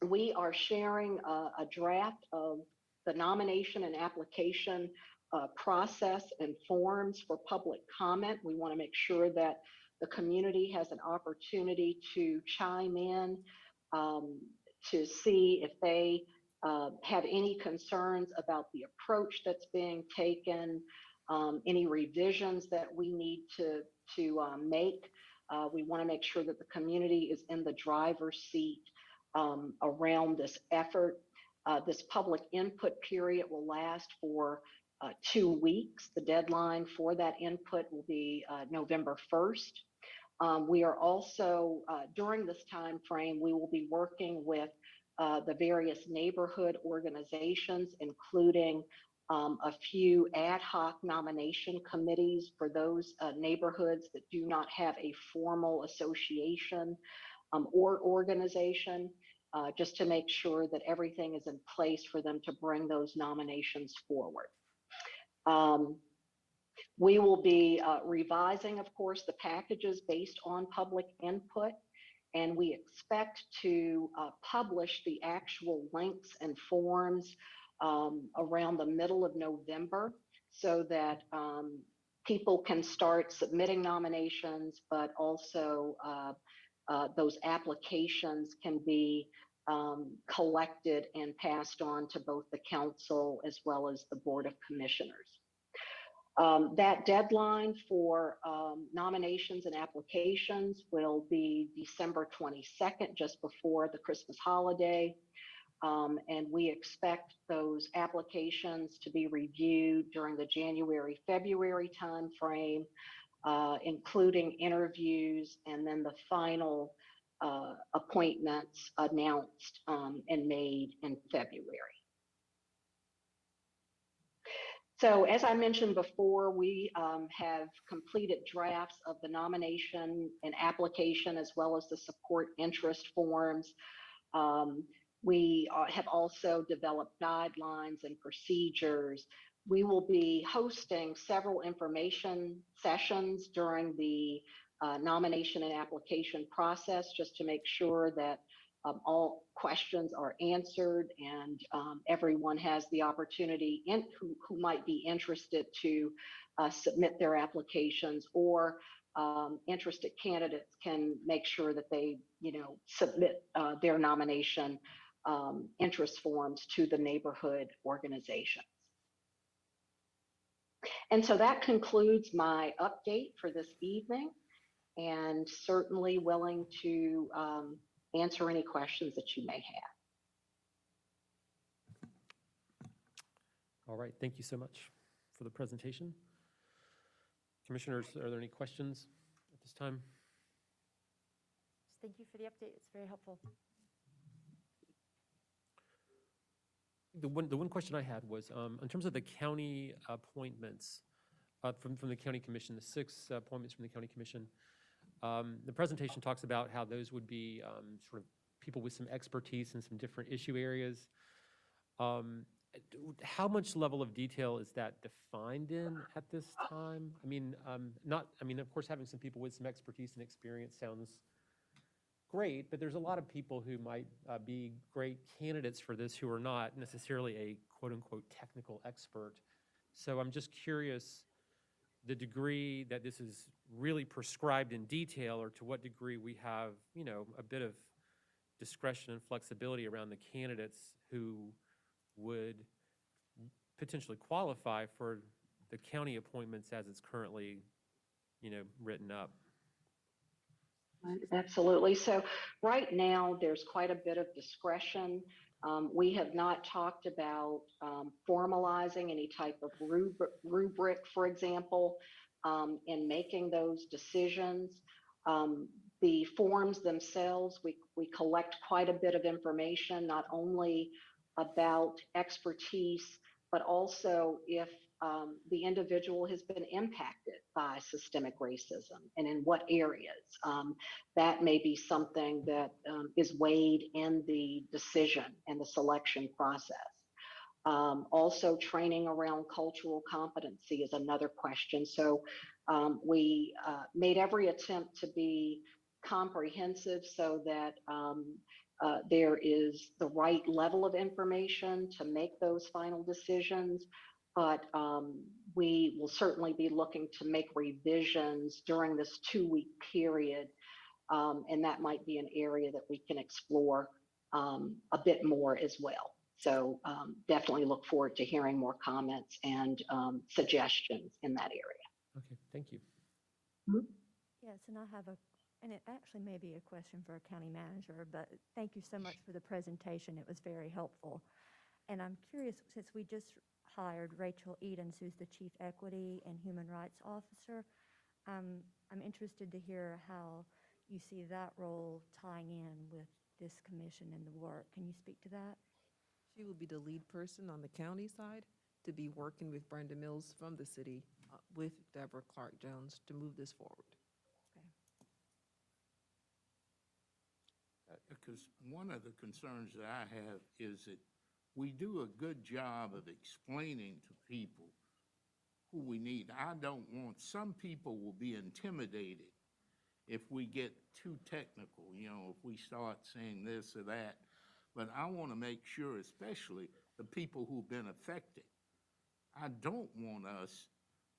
Speaker 9: we are sharing a draft of the nomination and application process and forms for public comment. We want to make sure that the community has an opportunity to chime in to see if they have any concerns about the approach that's being taken, any revisions that we need to make. We want to make sure that the community is in the driver's seat around this effort. This public input period will last for 2 weeks. The deadline for that input will be November 1st. We are also, during this time frame, we will be working with the various neighborhood organizations, including a few ad hoc nomination committees for those neighborhoods that do not have a formal association or organization, just to make sure that everything is in place for them to bring those nominations forward. We will be revising, of course, the packages based on public input, and we expect to publish the actual links and forms around the middle of November, so that people can start submitting nominations, but also those applications can be collected and passed on to both the council as well as the Board of Commissioners. That deadline for nominations and applications will be December 22nd, just before the Christmas holiday. And we expect those applications to be reviewed during the January-February timeframe, including interviews, and then the final appointments announced and made in February. So as I mentioned before, we have completed drafts of the nomination and application, as well as the support interest forms. We have also developed guidelines and procedures. We will be hosting several information sessions during the nomination and application process, just to make sure that all questions are answered, and everyone has the opportunity who might be interested to submit their applications, or interested candidates can make sure that they, submit their nomination interest forms to the neighborhood organizations. And so that concludes my update for this evening, and certainly willing to answer any questions that you may have.
Speaker 1: All right, thank you so much for the presentation. Commissioners, are there any questions at this time?
Speaker 22: Thank you for the update. It's very helpful.
Speaker 1: The one question I had was, in terms of the county appointments from the county commission, the 6 appointments from the county commission, The presentation talks about how those would be sort of people with some expertise in some different issue areas. How much level of detail is that defined in at this time? I mean, of course, having some people with some expertise and experience sounds great, but there's a lot of people who might be great candidates for this who are not necessarily a quote-unquote technical expert. So I'm just curious the degree that this is really prescribed in detail, or to what degree we have, a bit of discretion and flexibility around the candidates who would potentially qualify for the county appointments as it's currently, written up.
Speaker 9: Absolutely. So right now, there's quite a bit of discretion. We have not talked about formalizing any type of rubric, for example, in making those decisions. The forms themselves, we collect quite a bit of information, not only about expertise, but also if the individual has been impacted by systemic racism and in what areas. That may be something that is weighed in the decision and the selection process. Also, training around cultural competency is another question. So we made every attempt to be comprehensive so that there is the right level of information to make those final decisions. But we will certainly be looking to make revisions during this 2-week period. And that might be an area that we can explore a bit more as well. So definitely look forward to hearing more comments and suggestions in that area.
Speaker 1: Okay, thank you.
Speaker 22: Yes, and and it actually may be a question for a county manager, but thank you so much for the presentation. It was very helpful. And I'm curious, since we just hired Rachel Edens, who's the Chief Equity and Human Rights Officer, I'm interested to hear how you see that role tying in with this commission and the work. Can you speak to that?
Speaker 12: She will be the lead person on the county side to be working with Brenda Mills from the city with Deborah Clark Jones to move this forward.
Speaker 4: Because one of the concerns that I have is that we do a good job of explaining to people who we need. I don't want, some people will be intimidated if we get too technical, if we start saying this or that. But I want to make sure, especially the people who've been affected, I don't want us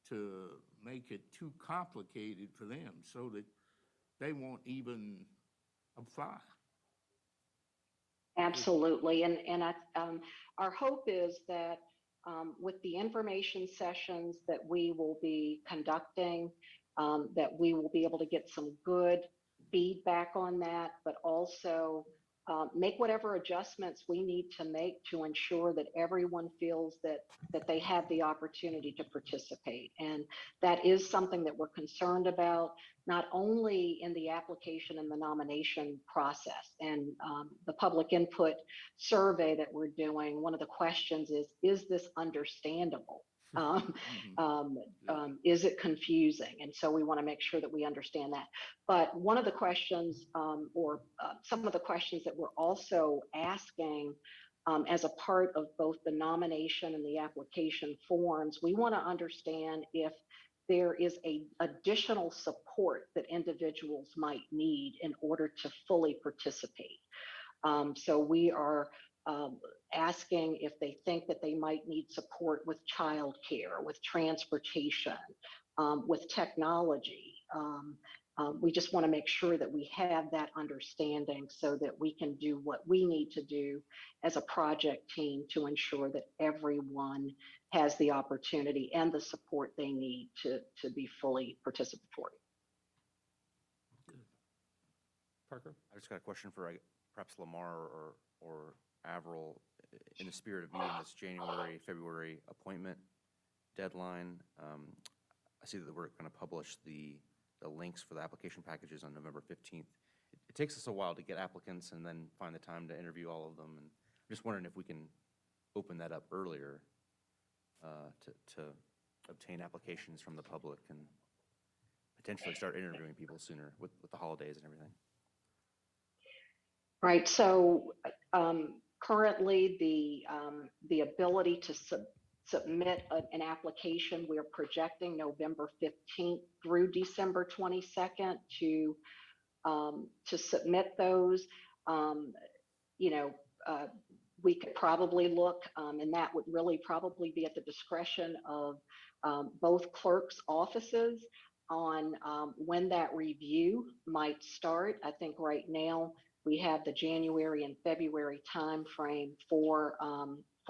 Speaker 4: to make it too complicated for them so that they won't even apply.
Speaker 9: Absolutely. And our hope is that with the information sessions that we will be conducting, that we will be able to get some good feedback on that, but also make whatever adjustments we need to make to ensure that everyone feels that they have the opportunity to participate. And that is something that we're concerned about, not only in the application and the nomination process. And the public input survey that we're doing, one of the questions is this understandable? Is it confusing? And so we want to make sure that we understand that. But one of the questions, or some of the questions that we're also asking as a part of both the nomination and the application forms, we want to understand if there is additional support that individuals might need in order to fully participate. So we are asking if they think that they might need support with childcare, with transportation, with technology. We just want to make sure that we have that understanding so that we can do what we need to do as a project team to ensure that everyone has the opportunity and the support they need to be fully participatory.
Speaker 1: Parker?
Speaker 7: I just got a question for perhaps Lamar or Avril. In the spirit of meeting this January, February appointment deadline, I see that we're going to publish the links for the application packages on November 15th. It takes us a while to get applicants and then find the time to interview all of them. And I'm just wondering if we can open that up earlier to obtain applications from the public and potentially start interviewing people sooner with the holidays and everything.
Speaker 9: Right, so currently the ability to submit an application, we're projecting November 15th through December 22nd to submit those. You know, we could probably look, and that would really probably be at the discretion of both clerks' offices on when that review might start. I think right now we have the January and February timeframe for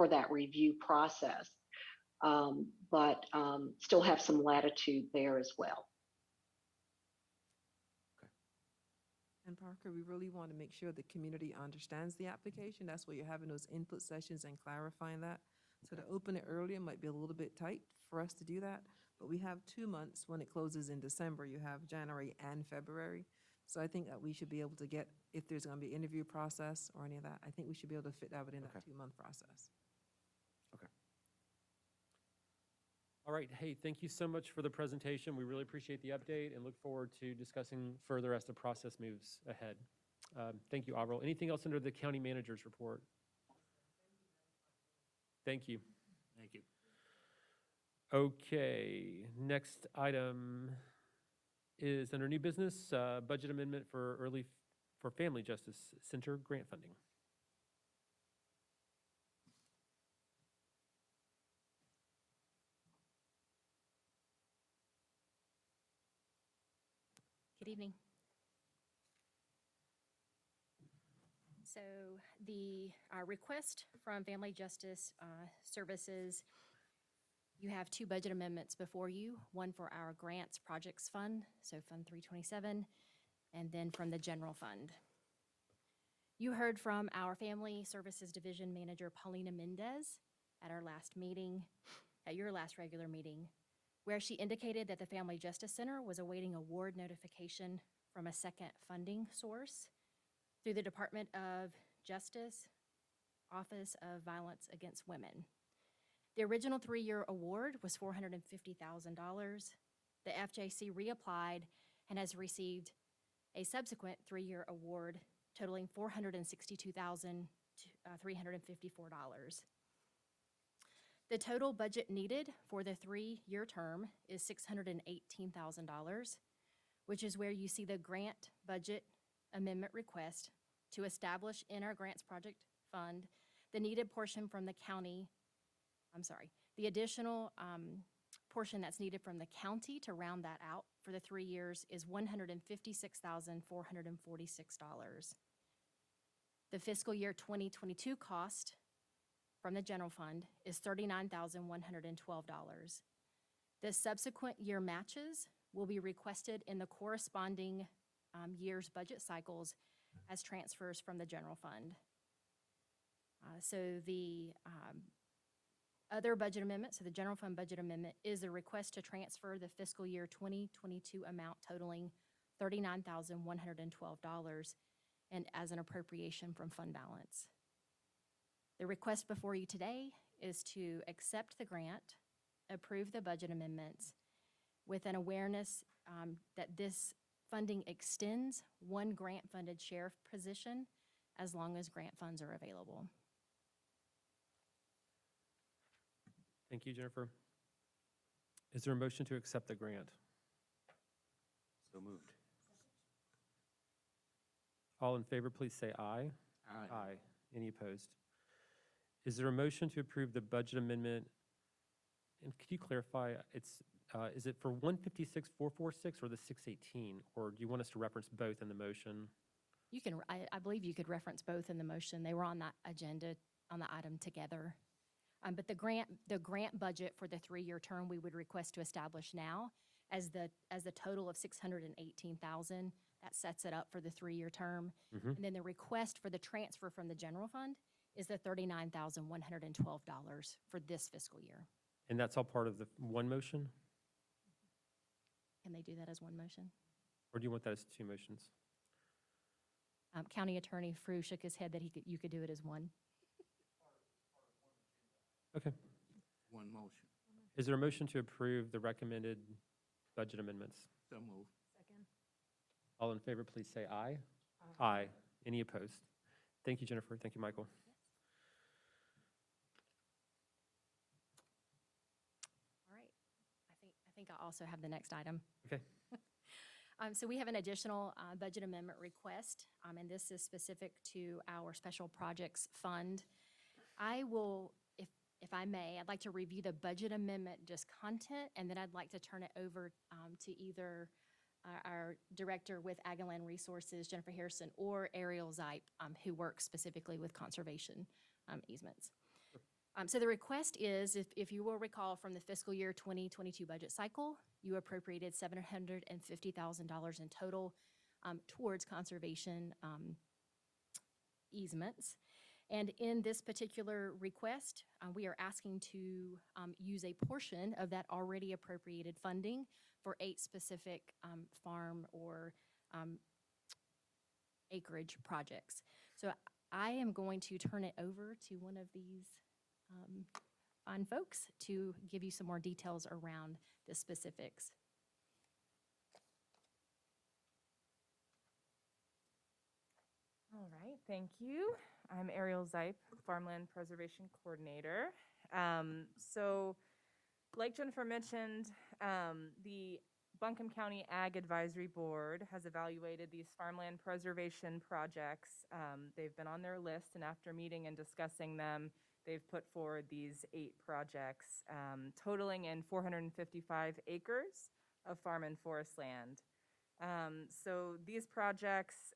Speaker 9: that review process, but still have some latitude there as well.
Speaker 12: And Parker, we really want to make sure the community understands the application. That's why you're having those input sessions and clarifying that. So to open it earlier might be a little bit tight for us to do that, but we have 2 months when it closes in December. You have January and February. So I think that we should be able to get, if there's going to be an interview process or any of that, I think we should be able to fit that within that 2-month process.
Speaker 1: All right, hey, thank you so much for the presentation. We really appreciate the update and look forward to discussing further as the process moves ahead. Thank you, Avril. Anything else under the county manager's report? Thank you.
Speaker 4: Thank you.
Speaker 1: Okay, next item is under new business, budget amendment for Family Justice Center grant funding.
Speaker 10: Good evening. So the request from Family Justice Services, you have 2 budget amendments before you, one for our Grants Projects Fund, so Fund 327, and then from the General Fund. You heard from our Family Services Division Manager, Paulina Mendez, at our last meeting, at your last regular meeting, where she indicated that the Family Justice Center was awaiting award notification from a second funding source through the Department of Justice, Office of Violence Against Women. The original 3-year award was $450,000. The FJC reapplied and has received a subsequent 3-year award totaling $462,354. The total budget needed for the 3-year term is $618,000, which is where you see the grant budget amendment request to establish in our Grants Project Fund the needed portion from the county, the additional portion that's needed from the county to round that out for the 3 years is $156,446. The fiscal year 2022 cost from the general fund is $39,112. The subsequent year matches will be requested in the corresponding year's budget cycles as transfers from the general fund. So the other budget amendment, so the general fund budget amendment, is a request to transfer the fiscal year 2022 amount totaling $39,112 and as an appropriation from fund balance. The request before you today is to accept the grant, approve the budget amendments with an awareness that this funding extends one grant-funded sheriff position as long as grant funds are available.
Speaker 1: Thank you, Jennifer. Is there a motion to accept the grant?
Speaker 7: So moved.
Speaker 1: All in favor, please say aye.
Speaker 4: Aye.
Speaker 1: Aye. Any opposed? Is there a motion to approve the budget amendment? And could you clarify, is it for 156,446 or the 618? Or do you want us to reference both in the motion?
Speaker 10: You can, I believe you could reference both in the motion. They were on that agenda, on the item together. But the grant budget for the 3-year term we would request to establish now as the total of $618,000. That sets it up for the 3-year term.
Speaker 1: Mm-hmm.
Speaker 10: And then the request for the transfer from the general fund is the $39,112 for this fiscal year.
Speaker 1: And that's all part of the one motion?
Speaker 10: Can they do that as one motion?
Speaker 1: Or do you want that as 2 motions?
Speaker 10: County Attorney Frew shook his head that you could do it as one.
Speaker 1: Okay.
Speaker 4: One motion.
Speaker 1: Is there a motion to approve the recommended budget amendments?
Speaker 4: So move.
Speaker 10: Second.
Speaker 1: All in favor, please say aye. Aye. Any opposed? Thank you, Jennifer. Thank you, Michael.
Speaker 10: All right. I think I also have the next item.
Speaker 1: Okay.
Speaker 10: So we have an additional budget amendment request, and this is specific to our Special Projects Fund. I will, if I may, I'd like to review the budget amendment, just content, and then I'd like to turn it over to either our director with Ag and Land Resources, Jennifer Harrison, or Ariel Zipe, who works specifically with conservation easements. So the request is, if you will recall from the fiscal year 2022 budget cycle, you appropriated $750,000 in total towards conservation easements. And in this particular request, we are asking to use a portion of that already appropriated funding for 8 specific farm or acreage projects. So I am going to turn it over to one of these fine folks to give you some more details around the specifics.
Speaker 8: All right, thank you. I'm Ariel Zipe, Farmland Preservation Coordinator. So, like Jennifer mentioned, the Buncombe County Ag Advisory Board has evaluated these farmland preservation projects. They've been on their list, and after meeting and discussing them, they've put forward these 8 projects, totaling in 455 acres of farm and forest land. So these projects,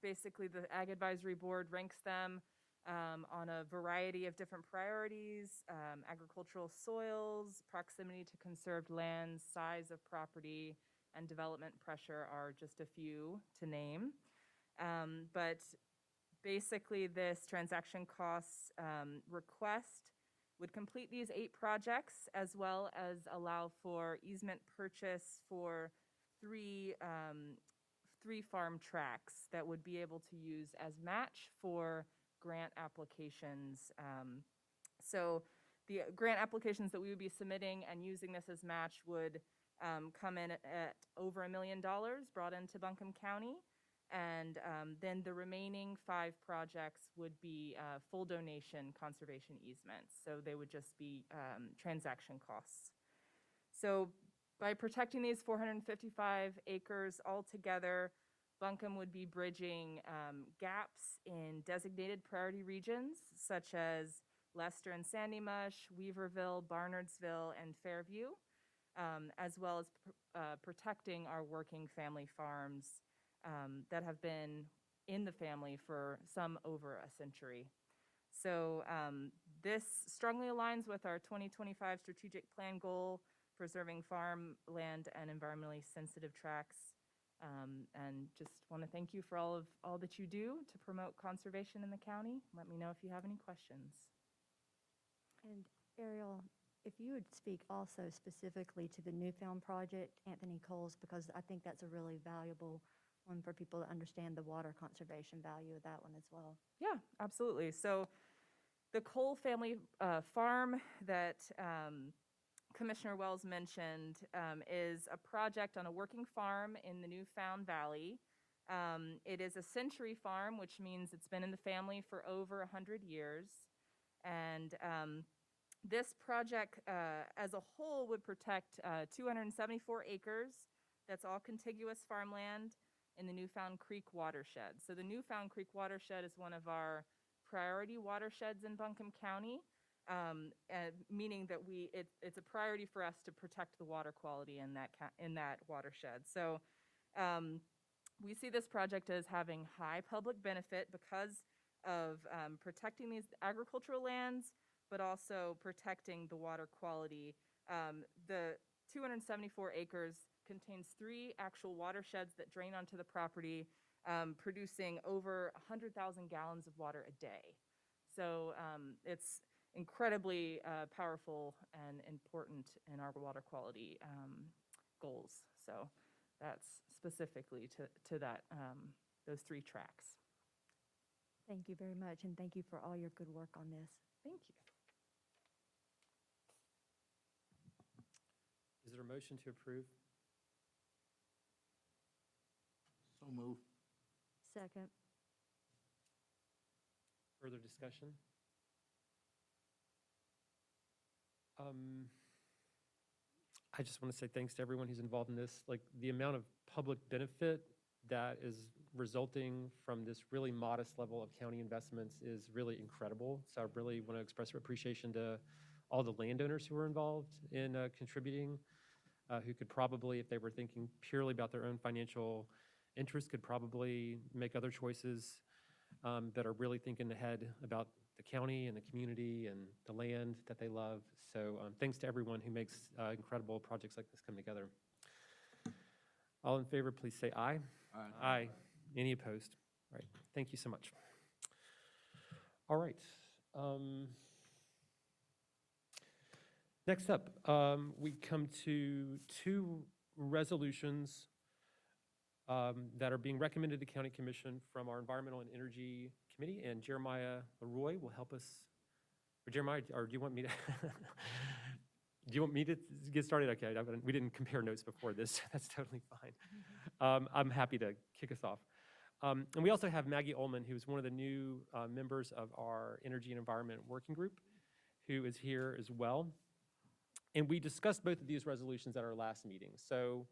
Speaker 8: basically the Ag Advisory Board ranks them on a variety of different priorities. Agricultural soils, proximity to conserved lands, size of property, and development pressure are just a few to name. But basically this transaction costs request would complete these 8 projects, as well as allow for easement purchase for 3 farm tracts that would be able to use as match for grant applications. So the grant applications that we would be submitting and using this as match would come in at over $1 million brought into Buncombe County. And then the remaining 5 projects would be full donation conservation easements. So they would just be transaction costs. So by protecting these 455 acres altogether, Buncombe would be bridging gaps in designated priority regions such as Leicester and Sandy Mush, Weaverville, Barnardsville, and Fairview, as well as protecting our working family farms that have been in the family for some over a century. So this strongly aligns with our 2025 strategic plan goal, preserving farmland and environmentally sensitive tracts. And just want to thank you for all that you do to promote conservation in the county. Let me know if you have any questions.
Speaker 22: And Ariel, if you would speak also specifically to the Newfound project, Anthony Coles, because I think that's a really valuable one for people to understand the water conservation value of that one as well.
Speaker 8: Yeah, absolutely. So the Cole family farm that Commissioner Wells mentioned is a project on a working farm in the Newfound Valley. It is a century farm, which means it's been in the family for over 100 years. And this project as a whole would protect 274 acres. That's all contiguous farmland in the Newfound Creek watershed. So the Newfound Creek watershed is one of our priority watersheds in Buncombe County. Meaning that it's a priority for us to protect the water quality in that watershed. So we see this project as having high public benefit because of protecting these agricultural lands, but also protecting the water quality. The 274 acres contains 3 actual watersheds that drain onto the property, producing over 100,000 gallons of water a day. So it's incredibly powerful and important in our water quality goals. So that's specifically to that those 3 tracks.
Speaker 22: Thank you very much, and thank you for all your good work on this.
Speaker 8: Thank you.
Speaker 1: Is there a motion to approve?
Speaker 4: move.
Speaker 22: Second.
Speaker 1: Further discussion? I just want to say thanks to everyone who's involved in this. Like, the amount of public benefit that is resulting from this really modest level of county investments is really incredible. So I really want to express appreciation to all the landowners who were involved in contributing, who could probably, if they were thinking purely about their own financial interests, could probably make other choices that are really thinking ahead about the county and the community and the land that they love. So thanks to everyone who makes incredible projects like this come together. All in favor, please say aye.
Speaker 4: Aye.
Speaker 1: Aye. Any opposed? All right. Thank you so much. All right. Next up, we come to two resolutions that are being recommended to County Commission from our Environmental and Energy Committee, and Jeremiah Leroy will help us. Or Jeremiah, or do you want me to? Do you want me to get started? Okay, we didn't compare notes before this. That's totally fine. I'm happy to kick us off. And we also have Maggie Ullman, who is one of the new members of our Energy and Environment Working Group, who is here as well. And we discussed both of these resolutions at our last meeting. So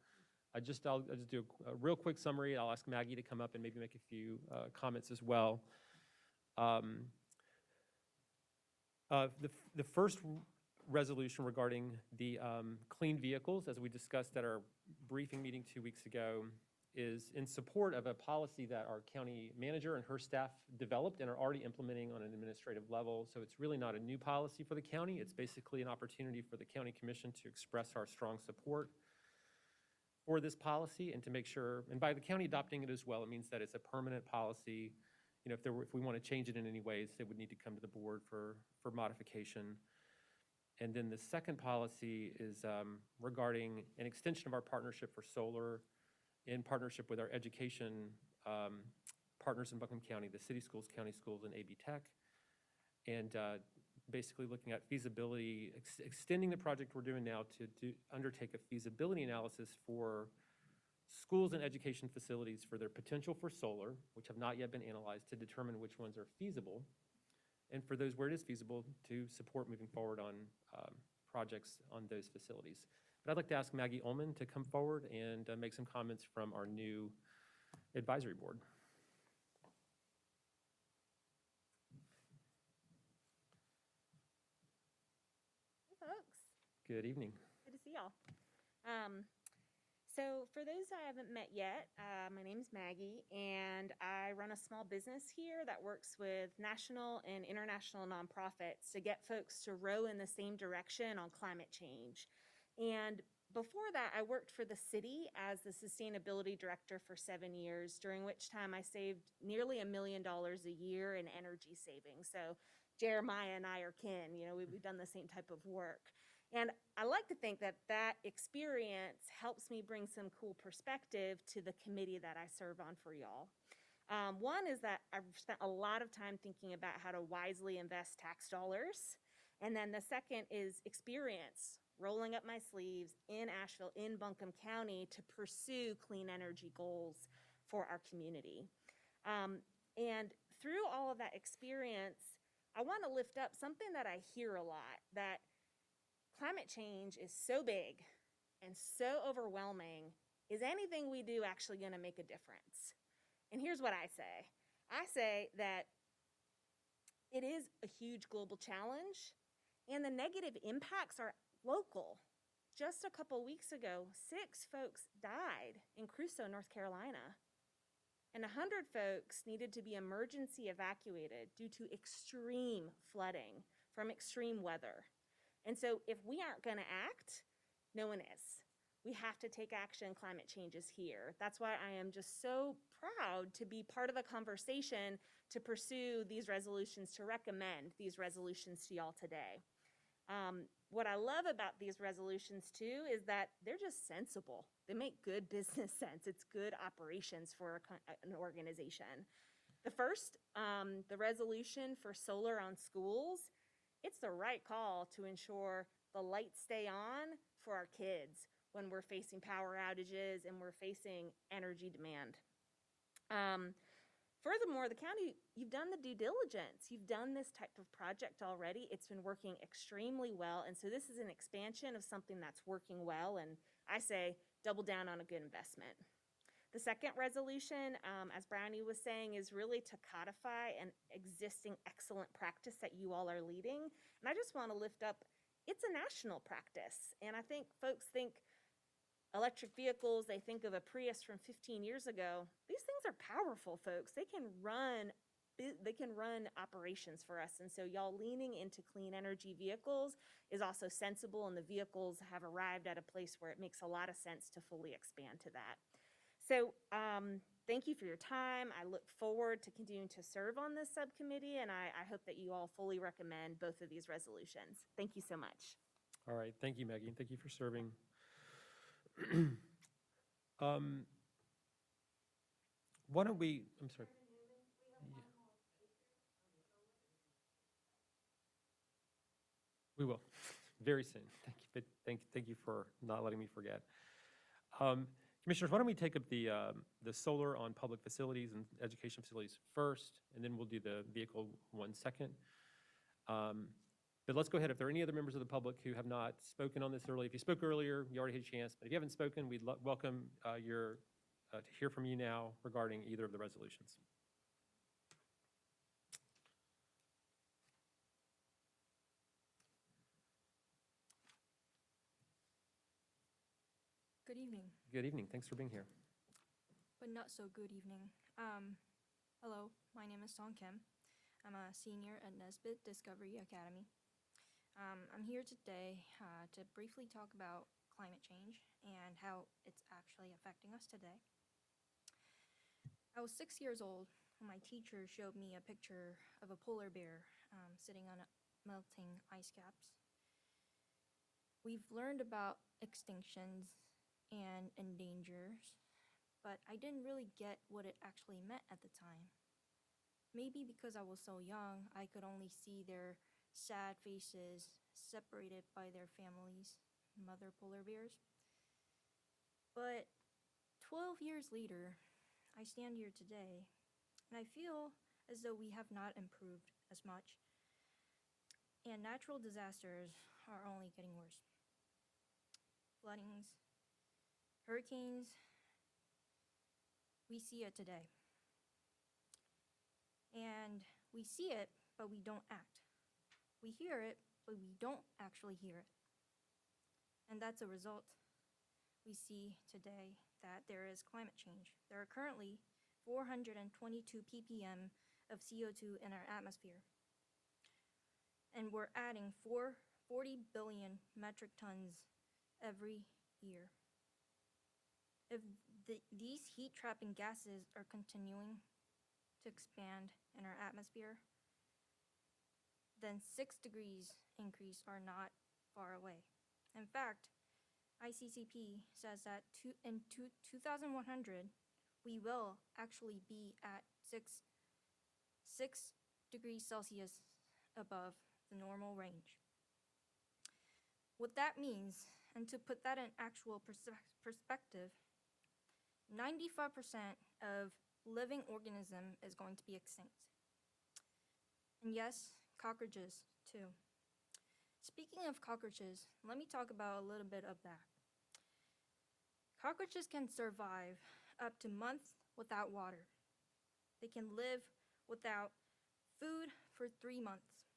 Speaker 1: I'll just do a real quick summary. I'll ask Maggie to come up and maybe make a few comments as well. The first resolution regarding the clean vehicles, as we discussed at our briefing meeting 2 weeks ago, is in support of a policy that our county manager and her staff developed and are already implementing on an administrative level. So it's really not a new policy for the county. It's basically an opportunity for the county commission to express our strong support for this policy and to make sure, and by the county adopting it as well, it means that it's a permanent policy. You know, if we want to change it in any ways, it would need to come to the board for modification. And then the second policy is regarding an extension of our partnership for solar in partnership with our education partners in Buncombe County, the city schools, county schools, and AB Tech. And basically looking at feasibility, extending the project we're doing now to undertake a feasibility analysis for schools and education facilities for their potential for solar, which have not yet been analyzed, to determine which ones are feasible. And for those where it is feasible, to support moving forward on projects on those facilities. But I'd like to ask Maggie Ullman to come forward and make some comments from our new advisory board.
Speaker 11: Hey, folks.
Speaker 1: Good evening.
Speaker 11: Good to see y'all. So for those I haven't met yet, my name's Maggie, and I run a small business here that works with national and international nonprofits to get folks to row in the same direction on climate change. And before that, I worked for the city as the sustainability director for 7 years, during which time I saved nearly $1 million a year in energy savings. So Jeremiah and I are kin, you know, we've done the same type of work. And I like to think that that experience helps me bring some cool perspective to the committee that I serve on for y'all. One is that I've spent a lot of time thinking about how to wisely invest tax dollars. And then the second is experience, rolling up my sleeves in Asheville, in Buncombe County, to pursue clean energy goals for our community. And through all of that experience, I want to lift up something that I hear a lot, that climate change is so big and so overwhelming. Is anything we do actually going to make a difference? And here's what I say. I say that it is a huge global challenge, and the negative impacts are local. Just a couple weeks ago, 6 folks died in Crusoe, North Carolina, and 100 folks needed to be emergency evacuated due to extreme flooding from extreme weather. And so if we aren't going to act, no one is. We have to take action. Climate change is here. That's why I am just so proud to be part of the conversation to pursue these resolutions, to recommend these resolutions to y'all today. What I love about these resolutions, too, is that they're just sensible. They make good business sense. It's good operations for an organization. The first, the resolution for solar on schools, it's the right call to ensure the lights stay on for our kids when we're facing power outages and we're facing energy demand. Furthermore, the county, you've done the due diligence. You've done this type of project already. It's been working extremely well. And so this is an expansion of something that's working well. And I say double down on a good investment. The second resolution, as Brownie was saying, is really to codify an existing excellent practice that you all are leading. And I just want to lift up, it's a national practice. And I think folks think electric vehicles, they think of a Prius from 15 years ago. These things are powerful, folks. They can run operations for us. And so y'all leaning into clean energy vehicles is also sensible, and the vehicles have arrived at a place where it makes a lot of sense to fully expand to that. So thank you for your time. I look forward to continuing to serve on this subcommittee, and I hope that you all fully recommend both of these resolutions. Thank you so much.
Speaker 1: All right, thank you, Maggie, and thank you for serving. Why don't we, I'm sorry. We will, very soon. Thank you for not letting me forget. Commissioners, why don't we take up the solar on public facilities and education facilities first, and then we'll do the vehicle one second. But let's go ahead. If there are any other members of the public who have not spoken on this early, if you spoke earlier, you already had a chance. But if you haven't spoken, we'd welcome to hear from you now regarding either of the resolutions.
Speaker 14: Good evening,
Speaker 1: Good evening. Thanks for being here.
Speaker 14: but not so good evening. Hello, my name is Song Kim. I'm a senior at Nesbitt Discovery Academy. I'm here today to briefly talk about climate change and how it's actually affecting us today. I was 6 years old when my teacher showed me a picture of a polar bear sitting on melting ice caps. We've learned about extinctions and endangers, but I didn't really get what it actually meant at the time. Maybe because I was so young, I could only see their sad faces separated by their families, mother polar bears. But 12 years later, I stand here today, and I feel as though we have not improved as much, and natural disasters are only getting worse. Floodings, hurricanes, we see it today. And we see it, but we don't act. We hear it, but we don't actually hear it. And that's a result. We see today that there is climate change. There are currently 422 ppm of CO2 in our atmosphere. And we're adding 40 billion metric tons every year. If these heat-trapping gases are continuing to expand in our atmosphere, then 6 degrees increase are not far away. In fact, ICCP says that in 2100, we will actually be at 6 degrees Celsius above the normal range. What that means, and to put that in actual perspective, 95% of living organism is going to be extinct. And yes, cockroaches too. Speaking of cockroaches, let me talk about a little bit of that. Cockroaches can survive up to months without water. They can live without food for 3 months.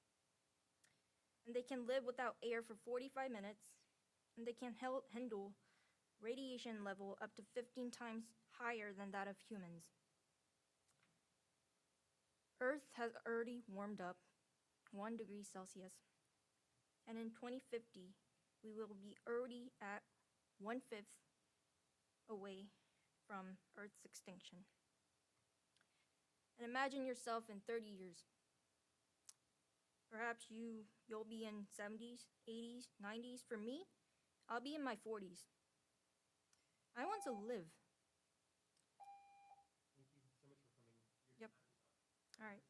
Speaker 14: And they can live without air for 45 minutes. And they can handle radiation level up to 15 times higher than that of humans. Earth has already warmed up 1 degree Celsius. And in 2050, we will be already at 1/5 away from Earth's extinction. And imagine yourself in 30 years. Perhaps you'll be in 70s, 80s, 90s. For me, I'll be in my 40s. I want to live.
Speaker 1: Thank you so much for coming.
Speaker 14: Yep. All right.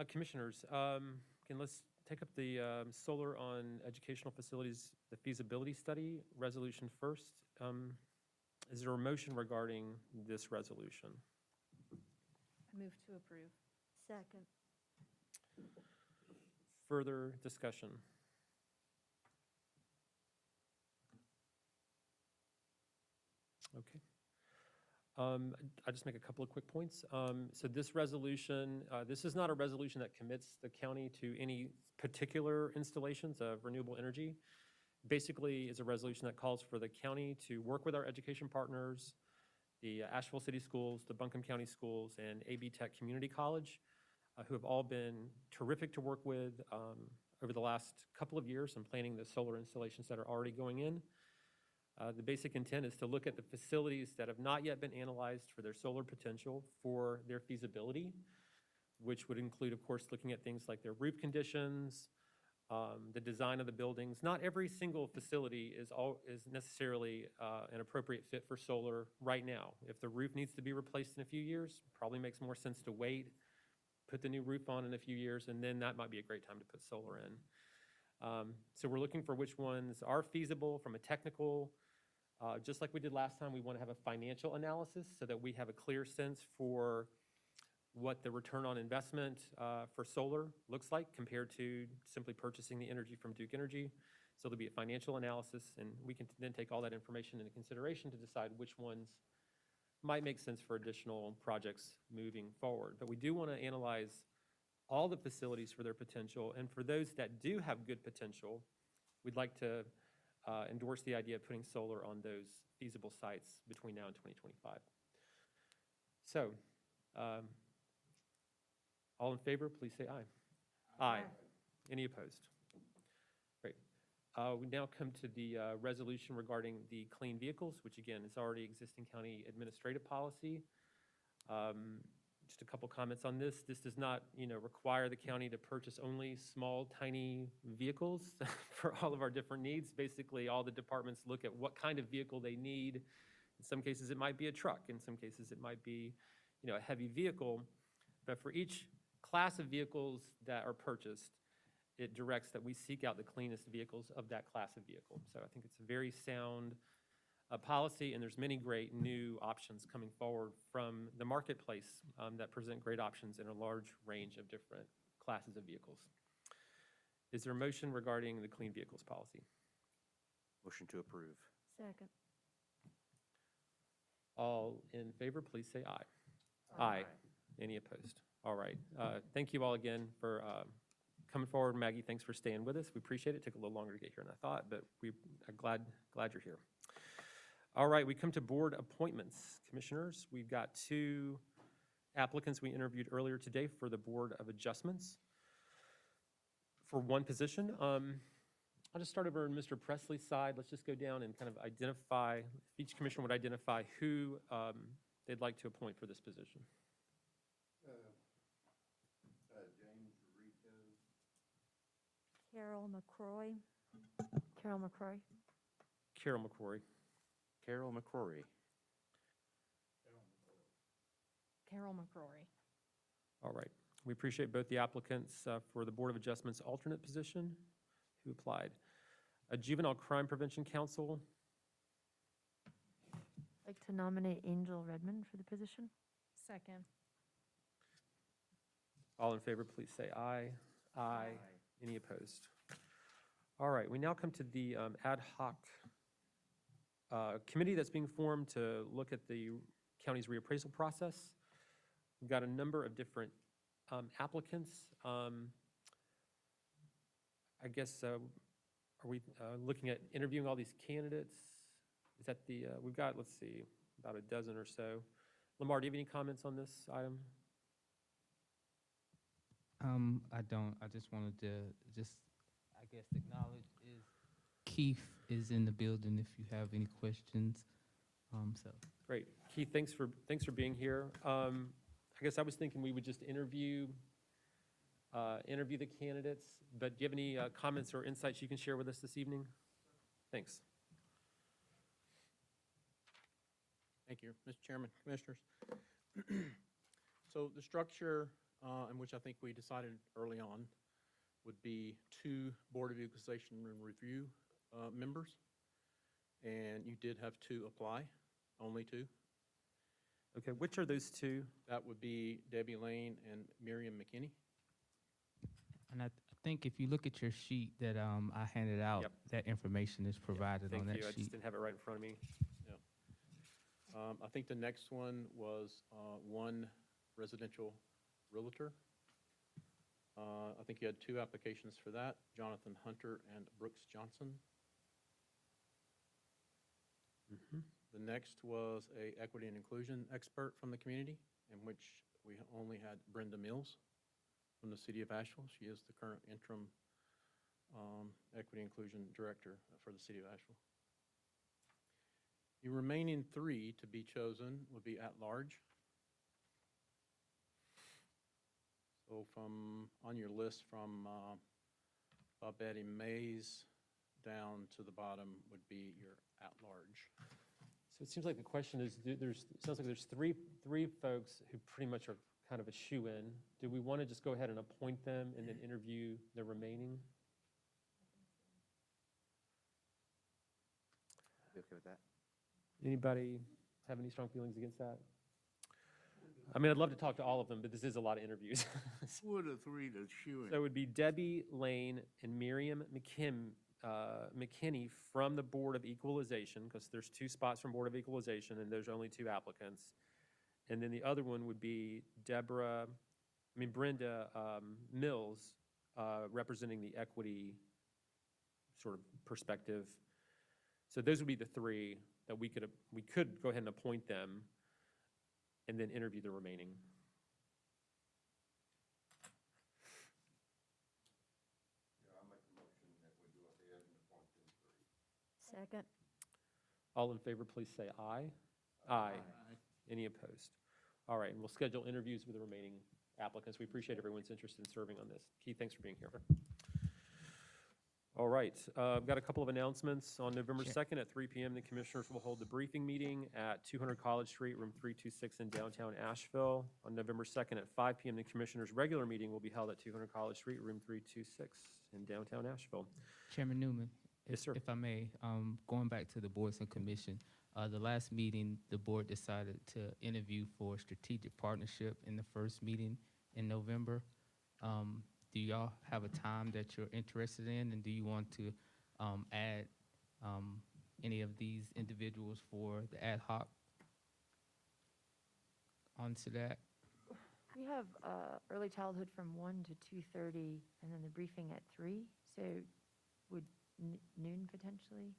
Speaker 1: Commissioners, Again, let's take up the solar on educational facilities, the feasibility study resolution first. Is there a motion regarding this resolution?
Speaker 2: I move to approve.
Speaker 22: Second.
Speaker 1: Further discussion? Okay. I'll just make a couple of quick points. So this resolution, this is not a resolution that commits the county to any particular installations of renewable energy. Basically, it's a resolution that calls for the county to work with our education partners, the Asheville City Schools, the Buncombe County Schools, and AB Tech Community College, who have all been terrific to work with over the last couple of years in planning the solar installations that are already going in. The basic intent is to look at the facilities that have not yet been analyzed for their solar potential for their feasibility, which would include, of course, looking at things like their roof conditions, the design of the buildings. Not every single facility is necessarily an appropriate fit for solar right now. If the roof needs to be replaced in a few years, probably makes more sense to wait, put the new roof on in a few years, and then that might be a great time to put solar in. So we're looking for which ones are feasible from a technical. Just like we did last time, we want to have a financial analysis so that we have a clear sense for what the return on investment for solar looks like compared to simply purchasing the energy from Duke Energy. So there'll be a financial analysis, and we can then take all that information into consideration to decide which ones might make sense for additional projects moving forward. But we do want to analyze all the facilities for their potential, and for those that do have good potential, we'd like to endorse the idea of putting solar on those feasible sites between now and 2025. So, all in favor, please say aye. Aye. Any opposed? Great. We now come to the resolution regarding the clean vehicles, which again is already existing county administrative policy. Just a couple comments on this. This does not, require the county to purchase only small, tiny vehicles for all of our different needs. Basically, all the departments look at what kind of vehicle they need. In some cases, it might be a truck. In some cases, it might be, a heavy vehicle. But for each class of vehicles that are purchased, it directs that we seek out the cleanest vehicles of that class of vehicle. So I think it's a very sound policy, and there's many great new options coming forward from the marketplace that present great options in a large range of different classes of vehicles. Is there a motion regarding the clean vehicles policy?
Speaker 7: Motion to approve.
Speaker 22: Second.
Speaker 1: All in favor, please say aye. Aye. Any opposed? All right. Thank you all again for coming forward. Maggie, thanks for staying with us. We appreciate it. It took a little longer to get here than I thought, but we're glad you're here. All right, we come to board appointments. Commissioners, we've got 2 applicants we interviewed earlier today for the Board of Adjustments for 1 position. I'll just start over on Mr. Presley's side. Let's just go down and kind of identify, each commissioner would identify who they'd like to appoint for this position.
Speaker 4: James Rico.
Speaker 22: Carol McCrory. Carol McCrory.
Speaker 1: Carol McCrory.
Speaker 7: Carol McCrory.
Speaker 10: Carol McCrory.
Speaker 1: All right. We appreciate both the applicants for the Board of Adjustments alternate position who applied. A Juvenile Crime Prevention Council.
Speaker 22: I'd like to nominate Angel Redmond for the position.
Speaker 8: Second.
Speaker 1: All in favor, please say aye. Aye. Any opposed? All right, we now come to the ad hoc committee that's being formed to look at the county's reappraisal process. We've got a number of different applicants. I guess, are we looking at interviewing all these candidates? Is that the, we've got, let's see, about a dozen or so. Lamar, do you have any comments on this item?
Speaker 15: I don't. I just wanted to I guess, acknowledge Keith is in the building if you have any questions. So.
Speaker 1: Great. Keith, thanks for being here. I guess I was thinking we would just interview the candidates, but do you have any comments or insights you can share with us this evening? Thanks.
Speaker 18: Thank you, Mr. Chairman, Commissioners. So the structure in which I think we decided early on
Speaker 19: would be 2 Board of Equalization and Review members. And you did have 2 apply, only 2.
Speaker 1: Okay, which are those two?
Speaker 19: That would be Debbie Lane and Miriam McKinney.
Speaker 15: And I think if you look at your sheet that I handed out,
Speaker 1: Yep.
Speaker 15: that information is provided on
Speaker 1: Thank
Speaker 15: that
Speaker 1: you, I just
Speaker 15: sheet.
Speaker 1: didn't have it right in front of me.
Speaker 19: I think the next one was 1 residential realtor. I think you had 2 applications for that, Jonathan Hunter and Brooks Johnson.
Speaker 1: Mhm.
Speaker 19: The next was a equity and inclusion expert from the community, in which we only had Brenda Mills from the city of Asheville. She is the current interim equity inclusion director for the city of Asheville. The remaining 3 to be chosen would be at large. So from, on your list from Betty Mays down to the bottom would be your at large.
Speaker 1: So it seems like the question is, it sounds like there's three folks who pretty much are kind of a shoe-in. Do we want to just go ahead and appoint them and then interview the remaining?
Speaker 7: I'd be okay with that.
Speaker 1: Anybody have any strong feelings against that? I mean, I'd love to talk to all of them, but this is a lot of interviews.
Speaker 4: Who are the 3 that's shooing?
Speaker 1: So it would be Debbie Lane and Miriam McKinney from the Board of Equalization, because there's 2 spots from Board of Equalization, and there's only 2 applicants. And then the other one would be Brenda Mills, representing the equity sort of perspective. So those would be the 3 that we could go ahead and appoint them and then interview the remaining.
Speaker 22: Second.
Speaker 1: All in favor, please say aye. Aye. Any opposed? All right, and we'll schedule interviews with the remaining applicants. We appreciate everyone's interest in serving on this. Keith, thanks for being here. All right, I've got a couple of announcements. On November 2nd at 3 p.m., the commissioners will hold the briefing meeting at 200 College Street, room 326 in downtown Asheville. On November 2nd at 5 p.m., the commissioners' regular meeting will be held at 200 College Street, room 326 in downtown Asheville.
Speaker 15: Chairman Newman?
Speaker 1: Yes, sir.
Speaker 15: If I may, going back to the boards and commission, the last meeting, the board decided to interview for strategic partnership in the first meeting in November. Do y'all have a time that you're interested in, and do you want to add any of these individuals for the ad hoc onto that?
Speaker 22: We have early childhood from 1 to 2:30, and then the briefing at 3. So would noon potentially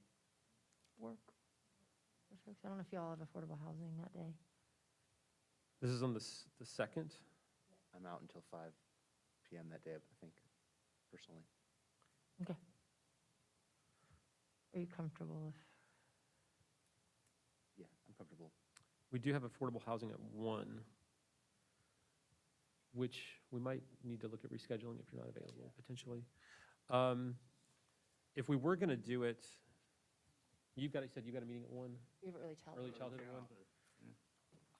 Speaker 22: work for folks? I don't know if y'all have affordable housing that day.
Speaker 1: This is on the 2nd?
Speaker 7: I'm out until 5 p.m. that day, I think, personally.
Speaker 22: Okay. Are you comfortable if?
Speaker 7: Yeah, I'm comfortable.
Speaker 1: We do have affordable housing at 1, which we might need to look at rescheduling if you're not available, potentially. If we were going to do it, you said you got a meeting at 1?
Speaker 22: We have early childhood.
Speaker 1: Early childhood at 1?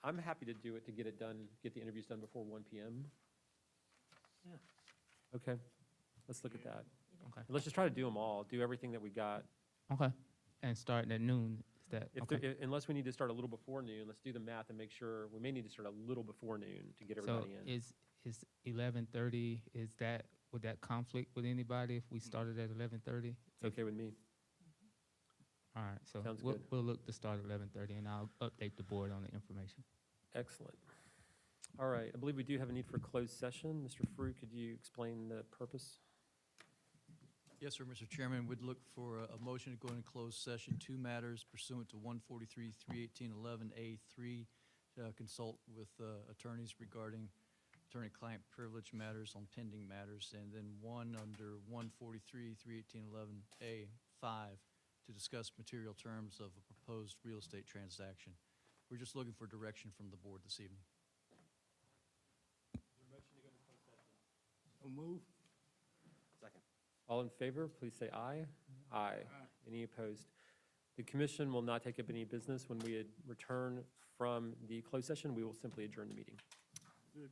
Speaker 1: I'm happy to do it, to get it done, get the interviews done before 1 p.m.
Speaker 22: Yeah.
Speaker 1: Okay, let's look at that.
Speaker 15: Okay.
Speaker 1: Let's just try to do them all, do everything that we got.
Speaker 15: Okay. And starting at noon, is that, okay?
Speaker 1: Unless we need to start a little before noon, let's do the math and make sure, we may need to start a little before noon to get
Speaker 15: So
Speaker 1: everybody in.
Speaker 15: is 11:30, would that conflict with anybody if we started at 11:30?
Speaker 1: It's okay with me.
Speaker 15: All right, so
Speaker 1: Sounds
Speaker 15: we'll,
Speaker 1: good.
Speaker 15: we'll look to start at 11:30, and I'll update the board on the information.
Speaker 1: Excellent. All right, I believe we do have a need for closed session. Mr. Frew, could you explain the purpose?
Speaker 6: Yes, sir, Mr. Chairman, we'd look for a motion to go into closed session, 2 matters pursuant to 143, 318, 11A3, to consult with attorneys regarding attorney-client privilege matters on pending matters, and then 1 under 143, 318, 11A5, to discuss material terms of a proposed real estate transaction. We're just looking for direction from the board this evening.
Speaker 4: So move.
Speaker 7: Second.
Speaker 1: All in favor, please say aye. Aye. Any opposed? The commission will not take up any business. When we return from the closed session, we will simply adjourn the meeting.
Speaker 4: Good.